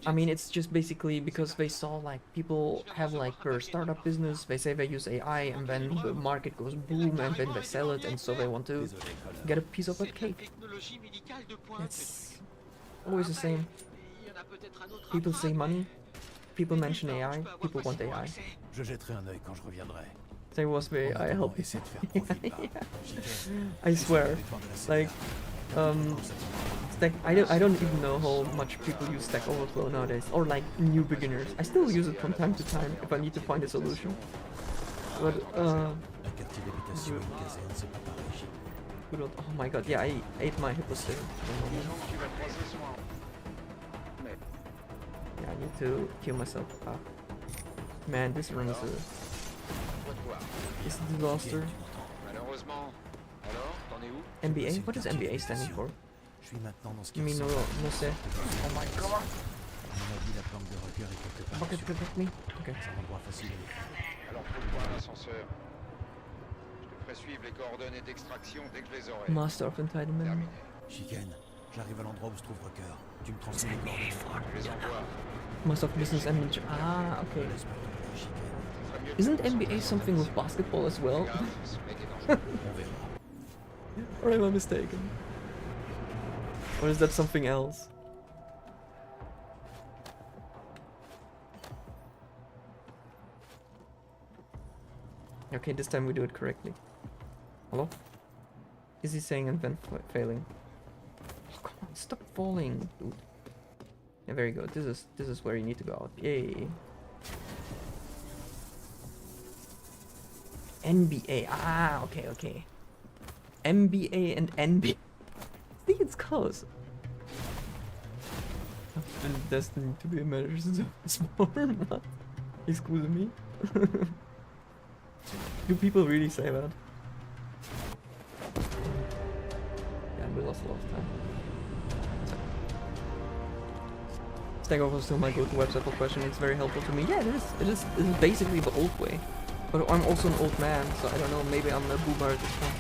I mean, it's just basically because they saw like people have like their startup business, they say they use AI, and then the market goes boom, and then they sell it, and so they want to Désolé, Colin. get a piece of that C'est de la cake. technologie médicale de pointe, ce It's truc. always the same. Il y en a peut-être un autre à People say Prague, money, people mais mention nulle part où AI, je peux avoir people want facilement AI. accès. Je jetterai un œil quand je reviendrai. There was the En AI attendant, help. essaie de faire profil bas. Chicken, I c'est swear, sur le territoire de la CDA. like, Stack, I don't even know how much people use Stack Overflow nowadays, or like new beginners. I still use it from time to time if I need to find a solution. But Un quartier d'habitation, une caserne, c'est pas pareil chez nous. good old, oh my god, yeah, I ate my hipposter. Les gens que tu vas croiser sont un- Mais Yeah, I need to kill myself. Ah. Man, this run is a disaster. malheureusement. Alors, t'en es où? MBA? What is MBA standing for? Je suis maintenant dans ce qui I mean, no, ressemble no sé. Oh my god! À mon avis, la planque de recueil est quelque part Bucket sur- protect me? Okay. C'est un endroit facile à défendre. Alors, trouve-toi un ascenseur. Je te ferai suivre les coordonnées d'extraction dès que je les aurai. Master of Entitlement. Terminé. Chicken, j'arrive à l'endroit où se trouve Rucker. Tu me transmets les coordonnées. Je les envoie. Master of Business Adventure. Ah, okay. Laisse-moi tomber, Chicken. Ce serait mieux que Isn't tu te MBA something with basketball as well? Gaffe, ce mec est dangereux. On verra. Or am I mistaken? Or is that something else? Okay, this time we do it correctly. Hello? Is he saying and then failing? Oh, come on, stop falling, dude. Yeah, very good. This is where you need to go out. Yay. NBA. Ah, okay, okay. MBA and NB. I think it's close. I've been destined to be a manager since I was born. What? Excuse me. Do people really say that? Yeah, we lost a lot of time. Stack Overflow is still my go-to website for questioning. It's very helpful to me. Yeah, it is. It is basically the old way. But I'm also an old man, so I don't know. Maybe I'm a boomer at this point.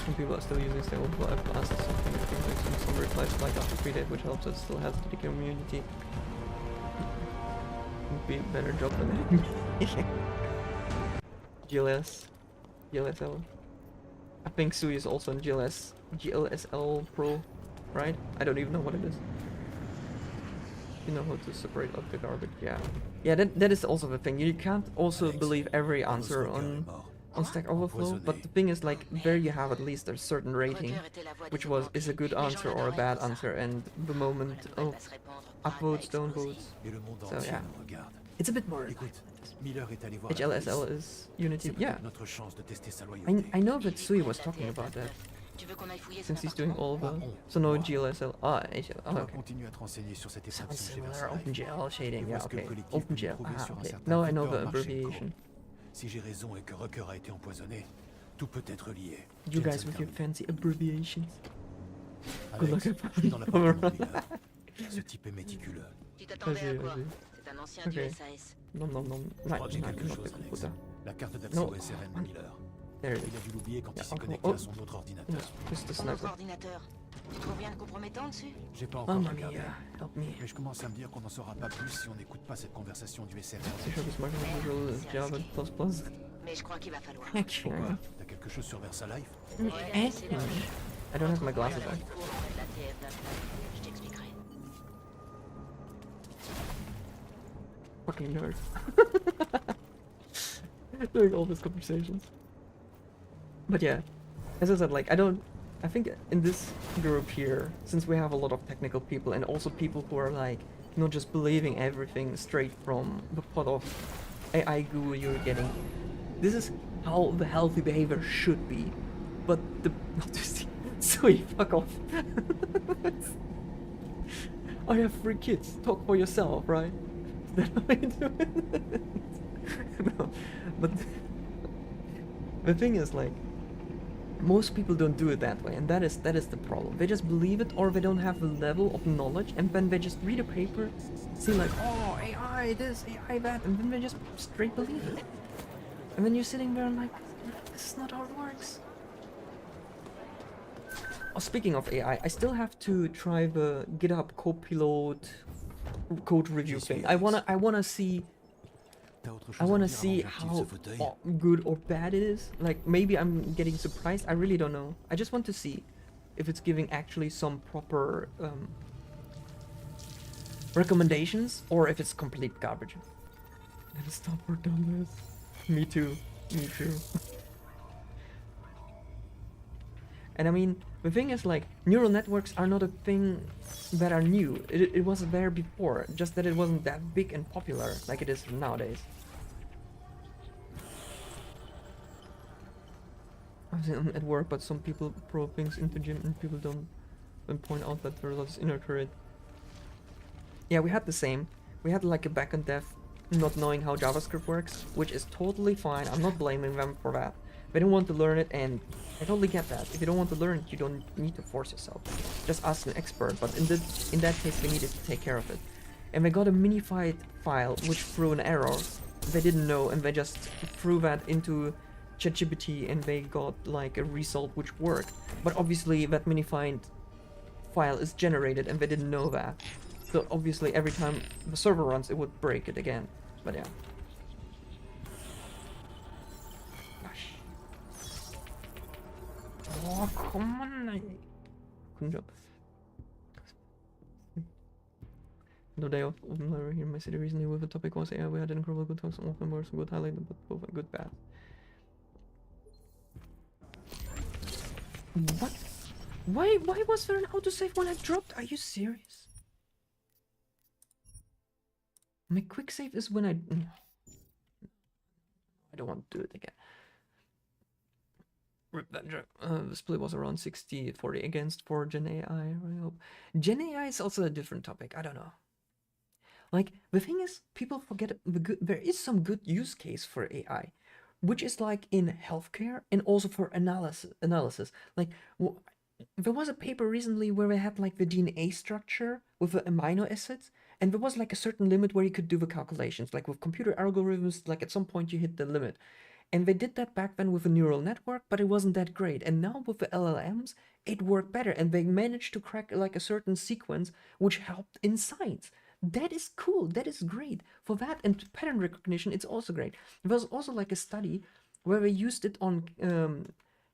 Some people are still using Stack Overflow. I've asked something. I think like some replies like after 3 days, which helps. It still has the community. Would be a better job than GLS. GLSL. I think Sui is also in GLSL Pro, right? I don't even know what it is. you know how to separate out the garbage. Yeah, yeah. That is also the thing. You can't also believe every answer on Stack Overflow. But the thing is, like, there you have at least a certain rating, which is a good answer or a bad answer, and the moment of upvotes, downvotes. So yeah, it's a bit more. Écoute, Miller est allé voir la HLSL police. is Unity. C'est Yeah, peut-être notre chance de tester sa loyauté. I know that Sui was talking about that. Tu veux qu'on aille fouiller Since son he's doing appartement? all the... So no GLSL... Ah, HL... On Oh, va okay. continuer à te renseigner sur cette Sounds effraction chez similar, Versailles. OpenGL shading, Et yeah, voir ce que le okay. collectif peut OpenGL, nous prouver sur un okay. certain Now I know Victor the Marchenko. abbreviation. Si j'ai raison et que Rucker a été empoisonné, tout peut être lié. You guys Jensen with your termine. fancy abbreviations. Good luck Alex, at je suis dans finding l'appartement de Power. Miller. Ce type est méticuleux. Tu t'attendais à Vas-y, quoi? vas-y. C'est un ancien Ok. du SAS. Non, non, non. Je crois que j'ai quelque not chose, the Alex. computer. La carte d'accès No. au SRN de Miller. There it Il a is. dû l'oublier quand il Yeah, s'est oh, connecté oh. à son autre ordinateur. Yes, just the Ton autre sniper. ordinateur. Tu trouves rien de compromettant dessus? J'ai pas encore Mamma regardé. mia, help me. Mais je commence à me dire qu'on n'en saura pas plus si on n'écoute pas cette conversation du SRN. C# is Microsoft Visual Java plus plus. Mais je crois qu'il va falloir. Okay. Pourquoi? T'as quelque chose sur VersaLife? Eh? I don't have my glasses on. La TF d'Install. Je t'expliquerai. Fucking nerd. Doing all these conversations. But yeah, as I said, like, I think in this group here, since we have a lot of technical people and also people who are like, not just believing everything straight from the pot of AI goo you're getting, this is how the healthy behavior should be. But the, not just, sweet, fuck off. I have 3 kids, talk for yourself, right? Is that how you do it? No, but the thing is, like, most people don't do it that way, and that is the problem. They just believe it, or they don't have the level of knowledge, and then they just read a paper, see like, oh, AI this, AI that, and then they just straight believe it. And then you're sitting there and like, this is not how it works. Oh, speaking of AI, I still have to try the GitHub Copilot code review thing. I wanna see how good or bad it is. Like, maybe I'm getting surprised. I really don't know. I just want to see if it's giving actually some proper recommendations, or if it's complete garbage. Gotta stop work on this. Me too. Me too. And I mean, the thing is, like, neural networks are not a thing that are new. It was there before, just that it wasn't that big and popular like it is nowadays. I was at work, but some people probe things into gym and people don't and point out that the result is inaccurate. Yeah, we had the same. We had like a backend dev not knowing how JavaScript works, which is totally fine. I'm not blaming them for that. They don't want to learn it, and I totally get that. If you don't want to learn it, you don't need to force yourself. Just ask an expert, but in that case, they needed to take care of it. And they got a minified file which threw an error. They didn't know, and they just threw that into ChatGPT, and they got like a result which worked. But obviously, that minified file is generated, and they didn't know that. So obviously, every time the server runs, it would break it again. But yeah. Oh, come on. Good job. The day of here in my city recently with the topic was AI. We had incredible good talks. Some of them were some good highlight, but both are good bad. What? Why was there an autosave when I dropped? Are you serious? My quick save is when I don't want to do it again. The split was around 60-40 against for Gen AI. I really hope. Gen AI is also a different topic. I don't know. Like, the thing is, people forget there is some good use case for AI, which is like in healthcare and also for analysis. Like, there was a paper recently where they had like the DNA structure with the amino acids, and there was like a certain limit where you could do the calculations. Like with computer algorithms, like at some point you hit the limit. And they did that back then with a neural network, but it wasn't that great. And now with the LLMs, it worked better, and they managed to crack like a certain sequence which helped in science. That is cool. That is great. For that and pattern recognition, it's also great. There was also like a study where they used it on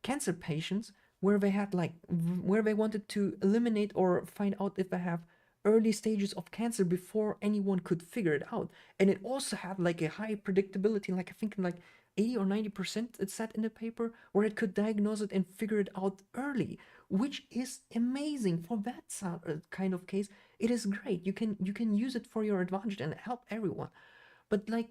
cancer patients, where they had like where they wanted to eliminate or find out if they have early stages of cancer before anyone could figure it out. And it also had like a high predictability, like I think like 80 or 90% it said in the paper, where it could diagnose it and figure it out early, which is amazing for that kind of case. It is great. You can use it for your advantage and help everyone. But like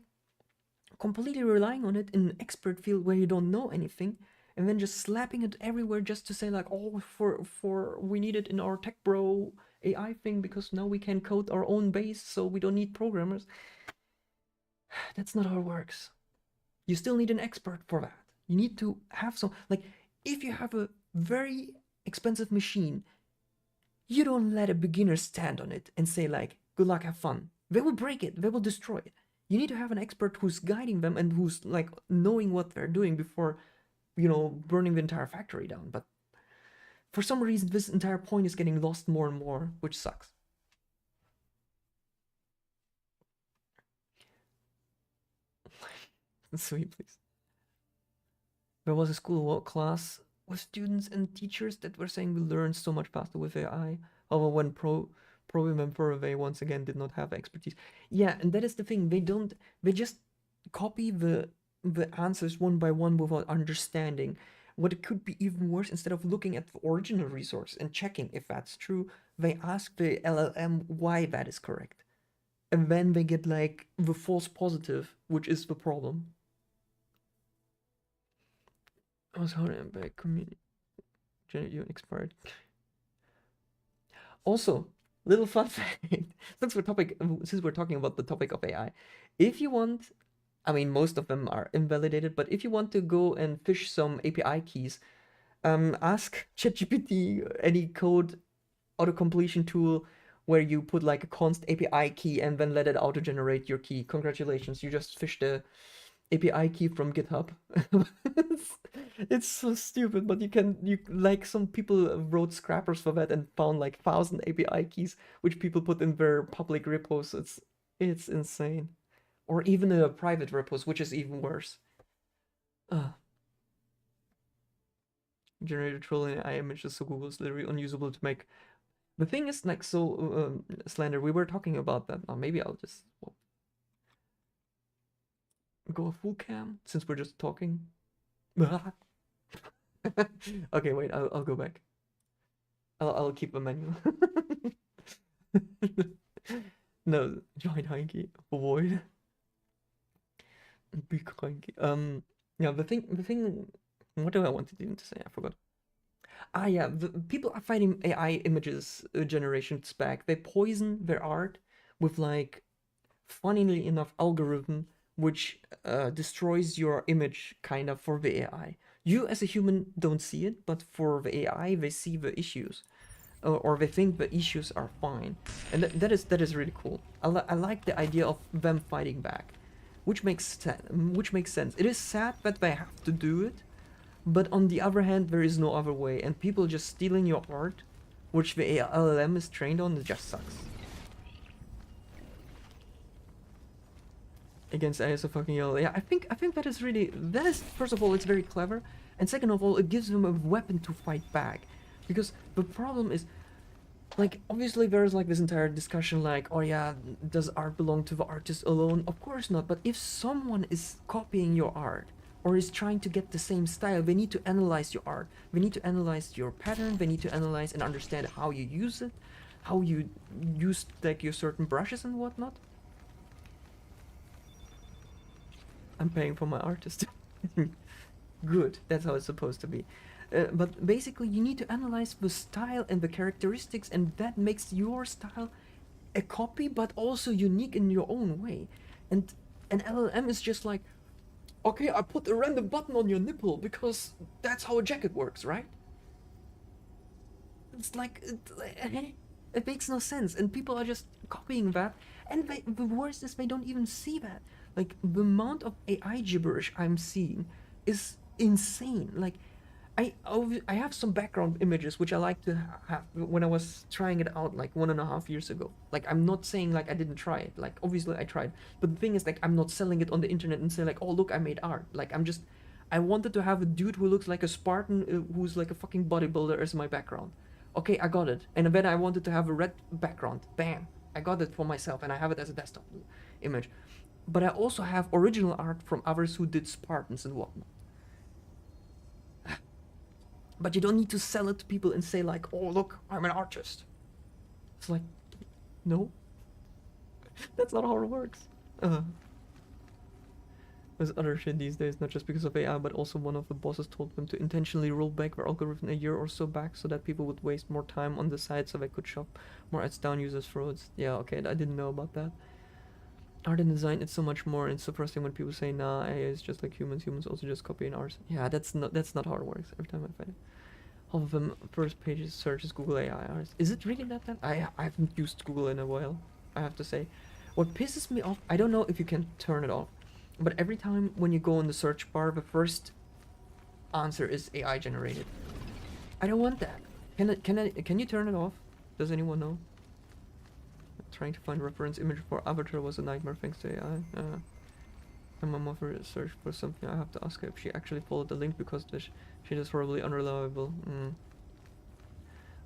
completely relying on it in an expert field where you don't know anything, and then just slapping it everywhere just to say like, oh, for we need it in our tech bro AI thing because now we can code our own base, so we don't need programmers. That's not how it works. You still need an expert for that. You need to have some, like, if you have a very expensive machine, you don't let a beginner stand on it and say like, good luck, have fun. They will break it, they will destroy it. You need to have an expert who's guiding them and who's like knowing what they're doing before, burning the entire factory down. But for some reason, this entire point is getting lost more and more, which sucks. Sweet, please. There was a school class with students and teachers that were saying we learn so much faster with AI. However, when program and they once again did not have expertise. Yeah, and that is the thing. They just copy the answers one by one without understanding. What it could be even worse, instead of looking at the original resource and checking if that's true, they ask the LLM why that is correct. And then they get like the false positive, which is the problem. I was holding back community. Janet, you expired. Also, little fun fact, since we're talking about the topic of AI, if you want, I mean, most of them are invalidated, but if you want to go and fish some API keys, ask ChatGPT any code auto-completion tool where you put like a const API key and then let it auto-generate your key. Congratulations, you just fished the API key from GitHub. It's so stupid, but you like, some people wrote scrappers for that and found like 1,000 API keys which people put in their public repos. It's insane. Or even a private repos, which is even worse. Generated trillion AI images, so Google is literally unusable to make. The thing is, like, so Slander, we were talking about that. Now maybe I'll just go full cam since we're just talking. Okay, wait, I'll go back. I'll keep a menu. No, join Heinke, avoid. Be Heinke. Yeah, the thing. What do I want to say? I forgot. Yeah, the people are fighting AI images generations back. They poison their art with like, funnily enough, algorithm which destroys your image kind of for the AI. You as a human don't see it, but for the AI, they see the issues, or they think the issues are fine, and that is really cool. I like the idea of them fighting back, which makes sense. It is sad that they have to do it, but on the other hand, there is no other way, and people just stealing your art, which the LLM is trained on, it just sucks. Against AI, so fucking yellow. Yeah, I think that is first of all, it's very clever, and second of all, it gives them a weapon to fight back. Because the problem is, like, obviously there's like this entire discussion like, oh yeah, does art belong to the artist alone? Of course not, but if someone is copying your art or is trying to get the same style, they need to analyze your art. They need to analyze your pattern, they need to analyze and understand how you use it, how you use like your certain brushes and whatnot. I'm paying for my artist. Good, that's how it's supposed to be. But basically, you need to analyze the style and the characteristics, and that makes your style a copy, but also unique in your own way. And an LLM is just like, okay, I put a random button on your nipple because that's how a jacket works, right? It's like, it makes no sense, and people are just copying that. And the worst is they don't even see that. Like, the amount of AI gibberish I'm seeing is insane. Like, I have some background images which I like to have when I was trying it out like 1.5 years ago. Like, I'm not saying like I didn't try it. Like, obviously I tried. But the thing is, like, I'm not selling it on the internet and say like, oh look, I made art. Like, I wanted to have a dude who looks like a Spartan, who's like a fucking bodybuilder as my background. Okay, I got it. And then I wanted to have a red background. Bam, I got it for myself, and I have it as a desktop image. But I also have original art from others who did Spartans and whatnot. But you don't need to sell it to people and say like, oh look, I'm an artist. It's like, no. That's not how it works. There's other shit these days, not just because of AI, but also one of the bosses told them to intentionally roll back their algorithm a year or so back so that people would waste more time on the site so they could shop more ads down users' throats. Yeah, okay, I didn't know about that. Art and design, it's so much more, and it's so frustrating when people say, nah, AI is just like humans also just copy and art. Yeah, that's not how it works every time I find it. Half of them first pages search is Google AI art. Is it really that bad? I haven't used Google in a while, I have to say. What pisses me off, I don't know if you can turn it off, but every time when you go in the search bar, the first answer is AI generated. I don't want that. Can you turn it off? Does anyone know? Trying to find reference image for Avatar was a nightmare thanks to AI. And my mother searched for something. I have to ask her if she actually followed the link because she is horribly unreliable.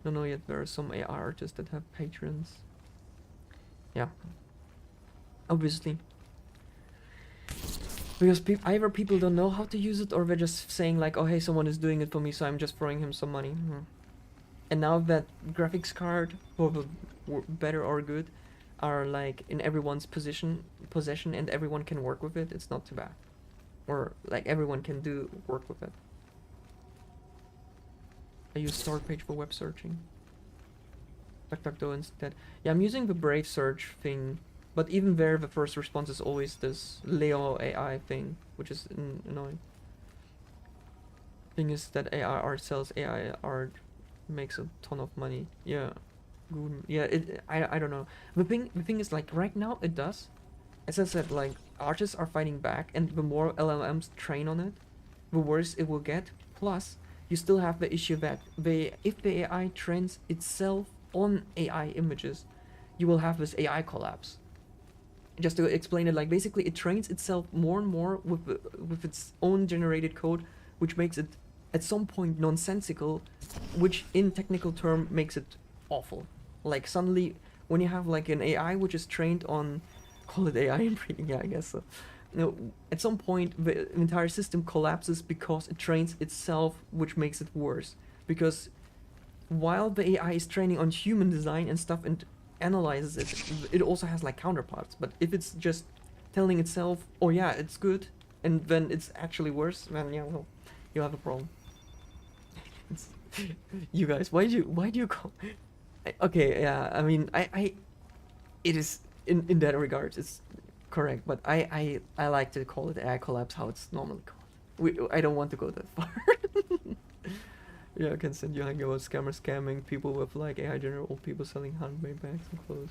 Don't know yet. There are some AI artists that have patrons. Yeah. Obviously. Because either people don't know how to use it, or they're just saying like, oh hey, someone is doing it for me, so I'm just throwing him some money. And now that graphics card, whether better or good, are like in everyone's possession, and everyone can work with it, it's not too bad. Or like everyone can work with it. I use start page for web searching. DuckDuckGo instead. Yeah, I'm using the Brave search thing, but even there the first response is always this Leo AI thing, which is annoying. Thing is that AI art sells, AI art makes a ton of money. Yeah. Good. Yeah, I don't know. The thing is like right now it does. As I said, like artists are fighting back, and the more LLMs train on it, the worse it will get. Plus, you still have the issue that if the AI trains itself on AI images, you will have this AI collapse. Just to explain it, like basically it trains itself more and more with its own generated code, which makes it at some point nonsensical, which in technical term makes it awful. Like suddenly when you have like an AI which is trained on, call it AI inbreeding, yeah, I guess so. You know, at some point the entire system collapses because it trains itself, which makes it worse. Because while the AI is training on human design and stuff and analyzes it, it also has like counterparts. But if it's just telling itself, oh yeah, it's good, and then it's actually worse, then yeah, well, you have a problem. You guys, why do you call? Okay, yeah, I mean, it is in that regard, it's correct, but I like to call it AI collapse how it's normally called. I don't want to go that far. Yeah, I can send you hanging about scamming people with like AI general old people selling handmade bags and clothes.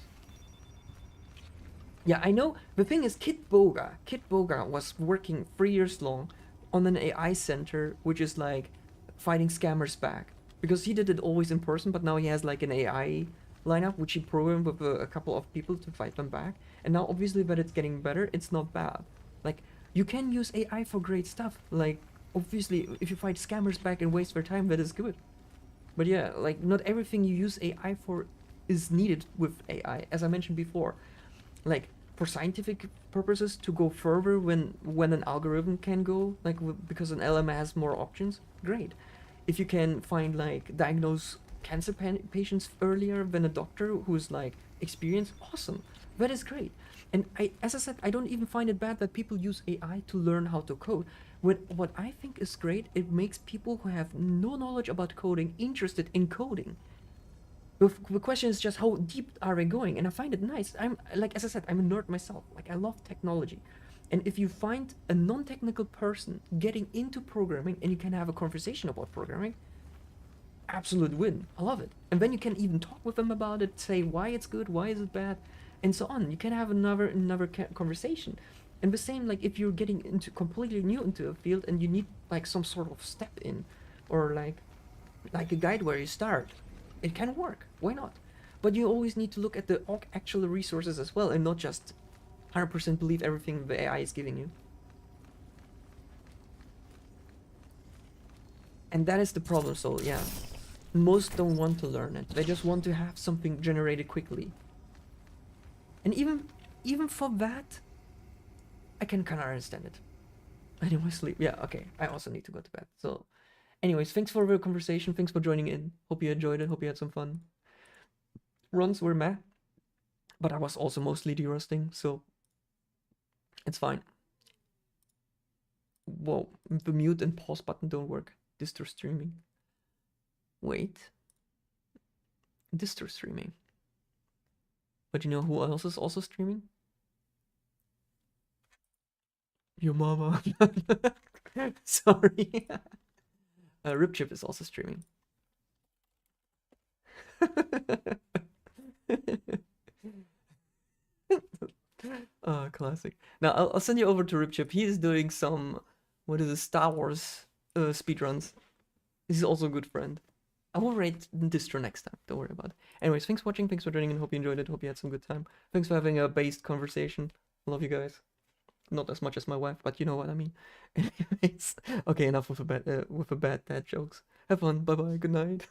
Yeah, I know. The thing is, Kit Boga was working 3 years long on an AI center, which is like fighting scammers back, because he did it always in person, but now he has like an AI lineup which he programmed with a couple of people to fight them back. And now obviously that it's getting better, it's not bad. Like you can use AI for great stuff. Like obviously if you fight scammers back and waste their time, that is good. But yeah, like not everything you use AI for is needed with AI, as I mentioned before. Like for scientific purposes, to go further when an algorithm can go, like because an LM has more options, great. If you can find like diagnose cancer patients earlier than a doctor who's like experienced, awesome, that is great. And as I said, I don't even find it bad that people use AI to learn how to code. What I think is great, it makes people who have no knowledge about coding interested in coding. The question is just how deep are they going, and I find it nice. I'm like, as I said, I'm a nerd myself. Like I love technology, and if you find a non-technical person getting into programming and you can have a conversation about programming, absolute win. I love it. And then you can even talk with them about it, say why it's good, why is it bad, and so on. You can have another conversation. And the same, like if you're getting into completely new into a field and you need like some sort of step in, or like a guide where you start, it can work. Why not? But you always need to look at the actual resources as well, and not just 100% believe everything the AI is giving you. And that is the problem. So yeah, most don't want to learn it. They just want to have something generated quickly. And even for that, I can kind of understand it. I need my sleep. Yeah, okay. I also need to go to bed. So, anyways, thanks for the conversation. Thanks for joining in. Hope you enjoyed it. Hope you had some fun. Runs were meh, but I was also mostly derusting, so it's fine. Whoa, the mute and pause button don't work. Distro streaming. Wait. Distro streaming. But you know who else is also streaming? Your mama. Sorry. Ripchip is also streaming. Oh, classic. Now I'll send you over to Ripchip. He is doing some, what is it, Star Wars speedruns. He's also a good friend. I will rate Distro next time. Don't worry about it. Anyways, thanks for watching. Thanks for joining in. Hope you enjoyed it. Hope you had some good time. Thanks for having a based conversation. Love you guys. Not as much as my wife, but you know what I mean. Anyways, okay, enough with the bad dad jokes. Have fun. Bye bye. Good night.